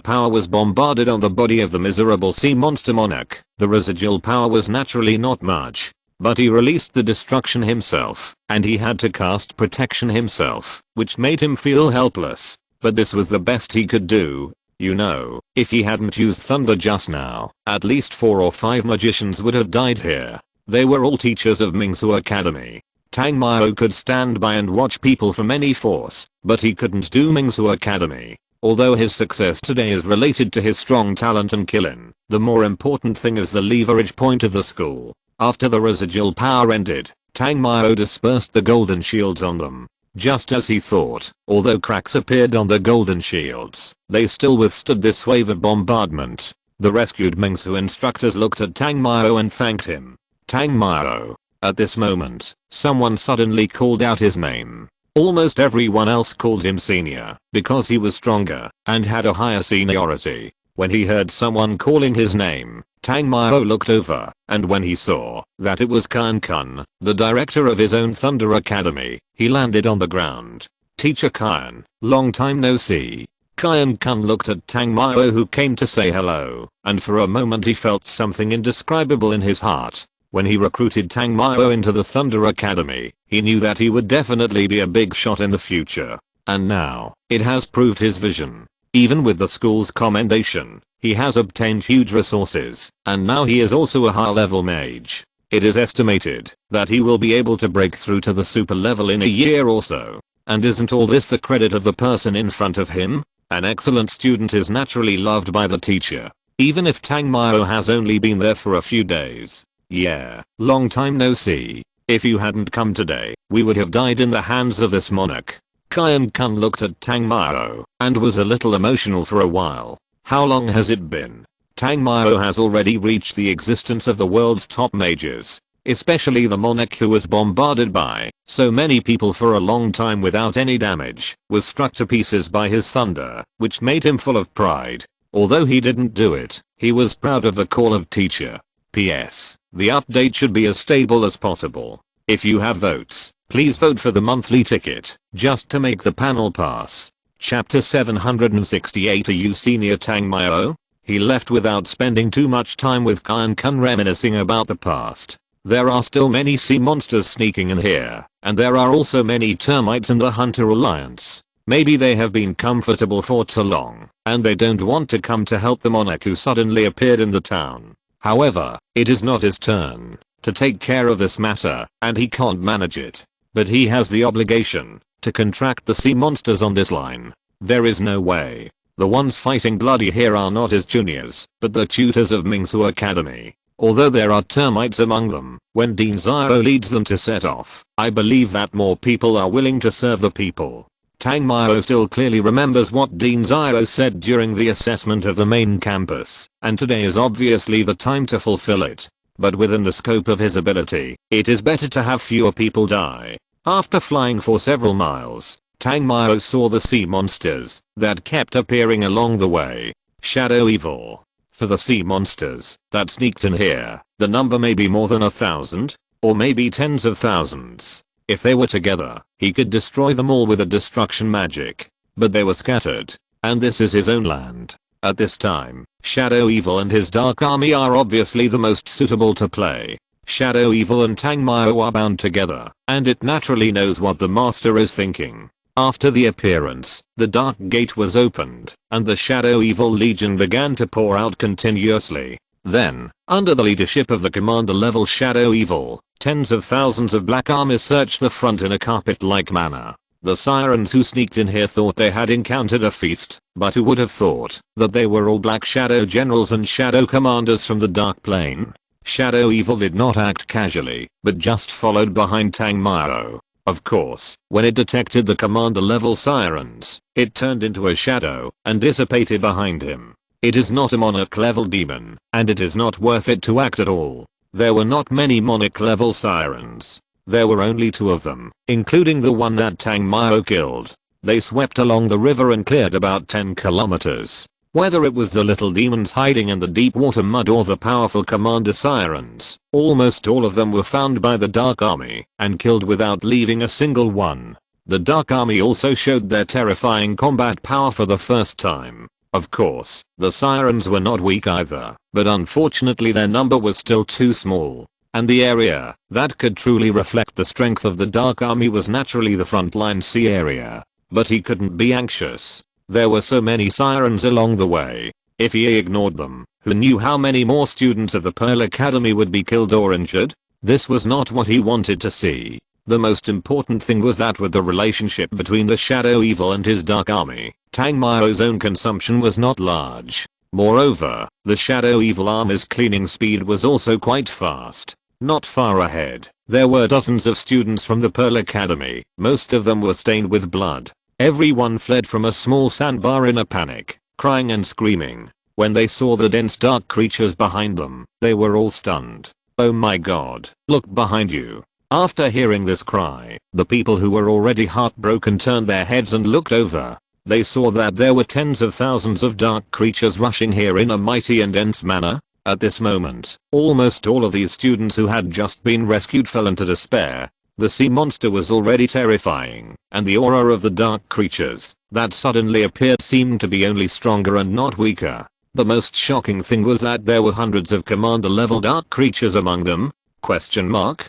power was bombarded on the body of the miserable sea monster monarch, the residual power was naturally not much. but he released the destruction himself, and he had to cast protection himself, which made him feel helpless. But this was the best he could do. You know, if he hadn't used thunder just now, at least 4 or 5 magicians would have died here. They were all teachers of Mingsu Academy. Tang Mao could stand by and watch people from any force, but he couldn't do Mingsu Academy. Although his success today is related to his strong talent and killing, the more important thing is the leverage point of the school. After the residual power ended, Tang Mao dispersed the golden shields on them. Just as he thought, although cracks appeared on the golden shields, they still withstood this wave of bombardment. The rescued Mingsu instructors looked at Tang Mao and thanked him. Tang Mao. At this moment, someone suddenly called out his name. Almost everyone else called him senior, because he was stronger, and had a higher seniority. When he heard someone calling his name, Tang Mao looked over, and when he saw that it was Kan Kun, the director of his own Thunder Academy, he landed on the ground. Teacher Kan, long time no see. Kan Kun looked at Tang Mao, who came to say hello, and for a moment he felt something indescribable in his heart. When he recruited Tang Mao into the Thunder Academy, he knew that he would definitely be a big shot in the future. And now, it has proved his vision. Even with the school's commendation, he has obtained huge resources, and now he is also a high-level mage. It is estimated that he will be able to break through to the super level in a year or so. And isn't all this the credit of the person in front of him? An excellent student is naturally loved by the teacher, even if Tang Mao has only been there for a few days. Yeah, long time no see. If you hadn't come today, we would have died in the hands of this monarch. Kan Kun looked at Tang Mao and was a little emotional for a while. How long has it been? Tang Mao has already reached the existence of the world's top mages, especially the monarch who was bombarded by so many people for a long time without any damage, was struck to pieces by his thunder, which made him full of pride. Although he didn't do it, he was proud of the call of teacher. PS. The update should be as stable as possible. If you have votes, please vote for the monthly ticket, just to make the panel pass. Chapter 768. Are you senior Tang Mao? He left without spending too much time with Kan Kun reminiscing about the past. There are still many sea monsters sneaking in here, and there are also many termites in the Hunter Alliance. Maybe they have been comfortable for too long, and they don't want to come to help the monarch who suddenly appeared in the town. However, it is not his turn to take care of this matter, and he can't manage it. But he has the obligation to contract the sea monsters on this line. There is no way. The ones fighting bloody here are not his juniors, but the tutors of Mingsu Academy. Although there are termites among them, when Dean Ziro leads them to set off, I believe that more people are willing to serve the people. Tang Mao still clearly remembers what Dean Ziro said during the assessment of the main campus, and today is obviously the time to fulfill it. But within the scope of his ability, it is better to have fewer people die. After flying for several miles, Tang Mao saw the sea monsters that kept appearing along the way. Shadow Evil. For the sea monsters that sneaked in here, the number may be more than 1,000, or maybe tens of thousands. If they were together, he could destroy them all with a destruction magic. But they were scattered, and this is his own land. At this time, Shadow Evil and his Dark Army are obviously the most suitable to play. Shadow Evil and Tang Mao are bound together, and it naturally knows what the master is thinking. After the appearance, the Dark Gate was opened, and the Shadow Evil Legion began to pour out continuously. Then, under the leadership of the commander-level Shadow Evil, tens of thousands of black armies searched the front in a carpet-like manner. The sirens who sneaked in here thought they had encountered a feast, but who would have thought that they were all black shadow generals and shadow commanders from the Dark Plane? Shadow Evil did not act casually, but just followed behind Tang Mao. Of course, when it detected the commander-level sirens, it turned into a shadow and dissipated behind him. It is not a monarch-level demon, and it is not worth it to act at all. There were not many monarch-level sirens. There were only 2 of them, including the one that Tang Mao killed. They swept along the river and cleared about 10 kilometers. Whether it was the little demons hiding in the deep water mud or the powerful commander sirens, almost all of them were found by the Dark Army and killed without leaving a single one. The Dark Army also showed their terrifying combat power for the first time. Of course, the sirens were not weak either, but unfortunately their number was still too small. and the area that could truly reflect the strength of the Dark Army was naturally the frontline C area. But he couldn't be anxious. There were so many sirens along the way. If he ignored them, who knew how many more students of the Pearl Academy would be killed or injured? This was not what he wanted to see. The most important thing was that with the relationship between the Shadow Evil and his Dark Army, Tang Mao's own consumption was not large. Moreover, the Shadow Evil Army's cleaning speed was also quite fast. Not far ahead, there were dozens of students from the Pearl Academy. Most of them were stained with blood. Everyone fled from a small sandbar in a panic, crying and screaming. When they saw the dense dark creatures behind them, they were all stunned. Oh my god, look behind you. After hearing this cry, the people who were already heartbroken turned their heads and looked over. They saw that there were tens of thousands of dark creatures rushing here in a mighty and dense manner. At this moment, almost all of these students who had just been rescued fell into despair. The sea monster was already terrifying, and the aura of the dark creatures that suddenly appeared seemed to be only stronger and not weaker. The most shocking thing was that there were hundreds of commander level dark creatures among them. Question mark?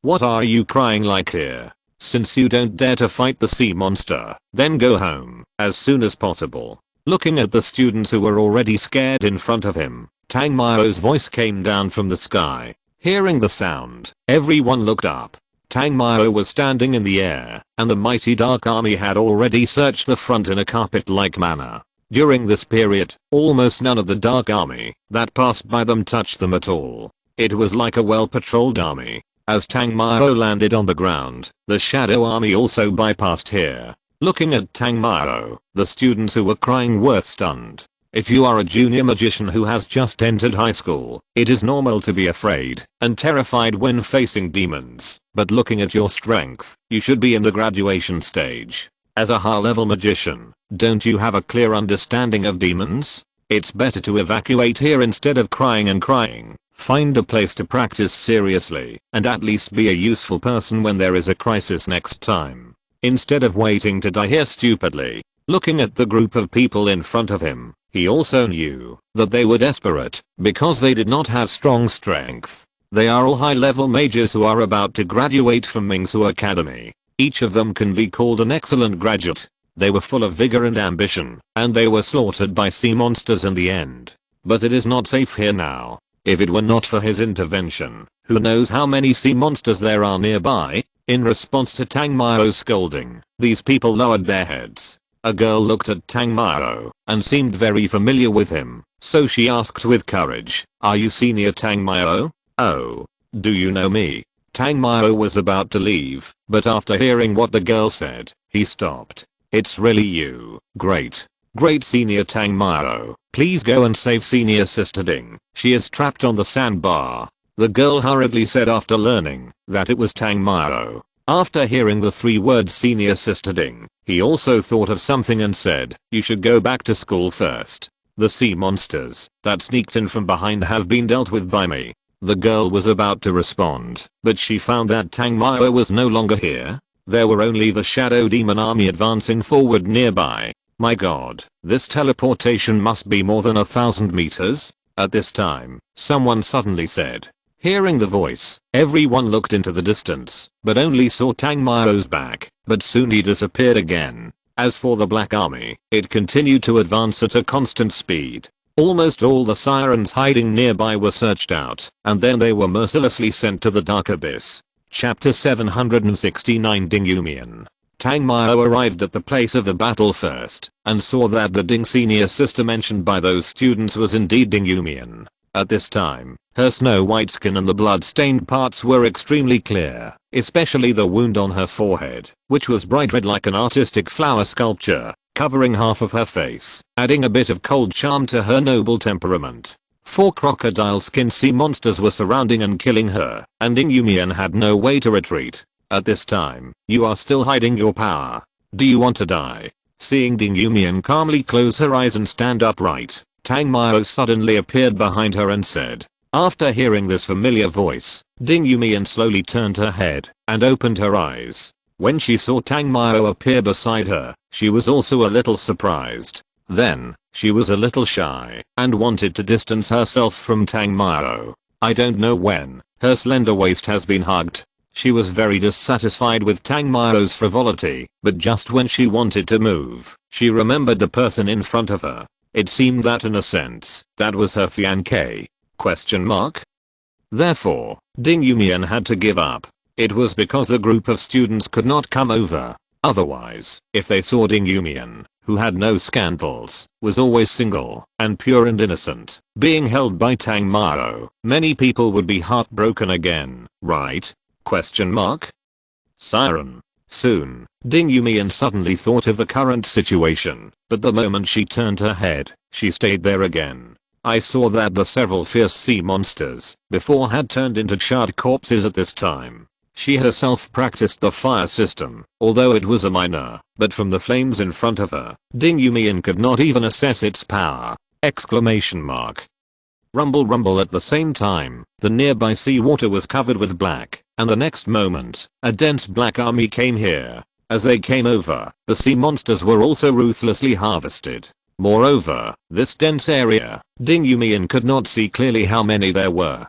What are you crying like here? Since you don't dare to fight the sea monster, then go home as soon as possible. Looking at the students who were already scared in front of him, Tang Mao's voice came down from the sky. Hearing the sound, everyone looked up. Tang Mao was standing in the air, and the mighty Dark Army had already searched the front in a carpet-like manner. During this period, almost none of the Dark Army that passed by them touched them at all. It was like a well-patrolled army. As Tang Mao landed on the ground, the Shadow Army also bypassed here. Looking at Tang Mao, the students who were crying were stunned. If you are a junior magician who has just entered high school, it is normal to be afraid and terrified when facing demons. But looking at your strength, you should be in the graduation stage. As a high-level magician, don't you have a clear understanding of demons? It's better to evacuate here instead of crying and crying. Find a place to practice seriously, and at least be a useful person when there is a crisis next time. Instead of waiting to die here stupidly. Looking at the group of people in front of him, he also knew that they were desperate because they did not have strong strength. They are all high-level mages who are about to graduate from Mingsu Academy. Each of them can be called an excellent graduate. They were full of vigor and ambition, and they were slaughtered by sea monsters in the end. But it is not safe here now. If it were not for his intervention, who knows how many sea monsters there are nearby? In response to Tang Mao's scolding, these people lowered their heads. A girl looked at Tang Mao and seemed very familiar with him, so she asked with courage, "Are you Senior Tang Mao? Oh, do you know me?" Tang Mao was about to leave, but after hearing what the girl said, he stopped. "It's really you. Great. Great Senior Tang Mao. Please go and save Senior Sister Ding. She is trapped on the sandbar." The girl hurriedly said after learning that it was Tang Mao. After hearing the three words Senior Sister Ding, he also thought of something and said, "You should go back to school first. The sea monsters that sneaked in from behind have been dealt with by me." The girl was about to respond, but she found that Tang Mao was no longer here. There were only the Shadow Demon Army advancing forward nearby. My god, this teleportation must be more than 1,000 meters. At this time, someone suddenly said. Hearing the voice, everyone looked into the distance, but only saw Tang Mao's back, but soon he disappeared again. As for the Black Army, it continued to advance at a constant speed. Almost all the sirens hiding nearby were searched out, and then they were mercilessly sent to the Dark Abyss. Chapter 769 Dingumian. Tang Mao arrived at the place of the battle first, and saw that the Ding senior sister mentioned by those students was indeed Dingumian. At this time, her snow-white skin and the blood-stained parts were extremely clear, especially the wound on her forehead, which was bright red like an artistic flower sculpture, covering half of her face, adding a bit of cold charm to her noble temperament. 4 crocodile-skin sea monsters were surrounding and killing her, and Dingumian had no way to retreat. At this time, you are still hiding your power. Do you want to die? Seeing Dingumian calmly close her eyes and stand upright, Tang Mao suddenly appeared behind her and said. After hearing this familiar voice, Dingumian slowly turned her head and opened her eyes. When she saw Tang Mao appear beside her, she was also a little surprised. Then, she was a little shy and wanted to distance herself from Tang Mao. I don't know when Her slender waist has been hugged. She was very dissatisfied with Tangmao's frivolity, but just when she wanted to move, she remembered the person in front of her. It seemed that in a sense, that was her fiancé? Question mark? Therefore, Ding Yumian had to give up. It was because the group of students could not come over. Otherwise, if they saw Ding Yumian, who had no scandals, was always single, and pure and innocent, being held by Tang Mao, many people would be heartbroken again, right? Question mark? Siren. Soon, Ding Yumian suddenly thought of the current situation, but the moment she turned her head, she stayed there again. I saw that the several fierce sea monsters before had turned into charred corpses at this time. She herself practiced the fire system, although it was a minor, but from the flames in front of her, Ding Yumian could not even assess its power! Exclamation mark. Rumble rumble at the same time, the nearby seawater was covered with black, and the next moment, a dense black army came here. As they came over, the sea monsters were also ruthlessly harvested. Moreover, this dense area, Ding Yumian could not see clearly how many there were.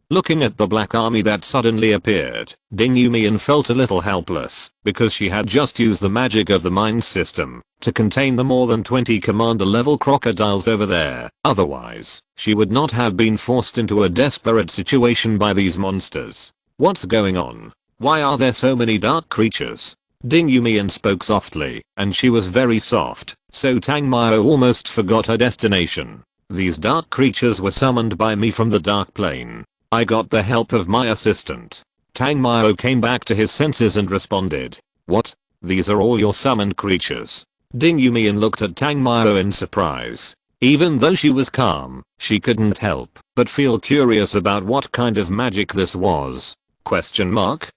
Looking at the black army that suddenly appeared, Ding Yumian felt a little helpless, because she had just used the magic of the mind system to contain the more than 20 commander level crocodiles over there. Otherwise, she would not have been forced into a desperate situation by these monsters. What's going on? Why are there so many dark creatures? Ding Yumian spoke softly, and she was very soft, so Tang Mao almost forgot her destination. These dark creatures were summoned by me from the dark plane. I got the help of my assistant. Tang Mao came back to his senses and responded. What? These are all your summoned creatures? Ding Yumian looked at Tang Mao in surprise. Even though she was calm, she couldn't help but feel curious about what kind of magic this was. Question mark?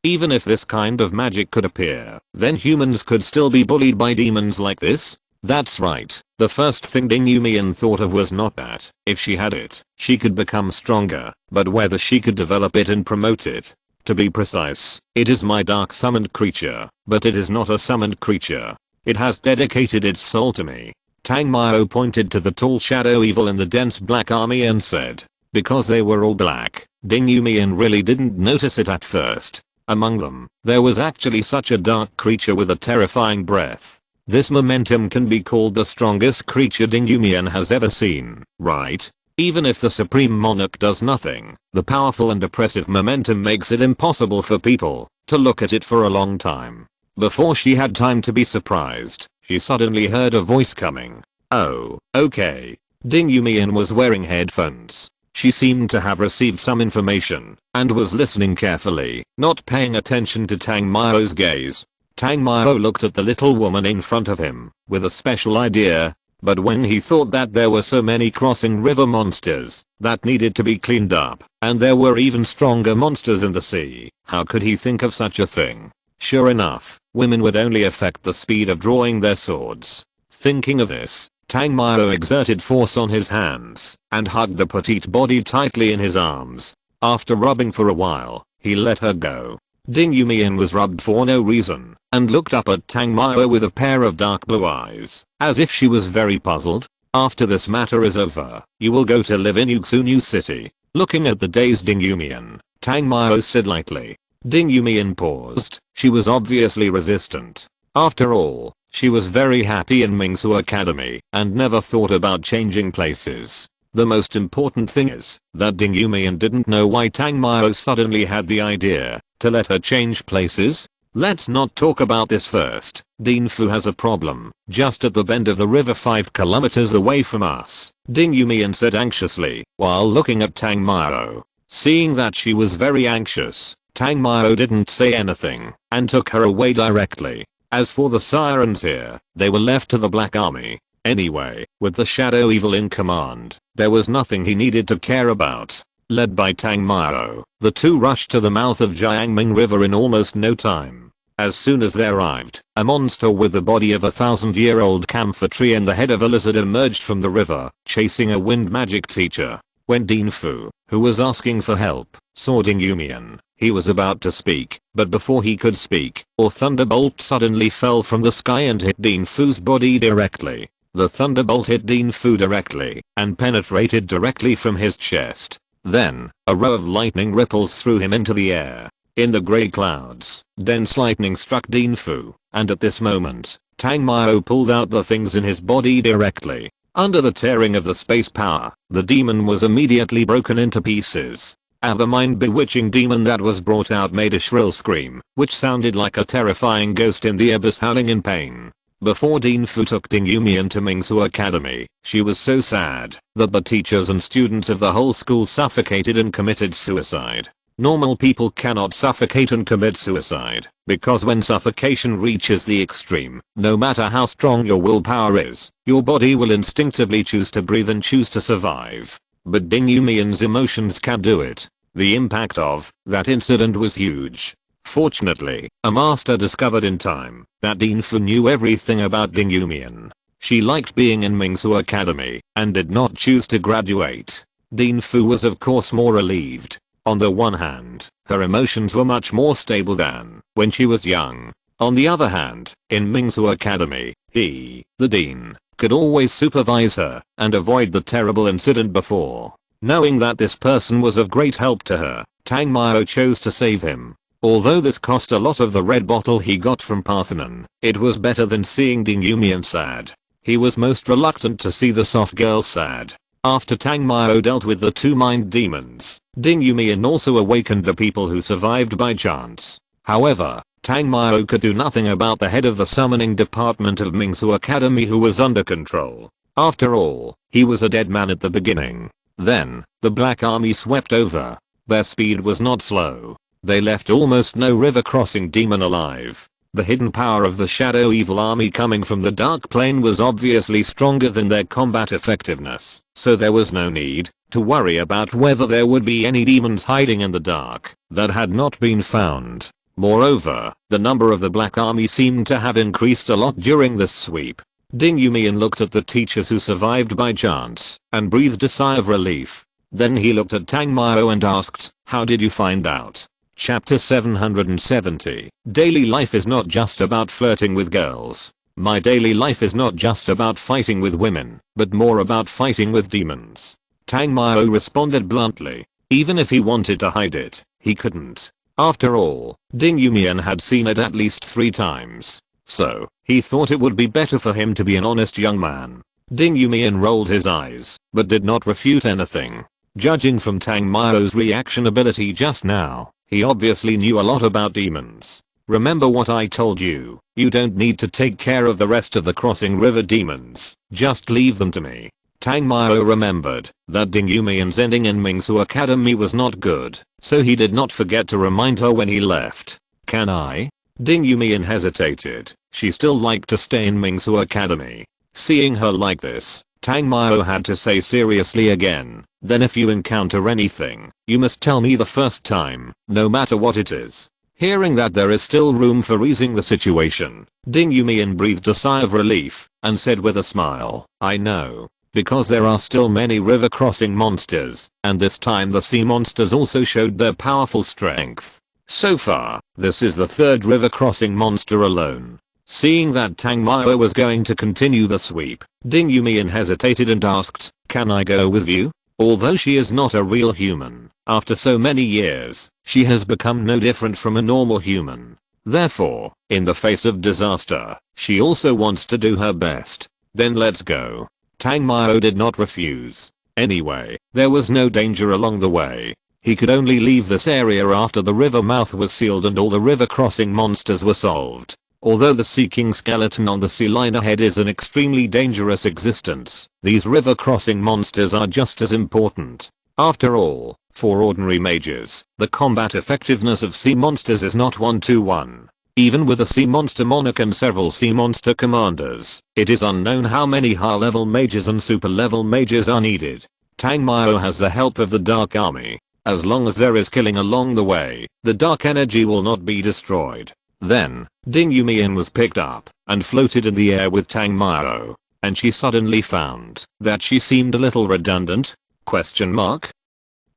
Even if this kind of magic could appear, then humans could still be bullied by demons like this? That's right. The first thing Ding Yumian thought of was not that, if she had it, she could become stronger, but whether she could develop it and promote it. To be precise, it is my dark summoned creature, but it is not a summoned creature. It has dedicated its soul to me. Tang Mao pointed to the tall shadow evil in the dense black army and said. Because they were all black, Ding Yumian really didn't notice it at first. Among them, there was actually such a dark creature with a terrifying breath. This momentum can be called the strongest creature Ding Yumian has ever seen, right? Even if the Supreme Monarch does nothing, the powerful and oppressive momentum makes it impossible for people to look at it for a long time. Before she had time to be surprised, she suddenly heard a voice coming. Oh, okay. Ding Yumian was wearing headphones. She seemed to have received some information and was listening carefully, not paying attention to Tang Mao's gaze. Tang Mao looked at the little woman in front of him with a special idea, but when he thought that there were so many crossing river monsters that needed to be cleaned up, and there were even stronger monsters in the sea, how could he think of such a thing? Sure enough, women would only affect the speed of drawing their swords. Thinking of this, Tang Mao exerted force on his hands and hugged the petite body tightly in his arms. After rubbing for a while, he let her go. Ding Yumian was rubbed for no reason and looked up at Tang Mao with a pair of dark blue eyes, as if she was very puzzled. After this matter is over, you will go to live in Yuxu City. Looking at the dazed Ding Yumian, Tang Mao said lightly. Ding Yumian paused. She was obviously resistant. After all, she was very happy in Mingsu Academy and never thought about changing places. The most important thing is that Ding Yumian didn't know why Tang Mao suddenly had the idea to let her change places. Let's not talk about this first. Dean Fu has a problem just at the bend of the river 5 kilometers away from us, Ding Yumian said anxiously while looking at Tang Mao. Seeing that she was very anxious, Tang Mao didn't say anything and took her away directly. As for the sirens here, they were left to the Black Army. Anyway, with the Shadow Evil in command, there was nothing he needed to care about. Led by Tang Mao, the two rushed to the mouth of Jiangming River in almost no time. As soon as they arrived, a monster with the body of a 1,000-year-old camphor tree and the head of a lizard emerged from the river, chasing a wind magic teacher. When Dean Fu, who was asking for help, saw Ding Yumian, he was about to speak, but before he could speak, a thunderbolt suddenly fell from the sky and hit Dean Fu's body directly. The thunderbolt hit Dean Fu directly and penetrated directly from his chest. Then, a row of lightning ripples threw him into the air. In the grey clouds, dense lightning struck Dinfu, and at this moment, Tang Mao pulled out the things in his body directly. Under the tearing of the space power, the demon was immediately broken into pieces. And the mind-bewitching demon that was brought out made a shrill scream, which sounded like a terrifying ghost in the abyss howling in pain. Before Dinfu took Ding Yumian to Mingsu Academy, she was so sad that the teachers and students of the whole school suffocated and committed suicide. Normal people cannot suffocate and commit suicide, because when suffocation reaches the extreme, no matter how strong your willpower is, your body will instinctively choose to breathe and choose to survive. But Ding Yumian's emotions can do it. The impact of that incident was huge. Fortunately, a master discovered in time that Dinfu knew everything about Ding Yumian. She liked being in Mingsu Academy and did not choose to graduate. Dinfu was of course more relieved. On the one hand, her emotions were much more stable than when she was young. On the other hand, in Mingsu Academy, he, the dean, could always supervise her and avoid the terrible incident before. Knowing that this person was of great help to her, Tang Mao chose to save him. Although this cost a lot of the red bottle he got from Parthenon, it was better than seeing Ding Yumian sad. He was most reluctant to see the soft girl sad. After Tang Mao dealt with the two mind demons, Ding Yumian also awakened the people who survived by chance. However, Tang Mao could do nothing about the head of the summoning department of Mingsu Academy who was under control. After all, he was a dead man at the beginning. Then, the Black Army swept over. Their speed was not slow. They left almost no river crossing demon alive. The hidden power of the Shadow Evil Army coming from the Dark Plane was obviously stronger than their combat effectiveness, so there was no need to worry about whether there would be any demons hiding in the dark that had not been found. Moreover, the number of the Black Army seemed to have increased a lot during this sweep. Ding Yumian looked at the teachers who survived by chance and breathed a sigh of relief. Then he looked at Tang Mao and asked, "How did you find out?" Chapter 770. Daily life is not just about flirting with girls. My daily life is not just about fighting with women, but more about fighting with demons. Tang Mao responded bluntly. Even if he wanted to hide it, he couldn't. After all, Ding Yumian had seen it at least 3 times. So, he thought it would be better for him to be an honest young man. Ding Yumian rolled his eyes, but did not refute anything. Judging from Tang Mao's reaction ability just now, he obviously knew a lot about demons. Remember what I told you, you don't need to take care of the rest of the crossing river demons, just leave them to me. Tang Mao remembered that Ding Yumian's ending in Mingsu Academy was not good, so he did not forget to remind her when he left. Can I? Ding Yumian hesitated. She still liked to stay in Mingsu Academy. Seeing her like this, Tang Mao had to say seriously again, then if you encounter anything, you must tell me the first time, no matter what it is. Hearing that there is still room for easing the situation, Ding Yumian breathed a sigh of relief and said with a smile, I know. Because there are still many river crossing monsters, and this time the sea monsters also showed their powerful strength. So far, this is the 3rd river crossing monster alone. Seeing that Tang Mao was going to continue the sweep, Ding Yumian hesitated and asked, can I go with you? Although she is not a real human, after so many years, she has become no different from a normal human. Therefore, in the face of disaster, she also wants to do her best. Then let's go. Tang Mao did not refuse. Anyway, there was no danger along the way. He could only leave this area after the river mouth was sealed and all the river crossing monsters were solved. Although the Sea King skeleton on the sea liner head is an extremely dangerous existence, these river crossing monsters are just as important. After all, for ordinary mages, the combat effectiveness of sea monsters is not 1-to-1. Even with a sea monster monarch and several sea monster commanders, it is unknown how many high-level mages and super-level mages are needed. Tang Mao has the help of the Dark Army. As long as there is killing along the way, the dark energy will not be destroyed. Then, Ding Yumian was picked up and floated in the air with Tang Mao, and she suddenly found that she seemed a little redundant?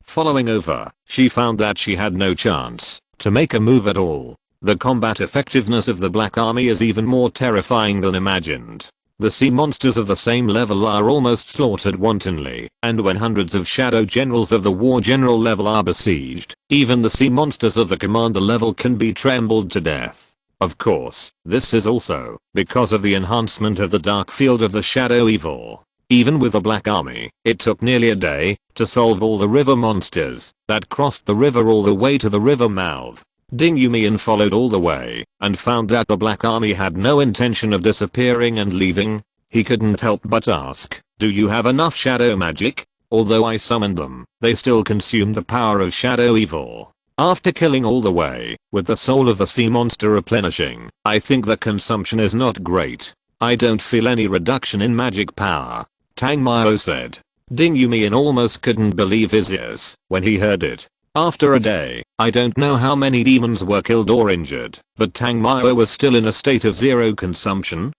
Following over, she found that she had no chance to make a move at all. The combat effectiveness of the Black Army is even more terrifying than imagined. The sea monsters of the same level are almost slaughtered wantonly, and when hundreds of shadow generals of the war general level are besieged, even the sea monsters of the commander level can be trembled to death. Of course, this is also because of the enhancement of the dark field of the shadow evil. Even with the Black Army, it took nearly a day to solve all the river monsters that crossed the river all the way to the river mouth. Ding Yumian followed all the way and found that the Black Army had no intention of disappearing and leaving. He couldn't help but ask, "Do you have enough shadow magic?" Although I summoned them, they still consumed the power of shadow evil. After killing all the way, with the soul of the sea monster replenishing, I think the consumption is not great. I don't feel any reduction in magic power. Tang Mao said. Ding Yumian almost couldn't believe his ears when he heard it. After a day, I don't know how many demons were killed or injured, but Tang Mao was still in a state of zero consumption?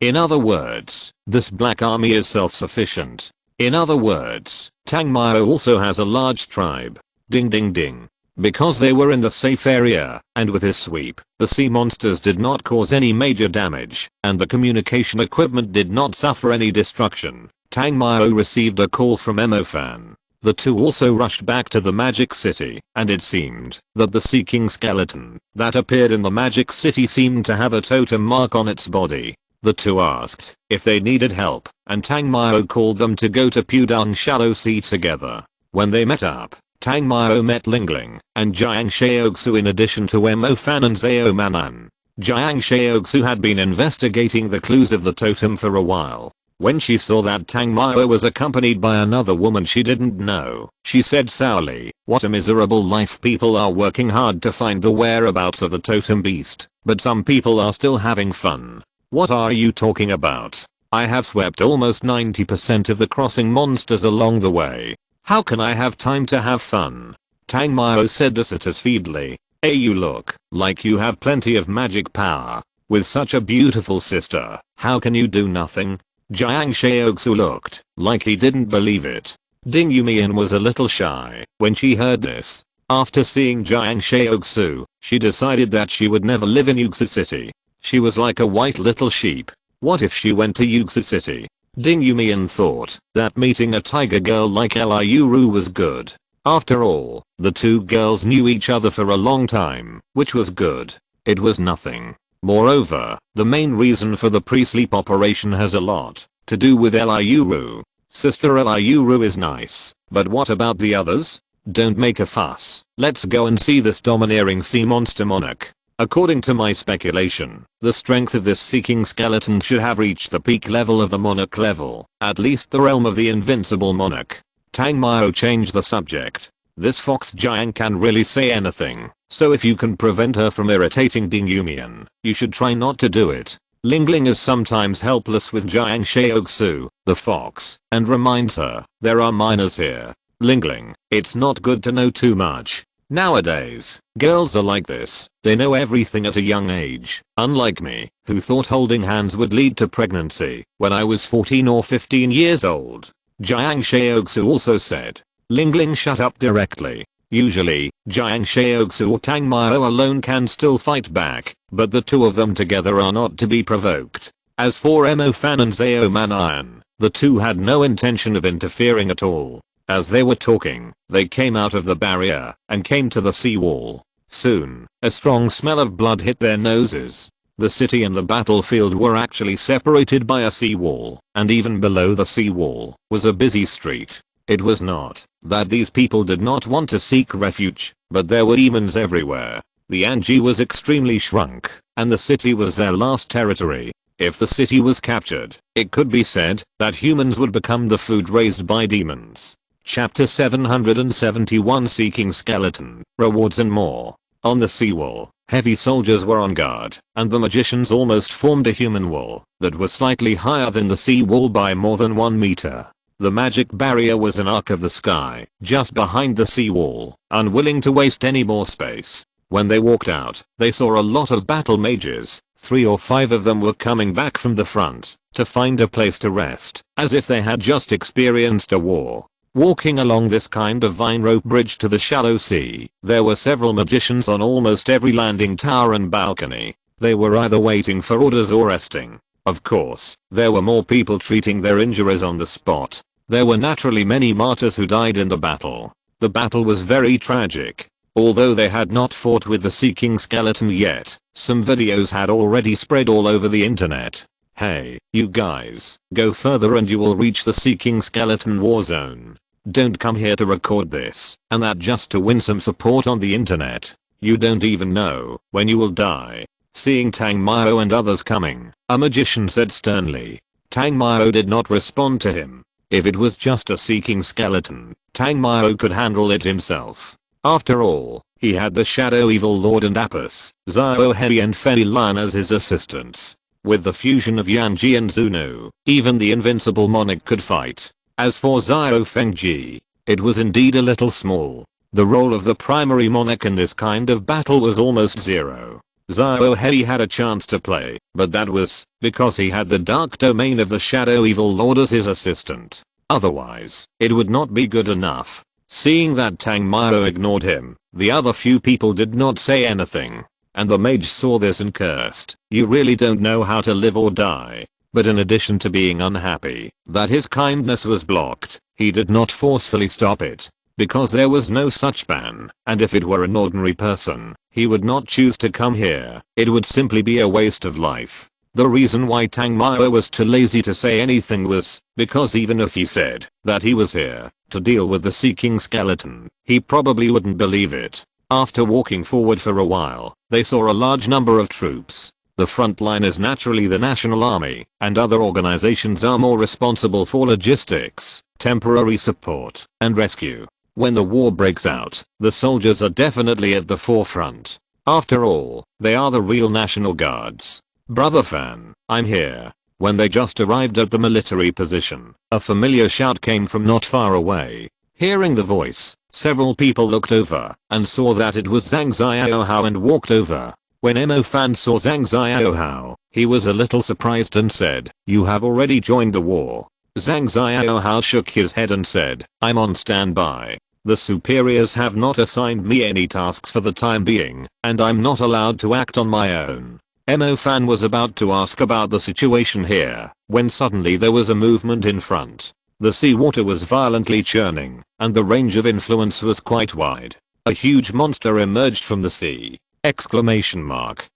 In other words, this Black Army is self-sufficient. In other words, Tang Mao also has a large tribe. Ding ding ding. Because they were in the safe area, and with his sweep, the sea monsters did not cause any major damage, and the communication equipment did not suffer any destruction, Tang Mao received a call from Emofan. The two also rushed back to the Magic City, and it seemed that the Sea King skeleton that appeared in the Magic City seemed to have a totem mark on its body. The two asked if they needed help, and Tang Mao called them to go to Pudong Shallow Sea together. When they met up, Tang Mao met Lingling and Jiang Shaoxu in addition to Emofan and Zhao Manan. Jiang Shaoxu had been investigating the clues of the totem for a while. When she saw that Tang Mao was accompanied by another woman she didn't know, she said sourly, "What a miserable life. People are working hard to find the whereabouts of the totem beast, but some people are still having fun." "What are you talking about? I have swept almost 90% of the crossing monsters along the way. How can I have time to have fun?" Tang Mao said dissatisfiedly. "Hey, you look like you have plenty of magic power. With such a beautiful sister, how can you do nothing?" Jiang Shaoxu looked like he didn't believe it. Ding Yumian was a little shy when she heard this. After seeing Jiang Shaoxu, she decided that she would never live in Yuxu City. She was like a white little sheep. What if she went to Yuxu City? Ding Yumian thought that meeting a tiger girl like Liu Ru was good. After all, the two girls knew each other for a long time, which was good. It was nothing. Moreover, the main reason for the pre-sleep operation has a lot to do with Liu Ru. Sister Liu Ru is nice, but what about the others? Don't make a fuss. Let's go and see this domineering sea monster monarch. According to my speculation, the strength of this seeking skeleton should have reached the peak level of the monarch level, at least the realm of the invincible monarch. Tang Mao changed the subject. This fox giant can really say anything, so if you can prevent her from irritating Ding Yumian, you should try not to do it. Lingling is sometimes helpless with Jiang Shaoxu, the fox, and reminds her, there are minors here. Lingling, it's not good to know too much. Nowadays, girls are like this. They know everything at a young age, unlike me, who thought holding hands would lead to pregnancy when I was 14 or 15 years old. Jiang Shaoxu also said. Lingling shut up directly. Usually, Jiang Shaoxu or Tang Mao alone can still fight back, but the two of them together are not to be provoked. As for Emofan and Zhao Manan, the two had no intention of interfering at all. As they were talking, they came out of the barrier and came to the seawall. Soon, a strong smell of blood hit their noses. The city and the battlefield were actually separated by a seawall, and even below the seawall was a busy street. It was not that these people did not want to seek refuge, but there were demons everywhere. The Anji was extremely shrunk, and the city was their last territory. If the city was captured, it could be said that humans would become the food raised by demons. Chapter 771 Seeking Skeleton, Rewards and More. On the seawall, heavy soldiers were on guard, and the magicians almost formed a human wall that was slightly higher than the sea wall by more than 1 meter. The magic barrier was an arc of the sky, just behind the sea wall, unwilling to waste any more space. When they walked out, they saw a lot of battle mages. 3 or 5 of them were coming back from the front to find a place to rest, as if they had just experienced a war. Walking along this kind of vine rope bridge to the shallow sea, there were several magicians on almost every landing tower and balcony. They were either waiting for orders or resting. Of course, there were more people treating their injuries on the spot. There were naturally many martyrs who died in the battle. The battle was very tragic. Although they had not fought with the Sea King skeleton yet, some videos had already spread all over the internet. Hey, you guys, go further and you will reach the Sea King skeleton war zone. Don't come here to record this and that just to win some support on the internet. You don't even know when you will die. Seeing Tang Mao and others coming, a magician said sternly. Tang Mao did not respond to him. If it was just a Sea King skeleton, Tang Mao could handle it himself. After all, he had the Shadow Evil Lord and Apis, Xiao Hei and Fei Lan as his assistants. With the fusion of Yanji and Zunu, even the invincible monarch could fight. As for Xiao Fengji, it was indeed a little small. The role of the primary monarch in this kind of battle was almost zero. Xiao Hei had a chance to play, but that was because he had the dark domain of the Shadow Evil Lord as his assistant. Otherwise, it would not be good enough. Seeing that Tang Mao ignored him, the other few people did not say anything. And the mage saw this and cursed. You really don't know how to live or die. But in addition to being unhappy that his kindness was blocked, he did not forcefully stop it. Because there was no such ban, and if it were an ordinary person, he would not choose to come here. It would simply be a waste of life. The reason why Tang Mao was too lazy to say anything was because even if he said that he was here to deal with the Sea King skeleton, he probably wouldn't believe it. After walking forward for a while, they saw a large number of troops. The front line is naturally the National Army, and other organizations are more responsible for logistics, temporary support, and rescue. When the war breaks out, the soldiers are definitely at the forefront. After all, they are the real National Guards. Brother Fan, I'm here. When they just arrived at the military position, a familiar shout came from not far away. Hearing the voice, several people looked over and saw that it was Zhang Xiaohao and walked over. When Mo Fan saw Zhang Xiaohao, he was a little surprised and said, "You have already joined the war." Zhang Xiaohao shook his head and said, "I'm on standby. The superiors have not assigned me any tasks for the time being, and I'm not allowed to act on my own." Mo Fan was about to ask about the situation here, when suddenly there was a movement in front. The seawater was violently churning, and the range of influence was quite wide. A huge monster emerged from the sea! Exclamation mark.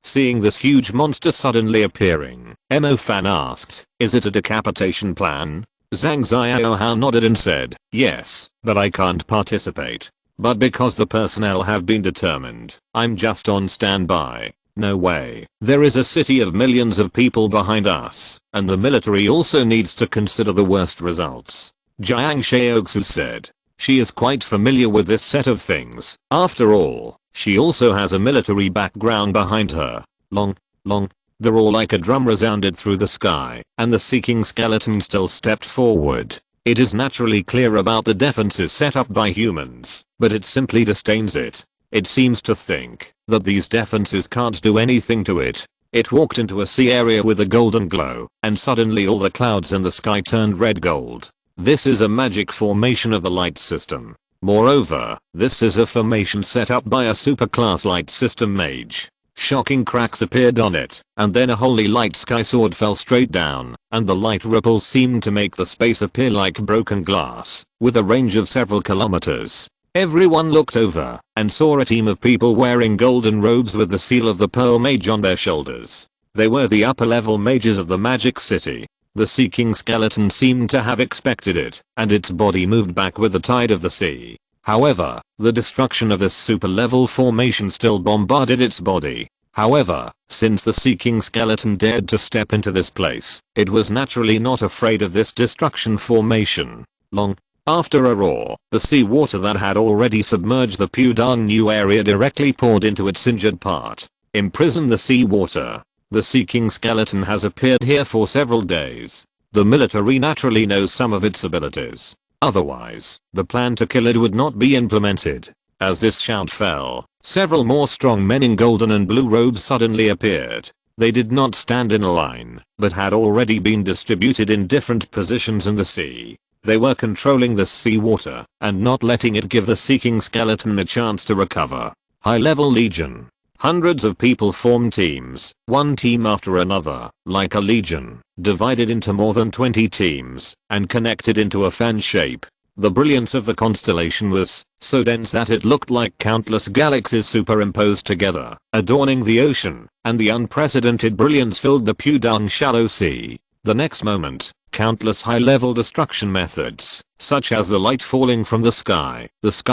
Seeing this huge monster suddenly appearing, Mo Fan asked, "Is it a decapitation plan?" Zhang Xiaohao nodded and said, "Yes, but I can't participate. But because the personnel have been determined, I'm just on standby." No way. There is a city of millions of people behind us, and the military also needs to consider the worst results. Jiang Shaoxu said. She is quite familiar with this set of things. After all, she also has a military background behind her. Long. The roar like a drum resounded through the sky, and the Sea King skeleton still stepped forward. It is naturally clear about the defenses set up by humans, but it simply disdains it. It seems to think that these defenses can't do anything to it. It walked into a sea area with a golden glow, and suddenly all the clouds in the sky turned red gold. This is a magic formation of the light system. Moreover, this is a formation set up by a superclass light system mage. Shocking cracks appeared on it, and then a holy light sky sword fell straight down, and the light ripples seemed to make the space appear like broken glass, with a range of several kilometers. Everyone looked over and saw a team of people wearing golden robes with the seal of the Pearl Mage on their shoulders. They were the upper level mages of the Magic City. The Sea King skeleton seemed to have expected it, and its body moved back with the tide of the sea. However, the destruction of this super level formation still bombarded its body. However, since the Sea King skeleton dared to step into this place, it was naturally not afraid of this destruction formation. After a roar, the sea water that had already submerged the Pudong New area directly poured into its injured part. Imprison the sea water. The Sea King skeleton has appeared here for several days. The military naturally knows some of its abilities. Otherwise, the plan to kill it would not be implemented. As this shout fell, several more strong men in golden and blue robes suddenly appeared. They did not stand in a line, but had already been distributed in different positions in the sea. They were controlling the seawater and not letting it give the Sea King skeleton a chance to recover. High-level Legion. Hundreds of people formed teams, one team after another, like a legion, divided into more than 20 teams, and connected into a fan shape. The brilliance of the constellation was so dense that it looked like countless galaxies superimposed together, adorning the ocean, and the unprecedented brilliance filled the Pudong shallow sea. The next moment, countless high-level destruction methods, such as the light falling from the sky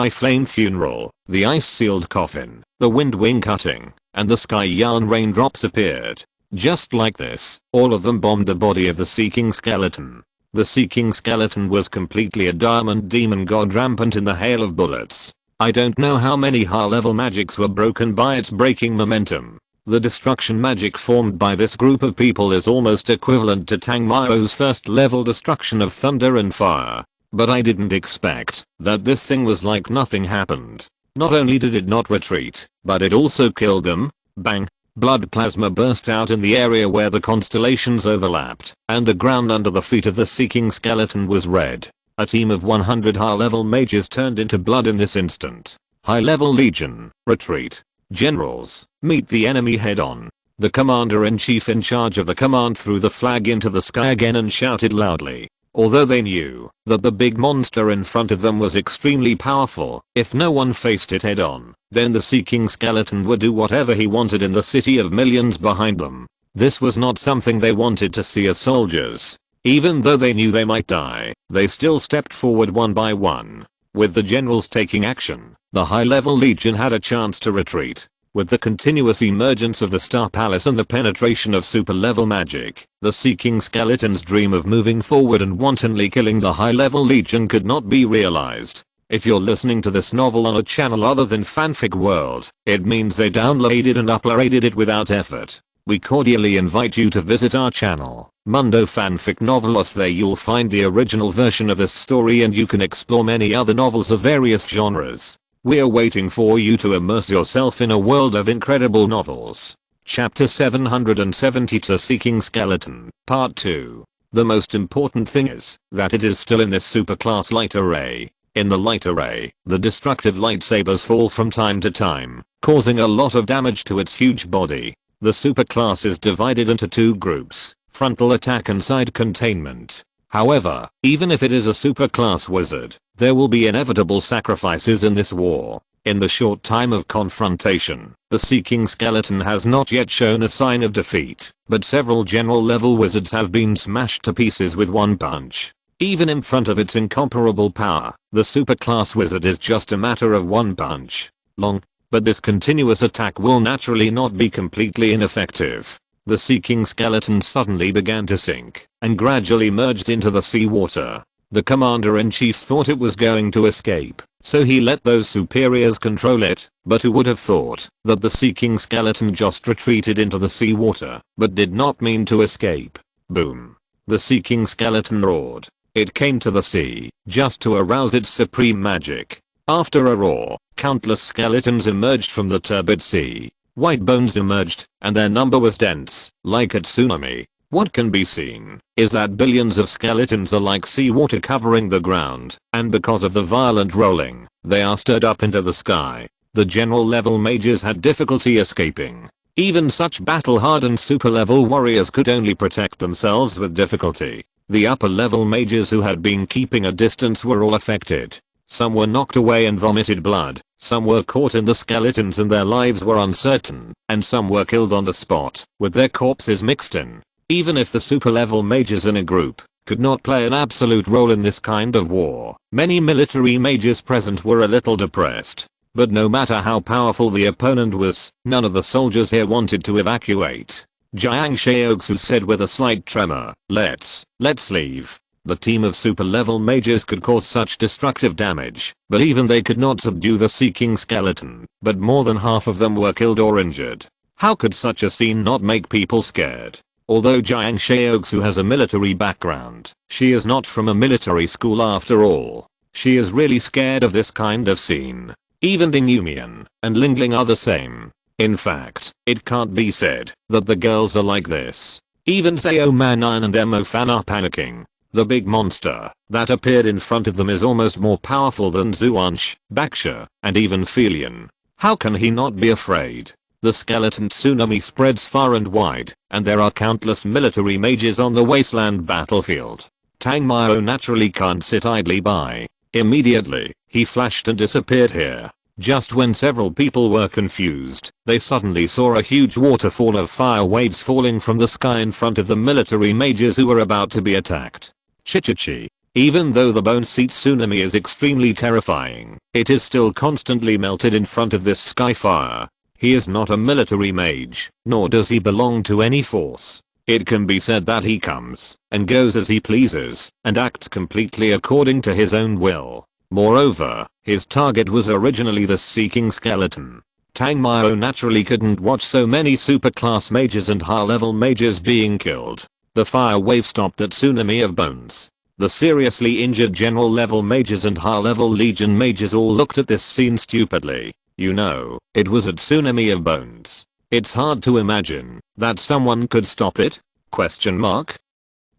flame funeral, the ice-sealed coffin, the wind wing cutting, and the sky yarn raindrops appeared. Just like this, all of them bombed the body of the Seeking Skeleton. The Seeking Skeleton was completely a diamond demon god rampant in the hail of bullets. I don't know how many high-level magics were broken by its breaking momentum. The destruction magic formed by this group of people is almost equivalent to Tang Mao's first level destruction of thunder and fire. But I didn't expect that this thing was like nothing happened. Not only did it not retreat, but it also killed them. Bang! Blood plasma burst out in the area where the constellations overlapped, and the ground under the feet of the Seeking Skeleton was red. A team of 100 high-level mages turned into blood in this instant. High-level legion, retreat. Generals, meet the enemy head-on. The commander-in-chief in charge of the command threw the flag into the sky again and shouted loudly. Although they knew that the big monster in front of them was extremely powerful, if no one faced it head-on, then the Seeking Skeleton would do whatever he wanted in the city of millions behind them. This was not something they wanted to see as soldiers. Even though they knew they might die, they still stepped forward one by one. With the generals taking action, the high-level legion had a chance to retreat. With the continuous emergence of the Star Palace and the penetration of super-level magic, the Seeking Skeleton's dream of moving forward and wantonly killing the high-level legion could not be realized. If you're listening to this novel on a channel other than Fanfic World, it means they downloaded and uploaded it without effort. We cordially invite you to visit our channel, Mundo Fanfic Novelos. There you'll find the original version of this story and you can explore many other novels of various genres. We're waiting for you to immerse yourself in a world of incredible novels. Chapter 772 Seeking Skeleton, Part 2. The most important thing is that it is still in this superclass light array. In the light array, the destructive lightsabers fall from time to time, causing a lot of damage to its huge body. The superclass is divided into two groups, frontal attack and side containment. However, even if it is a superclass wizard, there will be inevitable sacrifices in this war. In the short time of confrontation, the Seeking Skeleton has not yet shown a sign of defeat, but several general level wizards have been smashed to pieces with one punch. Even in front of its incomparable power, the superclass wizard is just a matter of one punch long, but this continuous attack will naturally not be completely ineffective. The Seeking Skeleton suddenly began to sink, and gradually merged into the seawater. The commander-in-chief thought it was going to escape, so he let those superiors control it, but who would have thought that the Seeking Skeleton just retreated into the seawater, but did not mean to escape. Boom. The Seeking Skeleton roared. It came to the sea, just to arouse its supreme magic. After a roar, countless skeletons emerged from the turbid sea. White bones emerged, and their number was dense, like a tsunami. What can be seen is that billions of skeletons are like seawater covering the ground, and because of the violent rolling, they are stirred up into the sky. The general level mages had difficulty escaping. Even such battle-hardened super-level warriors could only protect themselves with difficulty. The upper-level mages who had been keeping a distance were all affected. Some were knocked away and vomited blood, some were caught in the skeletons and their lives were uncertain, and some were killed on the spot, with their corpses mixed in. Even if the super-level mages in a group could not play an absolute role in this kind of war, many military mages present were a little depressed. But no matter how powerful the opponent was, none of the soldiers here wanted to evacuate. Jiang Shaoxu said with a slight tremor, let's leave. The team of super-level mages could cause such destructive damage, but even they could not subdue the Seeking Skeleton, but more than half of them were killed or injured. How could such a scene not make people scared? Although Jiang Shaoxu has a military background, she is not from a military school after all. She is really scared of this kind of scene. Even Ding Yumian and Lingling are the same. In fact, it can't be said that the girls are like this. Even Sao Manan and Emo Fan are panicking. The big monster that appeared in front of them is almost more powerful than Zuansh, Baksha, and even Felion. How can he not be afraid? The skeleton tsunami spreads far and wide, and there are countless military mages on the wasteland battlefield. Tang Mao naturally can't sit idly by. Immediately, he flashed and disappeared here. Just when several people were confused, they suddenly saw a huge waterfall of fire waves falling from the sky in front of the military mages who were about to be attacked. Chichichi. Even though the bone seat tsunami is extremely terrifying, it is still constantly melted in front of this sky fire. He is not a military mage, nor does he belong to any force. It can be said that he comes and goes as he pleases and acts completely according to his own will. Moreover, his target was originally the Seeking Skeleton. Tang Mao naturally couldn't watch so many superclass mages and high-level mages being killed. The fire wave stopped that tsunami of bones. The seriously injured general level mages and high-level legion mages all looked at this scene stupidly. You know, it was a tsunami of bones. It's hard to imagine that someone could stop it? Question mark?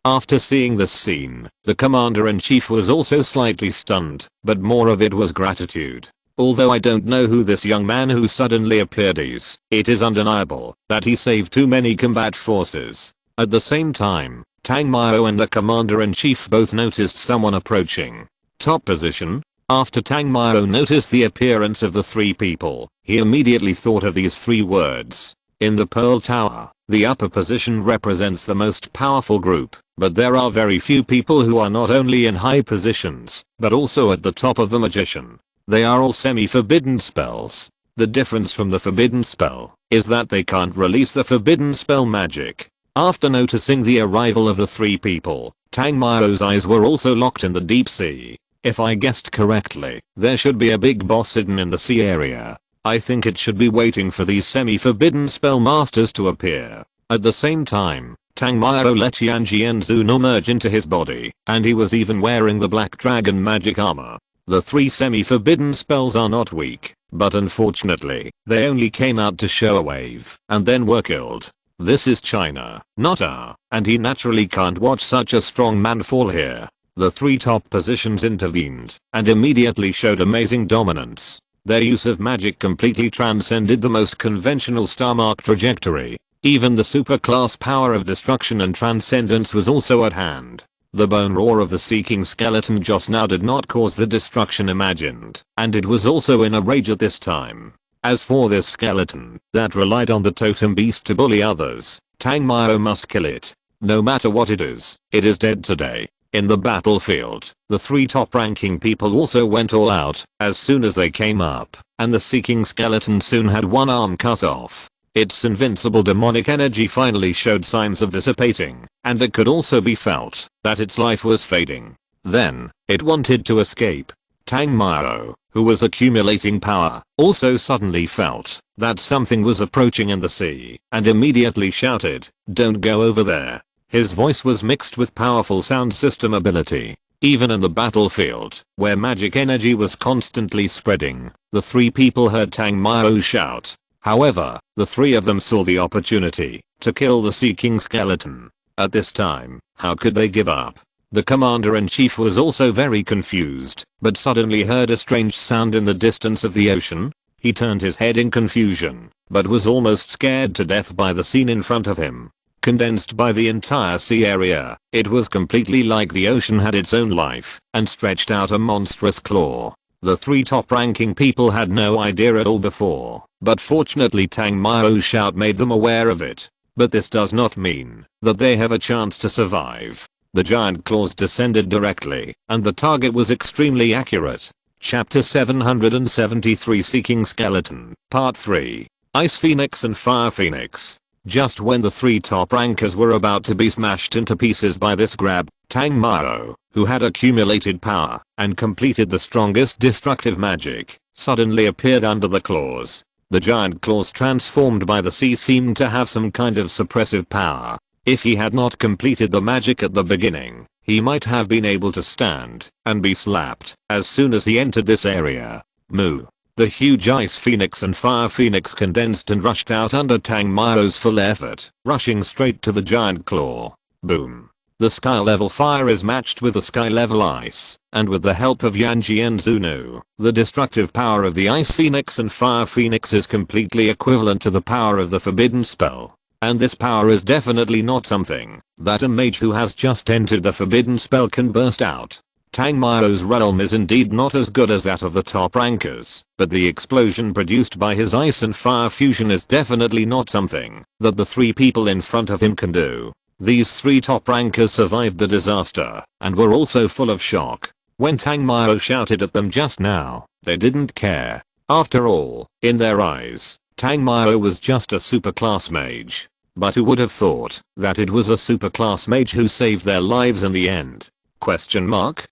After seeing this scene, the commander-in-chief was also slightly stunned, but more of it was gratitude. Although I don't know who this young man who suddenly appeared is, it is undeniable that he saved too many combat forces. At the same time, Tang Mao and the commander-in-chief both noticed someone approaching. Top position. After Tang Mao noticed the appearance of the three people, he immediately thought of these three words. In the Pearl Tower, the upper position represents the most powerful group, but there are very few people who are not only in high positions, but also at the top of the magician. They are all semi-forbidden spells. The difference from the forbidden spell is that they can't release the forbidden spell magic. After noticing the arrival of the three people, Tang Mao's eyes were also locked in the deep sea. If I guessed correctly, there should be a big boss hidden in the sea area. I think it should be waiting for these semi-forbidden spell masters to appear. At the same time, Tang Mao let Yan Jianzun merge into his body, and he was even wearing the black dragon magic armor. The three semi-forbidden spells are not weak, but unfortunately, they only came out to show a wave, and then were killed. This is China, not our, and he naturally can't watch such a strong man fall here. The three top positions intervened, and immediately showed amazing dominance. Their use of magic completely transcended the most conventional star mark trajectory. Even the superclass power of destruction and transcendence was also at hand. The bone roar of the Seeking Skeleton just now did not cause the destruction imagined, and it was also in a rage at this time. As for this skeleton that relied on the totem beast to bully others, Tang Mao must kill it. No matter what it is dead today. In the battlefield, the three top-ranking people also went all out as soon as they came up, and the Seeking Skeleton soon had one arm cut off. Its invincible demonic energy finally showed signs of dissipating, and it could also be felt that its life was fading. Then, it wanted to escape. Tang Mao, who was accumulating power, also suddenly felt that something was approaching in the sea, and immediately shouted, "Don't go over there." His voice was mixed with powerful sound system ability. Even in the battlefield, where magic energy was constantly spreading, the three people heard Tang Mao shout. However, the three of them saw the opportunity to kill the Seeking Skeleton. At this time, how could they give up? The commander-in-chief was also very confused, but suddenly heard a strange sound in the distance of the ocean. He turned his head in confusion, but was almost scared to death by the scene in front of him. Condensed by the entire sea area, it was completely like the ocean had its own life and stretched out a monstrous claw. The three top-ranking people had no idea at all before, but fortunately Tang Mao's shout made them aware of it. But this does not mean that they have a chance to survive. The giant claws descended directly, and the target was extremely accurate. Chapter 773 Seeking Skeleton, Part 3. Ice Phoenix and Fire Phoenix. Just when the three top rankers were about to be smashed into pieces by this grab, Tang Mao, who had accumulated power and completed the strongest destructive magic, suddenly appeared under the claws. The giant claws transformed by the sea seemed to have some kind of suppressive power. If he had not completed the magic at the beginning, he might have been able to stand and be slapped as soon as he entered this area. Moo. The huge Ice Phoenix and Fire Phoenix condensed and rushed out under Tang Mao's full effort, rushing straight to the giant claw. Boom. The sky level fire is matched with the sky level ice, and with the help of Yanji and Zuno, the destructive power of the Ice Phoenix and Fire Phoenix is completely equivalent to the power of the forbidden spell. And this power is definitely not something that a mage who has just entered the forbidden spell can burst out. Tangmiro's realm is indeed not as good as that of the top rankers, but the explosion produced by his ice and fire fusion is definitely not something that the 3 people in front of him can do. These 3 top rankers survived the disaster and were also full of shock. When Tangmiro shouted at them just now, they didn't care. After all, in their eyes, Tangmiro was just a superclass mage. But who would have thought that it was a superclass mage who saved their lives in the end? Question mark?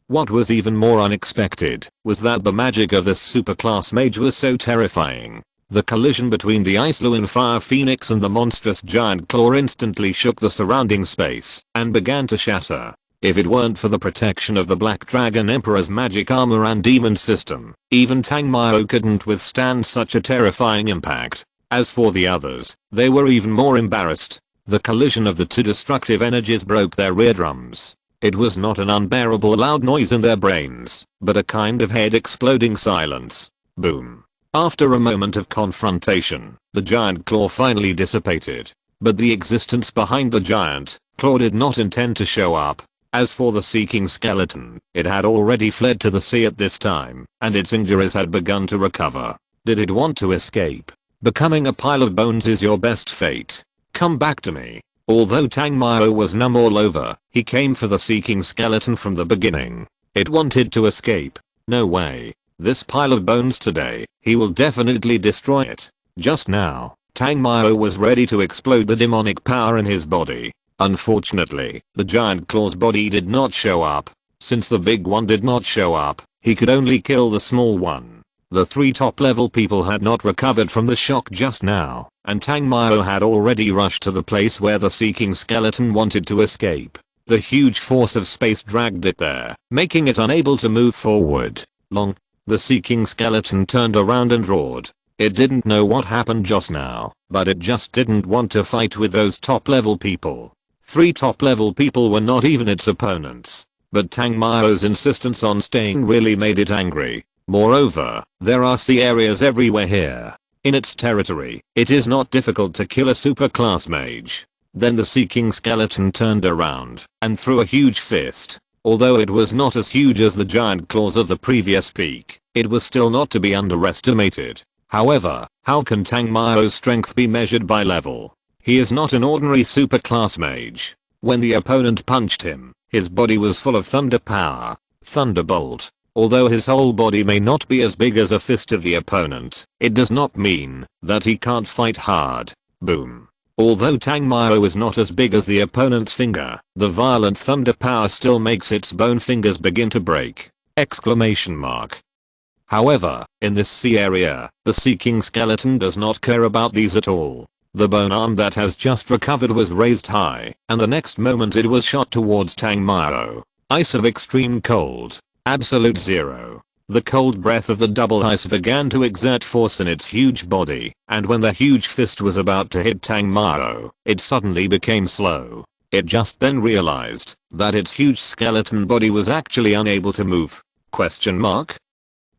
What was even more unexpected was that the magic of this superclass mage was so terrifying. The collision between the Ice Blue and Fire Phoenix and the monstrous giant claw instantly shook the surrounding space and began to shatter. If it weren't for the protection of the Black Dragon Emperor's magic armor and demon system, even Tangmiro couldn't withstand such a terrifying impact. As for the others, they were even more embarrassed. The collision of the 2 destructive energies broke their eardrums. It was not an unbearable loud noise in their brains, but a kind of head exploding silence. Boom. After a moment of confrontation, the giant claw finally dissipated. But the existence behind the giant claw did not intend to show up. As for the seeking skeleton, it had already fled to the sea at this time, and its injuries had begun to recover. Did it want to escape? Becoming a pile of bones is your best fate. Come back to me. Although Tangmiro was numb all over, he came for the seeking skeleton from the beginning. It wanted to escape. No way. This pile of bones today, he will definitely destroy it. Just now, Tangmiro was ready to explode the demonic power in his body. Unfortunately, the giant claw's body did not show up. Since the big one did not show up, he could only kill the small one. The 3 top level people had not recovered from the shock just now, and Tangmiro had already rushed to the place where the seeking skeleton wanted to escape. The huge force of space dragged it there, making it unable to move forward. The seeking skeleton turned around and roared. It didn't know what happened just now, but it just didn't want to fight with those top level people. 3 top level people were not even its opponents. But Tangmiro's insistence on staying really made it angry. Moreover, there are sea areas everywhere here. In its territory, it is not difficult to kill a superclass mage. Then the seeking skeleton turned around and threw a huge fist. Although it was not as huge as the giant claws of the previous peak, it was still not to be underestimated. However, how can Tangmiro's strength be measured by level? He is not an ordinary superclass mage. When the opponent punched him, his body was full of thunder power. Thunderbolt. Although his whole body may not be as big as a fist of the opponent, it does not mean that he can't fight hard. Boom. Although Tangmiro is not as big as the opponent's finger, the violent thunder power still makes its bone fingers begin to break. Exclamation mark. However, in this sea area, the seeking skeleton does not care about these at all. The bone arm that has just recovered was raised high, and the next moment it was shot towards Tangmiro. Ice of extreme cold. Absolute zero. The cold breath of the double ice began to exert force in its huge body, and when the huge fist was about to hit Tangmiro, it suddenly became slow. It just then realized that its huge skeleton body was actually unable to move. Question mark?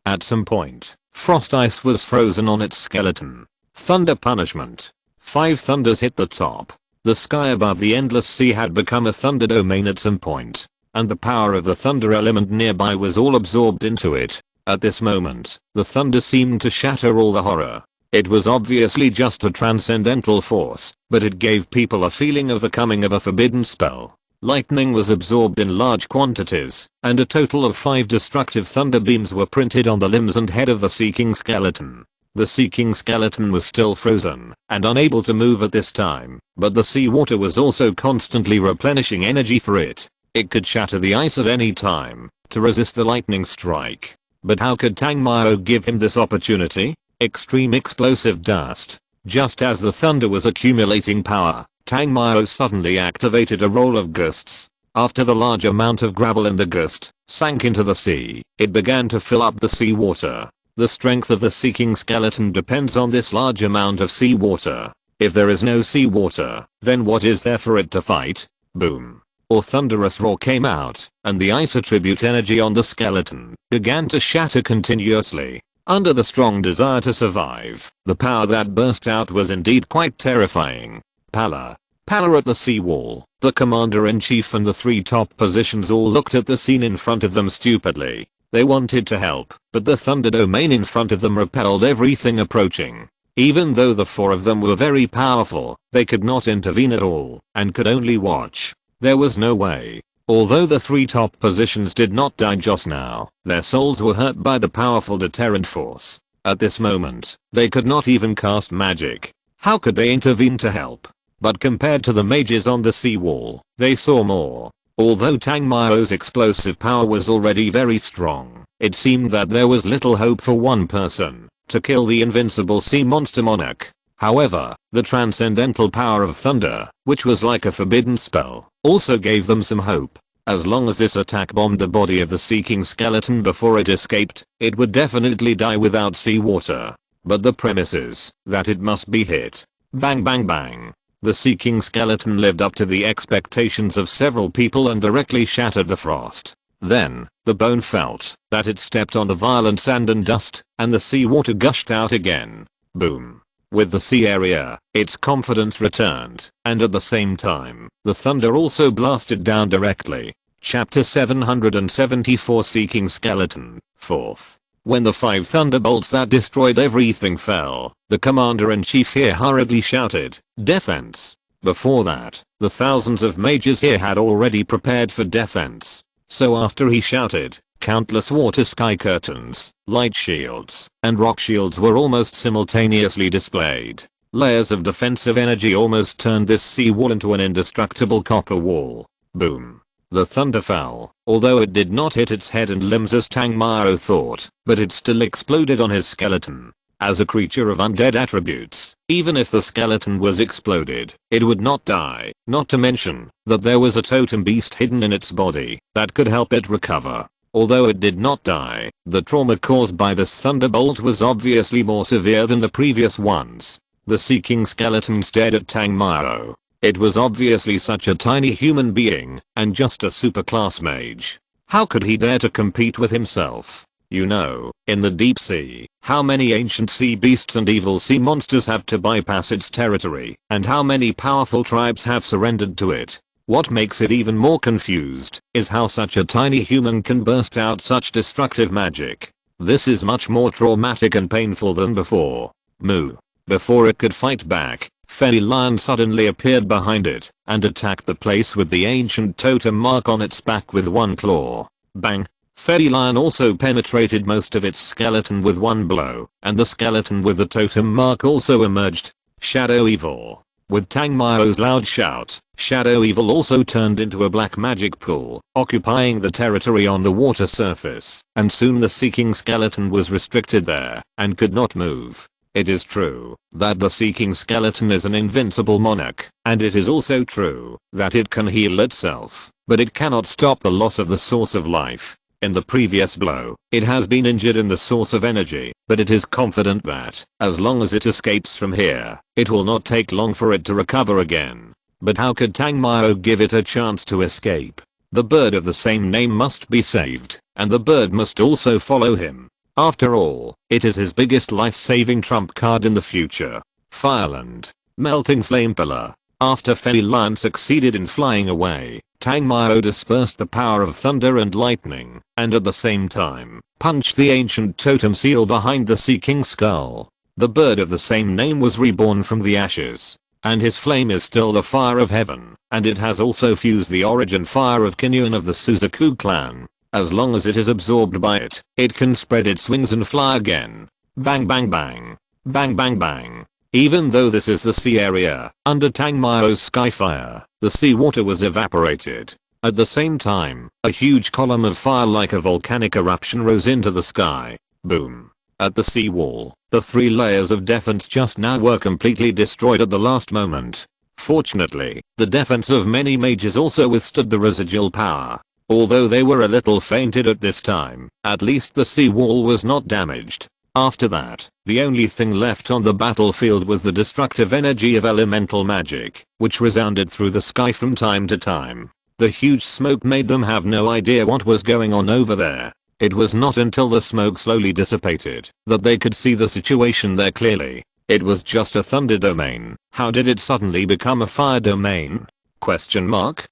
At some point, frost ice was frozen on its skeleton. Thunder punishment. 5 thunders hit the top. The sky above the endless sea had become a thunder domain at some point, and the power of the thunder element nearby was all absorbed into it. At this moment, the thunder seemed to shatter all the horror. It was obviously just a transcendental force, but it gave people a feeling of the coming of a forbidden spell. Lightning was absorbed in large quantities, and a total of 5 destructive thunder beams were printed on the limbs and head of the seeking skeleton. The seeking skeleton was still frozen and unable to move at this time, but the seawater was also constantly replenishing energy for it. It could shatter the ice at any time to resist the lightning strike. But how could Tangmiro give him this opportunity? Extreme explosive dust. Just as the thunder was accumulating power, Tangmiro suddenly activated a roll of gusts. After the large amount of gravel in the gust sank into the sea, it began to fill up the seawater. The strength of the seeking skeleton depends on this large amount of seawater. If there is no seawater, then what is there for it to fight? Boom. or thunderous roar came out, and the ice attribute energy on the skeleton began to shatter continuously. Under the strong desire to survive, the power that burst out was indeed quite terrifying. Pala at the seawall, the commander-in-chief and the 3 top positions all looked at the scene in front of them stupidly. They wanted to help, but the thunder domain in front of them repelled everything approaching. Even though the 4 of them were very powerful, they could not intervene at all, and could only watch. There was no way. Although the 3 top positions did not die just now, their souls were hurt by the powerful deterrent force. At this moment, they could not even cast magic. How could they intervene to help? But compared to the mages on the seawall, they saw more. Although Tang Mao's explosive power was already very strong, it seemed that there was little hope for one person to kill the invincible sea monster monarch. However, the transcendental power of thunder, which was like a forbidden spell, also gave them some hope. As long as this attack bombed the body of the seeking skeleton before it escaped, it would definitely die without seawater. But the premise is that it must be hit. Bang bang bang. The seeking skeleton lived up to the expectations of several people and directly shattered the frost. Then, the bone felt that it stepped on the violent sand and dust, and the seawater gushed out again. Boom. With the sea area, its confidence returned, and at the same time, the thunder also blasted down directly. Chapter 774 Seeking Skeleton, 4th. When the 5 thunderbolts that destroyed everything fell, the commander-in-chief here hurriedly shouted, "Defense!" Before that, the thousands of mages here had already prepared for defense. So after he shouted, countless water sky curtains, light shields, and rock shields were almost simultaneously displayed. Layers of defensive energy almost turned this sea wall into an indestructible copper wall. Boom. The thunder fell, although it did not hit its head and limbs as Tang Mao thought, but it still exploded on his skeleton. As a creature of undead attributes, even if the skeleton was exploded, it would not die, not to mention that there was a totem beast hidden in its body that could help it recover. Although it did not die, the trauma caused by this thunderbolt was obviously more severe than the previous ones. The seeking skeleton stared at Tang Mao. It was obviously such a tiny human being, and just a superclass mage. How could he dare to compete with himself? You know, in the deep sea, how many ancient sea beasts and evil sea monsters have to bypass its territory, and how many powerful tribes have surrendered to it. What makes it even more confused is how such a tiny human can burst out such destructive magic. This is much more traumatic and painful than before. Moo. Before it could fight back, Fairy Lion suddenly appeared behind it and attacked the place with the ancient totem mark on its back with one claw. Bang! Fairy Lion also penetrated most of its skeleton with one blow, and the skeleton with the totem mark also emerged. Shadow Evil. With Tang Mao's loud shout, Shadow Evil also turned into a black magic pool, occupying the territory on the water surface, and soon the seeking skeleton was restricted there and could not move. It is true that the seeking skeleton is an invincible monarch, and it is also true that it can heal itself, but it cannot stop the loss of the source of life. In the previous blow, it has been injured in the source of energy, but it is confident that, as long as it escapes from here, it will not take long for it to recover again. But how could Tang Mao give it a chance to escape? The bird of the same name must be saved, and the bird must also follow him. After all, it is his biggest life-saving trump card in the future. Fireland. Melting Flame Pillar. After Fairy Lion succeeded in flying away, Tang Mao dispersed the power of thunder and lightning, and at the same time, punched the ancient totem seal behind the seeking skull. The bird of the same name was reborn from the ashes, and his flame is still the fire of heaven, and it has also fused the origin fire of Kinyuan of the Suzaku clan. As long as it is absorbed by it, it can spread its wings and fly again. Bang bang bang. Bang bang bang. Even though this is the sea area, under Tang Mao's skyfire, the seawater was evaporated. At the same time, a huge column of fire like a volcanic eruption rose into the sky. Boom. At the seawall, the 3 layers of defense just now were completely destroyed at the last moment. Fortunately, the defense of many mages also withstood the residual power. Although they were a little fainted at this time, at least the seawall was not damaged. After that, the only thing left on the battlefield was the destructive energy of elemental magic, which resounded through the sky from time to time. The huge smoke made them have no idea what was going on over there. It was not until the smoke slowly dissipated that they could see the situation there clearly. It was just a thunder domain. How did it suddenly become a fire domain? Question mark.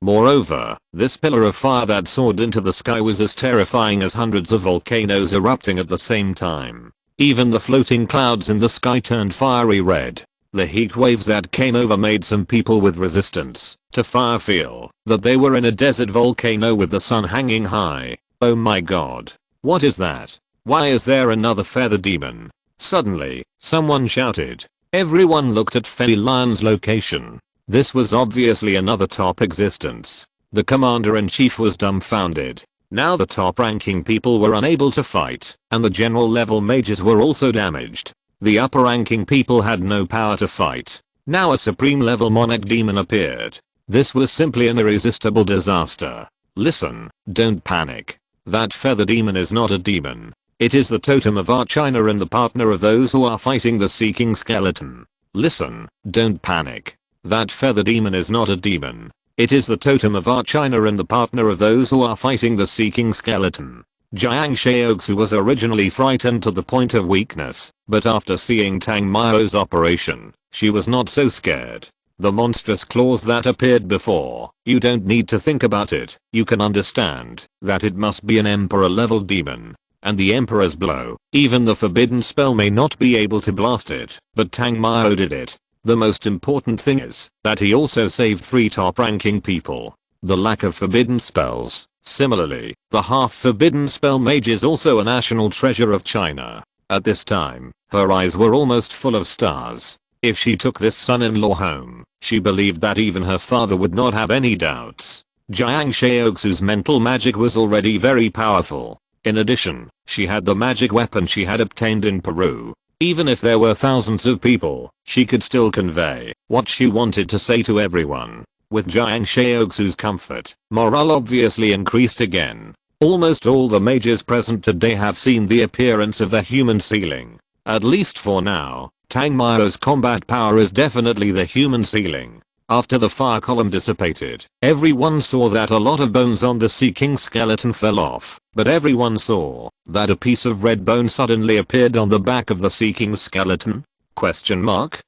Moreover, this pillar of fire that soared into the sky was as terrifying as hundreds of volcanoes erupting at the same time. Even the floating clouds in the sky turned fiery red. The heat waves that came over made some people with resistance to fire feel that they were in a desert volcano with the sun hanging high. Oh my god. What is that? Why is there another feather demon? Suddenly, someone shouted. Everyone looked at Fairy Lion's location. This was obviously another top existence. The commander-in-chief was dumbfounded. Now the top-ranking people were unable to fight, and the general-level mages were also damaged. The upper-ranking people had no power to fight. Now a supreme-level monarch demon appeared. This was simply an irresistible disaster. Listen, don't panic. That feather demon is not a demon. It is the totem of Archina and the partner of those who are fighting the seeking skeleton. Listen, don't panic. That feather demon is not a demon. It is the totem of Archina and the partner of those who are fighting the seeking skeleton. Jiang Shaoxu was originally frightened to the point of weakness, but after seeing Tang Mao's operation, she was not so scared. The monstrous claws that appeared before, you don't need to think about it, you can understand that it must be an emperor level demon. And the emperor's blow, even the forbidden spell may not be able to blast it, but Tang Mao did it. The most important thing is that he also saved 3 top-ranking people. The lack of forbidden spells. Similarly, the half-forbidden spell mage is also a national treasure of China. At this time, her eyes were almost full of stars. If she took this son-in-law home, she believed that even her father would not have any doubts. Jiang Shaoxu's mental magic was already very powerful. In addition, she had the magic weapon she had obtained in Peru. Even if there were thousands of people, she could still convey what she wanted to say to everyone. With Jiang Shaoxu's comfort, morale obviously increased again. Almost all the mages present today have seen the appearance of the human ceiling. At least for now, Tang Mao's combat power is definitely the human ceiling. After the fire column dissipated, everyone saw that a lot of bones on the seeking skeleton fell off, but everyone saw that a piece of red bone suddenly appeared on the back of the seeking skeleton? Question mark?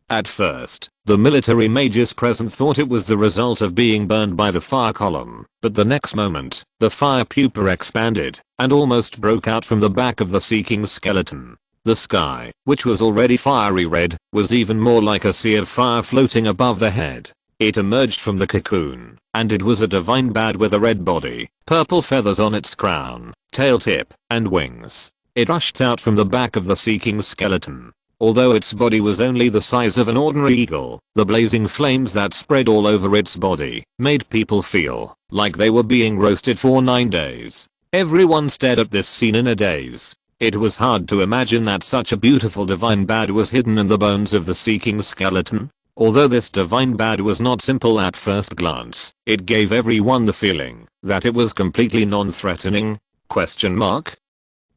At first, the military mages present thought it was the result of being burned by the fire column, but the next moment, the fire pupa expanded and almost broke out from the back of the seeking skeleton. The sky, which was already fiery red, was even more like a sea of fire floating above the head. It emerged from the cocoon, and it was a divine bat with a red body, purple feathers on its crown, tail tip, and wings. It rushed out from the back of the seeking skeleton. Although its body was only the size of an ordinary eagle, the blazing flames that spread all over its body made people feel like they were being roasted for 9 days. Everyone stared at this scene in a daze. It was hard to imagine that such a beautiful divine bad was hidden in the bones of the seeking skeleton. Although this divine bad was not simple at first glance, it gave everyone the feeling that it was completely non-threatening. Question mark?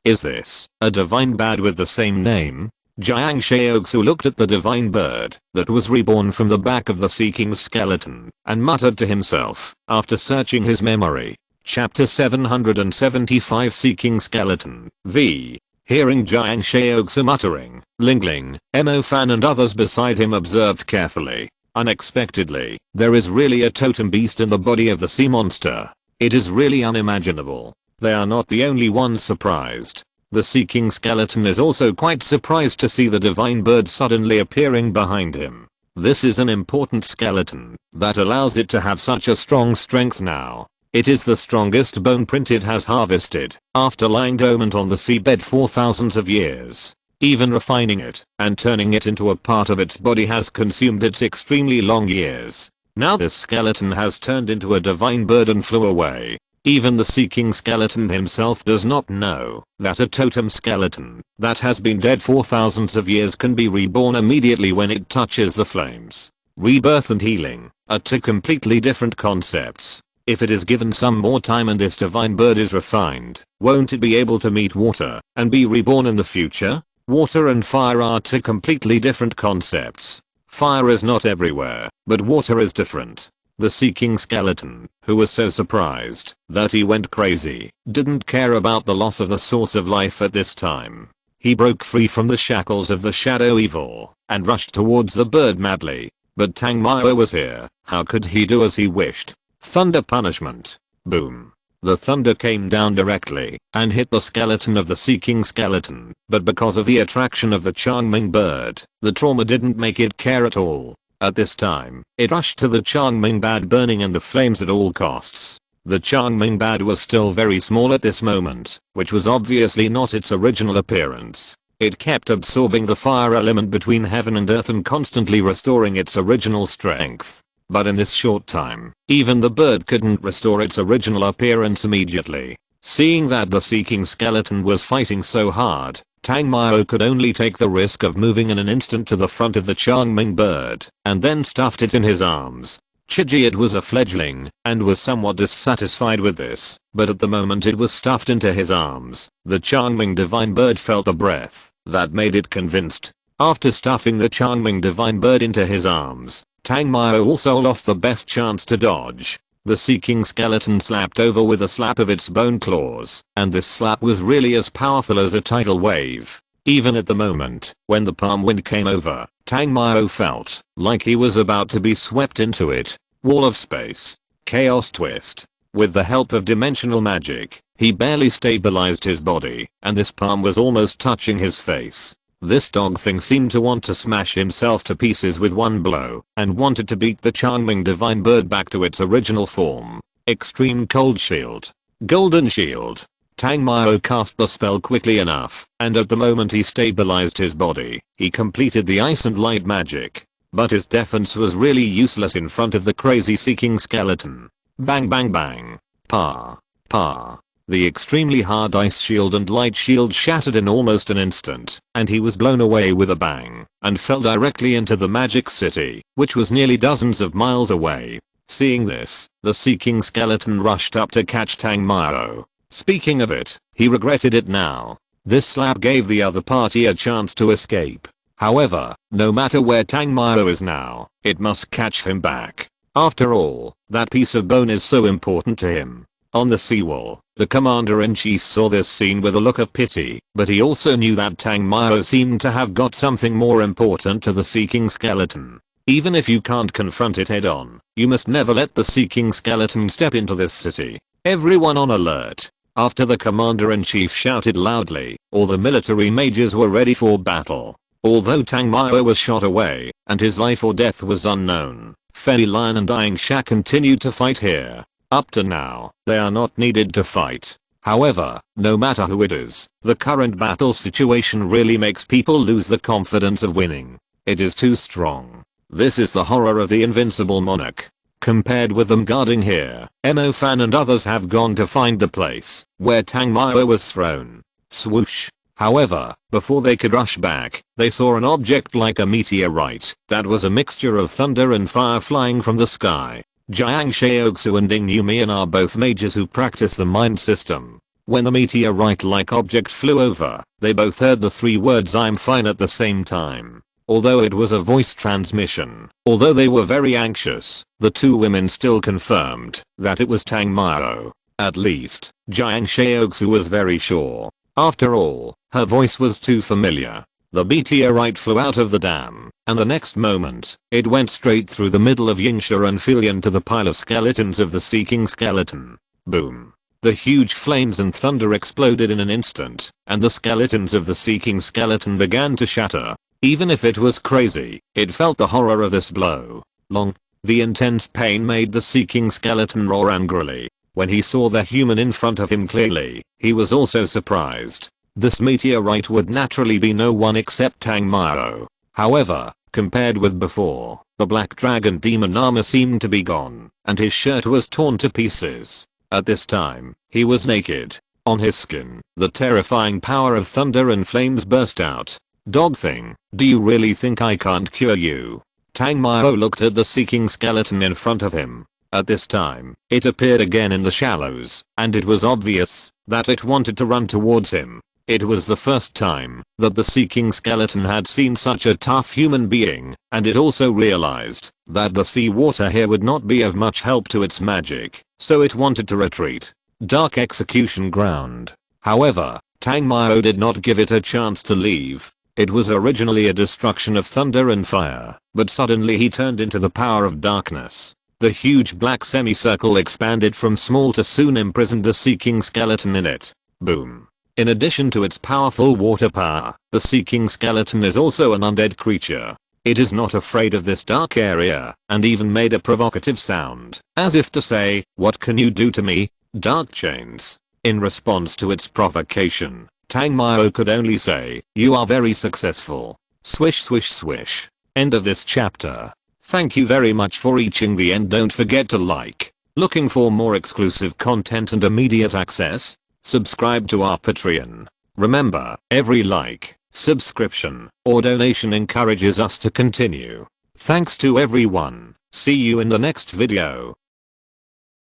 Is this a divine bad with the same name? Jiang Shaoxu looked at the divine bird that was reborn from the back of the seeking skeleton and muttered to himself after searching his memory. Chapter 775 Seeking Skeleton V. Hearing Jiang Shaoxu muttering, Ling Ling, Mo Fan and others beside him observed carefully. Unexpectedly, there is really a totem beast in the body of the sea monster. It is really unimaginable. They are not the only ones surprised. The seeking skeleton is also quite surprised to see the divine bird suddenly appearing behind him. This is an important skeleton that allows it to have such a strong strength now. It is the strongest bone print it has harvested after lying dormant on the seabed for thousands of years. Even refining it and turning it into a part of its body has consumed its extremely long years. Now this skeleton has turned into a divine bird and flew away. Even the seeking skeleton himself does not know that a totem skeleton that has been dead for thousands of years can be reborn immediately when it touches the flames. Rebirth and healing are 2 completely different concepts. If it is given some more time and this divine bird is refined, won't it be able to meet water and be reborn in the future? Water and fire are 2 completely different concepts. Fire is not everywhere, but water is different. The seeking skeleton, who was so surprised that he went crazy, didn't care about the loss of the source of life at this time. He broke free from the shackles of the shadow evil and rushed towards the bird madly. But Tangmao was here. How could he do as he wished? Thunder punishment. Boom. The thunder came down directly and hit the skeleton of the seeking skeleton, but because of the attraction of the Changming bird, the trauma didn't make it care at all. At this time, it rushed to the Changming bird burning in the flames at all costs. The Changming bird was still very small at this moment, which was obviously not its original appearance. It kept absorbing the fire element between heaven and earth and constantly restoring its original strength. But in this short time, even the bird couldn't restore its original appearance immediately. Seeing that the seeking skeleton was fighting so hard, Tangmao could only take the risk of moving in an instant to the front of the Changming bird, and then stuffed it in his arms. Chiji was a fledgling, and was somewhat dissatisfied with this, but at the moment it was stuffed into his arms, the Changming divine bird felt a breath that made it convinced. After stuffing the Changming divine bird into his arms, Tangmao also lost the best chance to dodge. The seeking skeleton slapped over with a slap of its bone claws, and this slap was really as powerful as a tidal wave. Even at the moment, when the palm wind came over, Tangmao felt like he was about to be swept into it. Wall of space. Chaos twist. With the help of dimensional magic, he barely stabilized his body, and this palm was almost touching his face. This dog thing seemed to want to smash himself to pieces with one blow, and wanted to beat the Changming divine bird back to its original form. Extreme cold shield. Golden shield. Tangmao cast the spell quickly enough, and at the moment he stabilized his body, he completed the ice and light magic. But his defense was really useless in front of the crazy seeking skeleton. Bang bang bang. Pa. Pa. The extremely hard ice shield and light shield shattered in almost an instant, and he was blown away with a bang, and fell directly into the magic city, which was nearly dozens of miles away. Seeing this, the seeking skeleton rushed up to catch Tangmao. Speaking of it, he regretted it now. This slap gave the other party a chance to escape. However, no matter where Tangmao is now, it must catch him back. After all, that piece of bone is so important to him. On the seawall, the commander-in-chief saw this scene with a look of pity, but he also knew that Tangmao seemed to have got something more important to the seeking skeleton. Even if you can't confront it head-on, you must never let the seeking skeleton step into this city. Everyone on alert. After the commander-in-chief shouted loudly, all the military mages were ready for battle. Although Tangmao was shot away, and his life or death was unknown, Fei Lion and Dying Sha continued to fight here. Up to now, they are not needed to fight. However, no matter who it is, the current battle situation really makes people lose the confidence of winning. It is too strong. This is the horror of the invincible monarch. Compared with them guarding here, Mo-fan and others have gone to find the place where Tangmao was thrown. Swoosh. However, before they could rush back, they saw an object like a meteorite that was a mixture of thunder and fire flying from the sky. Jiang Shaoxu and Ding Yumian are both mages who practice the mind system. When the meteorite-like object flew over, they both heard the three words "I'm fine" at the same time. Although it was a voice transmission, although they were very anxious, the two women still confirmed that it was Tangmao. At least, Jiang Shaoxu was very sure. After all, her voice was too familiar. The meteorite flew out of the dam, and the next moment, it went straight through the middle of Yingsha and Filian to the pile of skeletons of the seeking skeleton. Boom. The huge flames and thunder exploded in an instant, and the skeletons of the seeking skeleton began to shatter. Even if it was crazy, it felt the horror of this blow. The intense pain made the seeking skeleton roar angrily. When he saw the human in front of him clearly, he was also surprised. This meteorite would naturally be no one except Tangmao. However, compared with before, the black dragon demon armor seemed to be gone, and his shirt was torn to pieces. At this time, he was naked. On his skin, the terrifying power of thunder and flames burst out. Dog thing, do you really think I can't cure you? Tangmao looked at the seeking skeleton in front of him. At this time, it appeared again in the shallows, and it was obvious that it wanted to run towards him. It was the first time that the seeking skeleton had seen such a tough human being, and it also realized that the seawater here would not be of much help to its magic, so it wanted to retreat. Dark execution ground. However, Tang Mao did not give it a chance to leave. It was originally a destruction of thunder and fire, but suddenly he turned into the power of darkness. The huge black semicircle expanded from small to soon imprisoned the seeking skeleton in it. Boom. In addition to its powerful water power, the seeking skeleton is also an undead creature. It is not afraid of this dark area, and even made a provocative sound, as if to say, "What can you do to me, dark chains?" In response to its provocation, Tang Mao could only say, "You are very successful." Swish swish swish. End of this chapter. Thank you very much for reaching the end. Don't forget to like. Looking for more exclusive content and immediate access? Subscribe to our Patreon. Remember, every like, subscription, or donation encourages us to continue. Thanks to everyone. See you in the next video.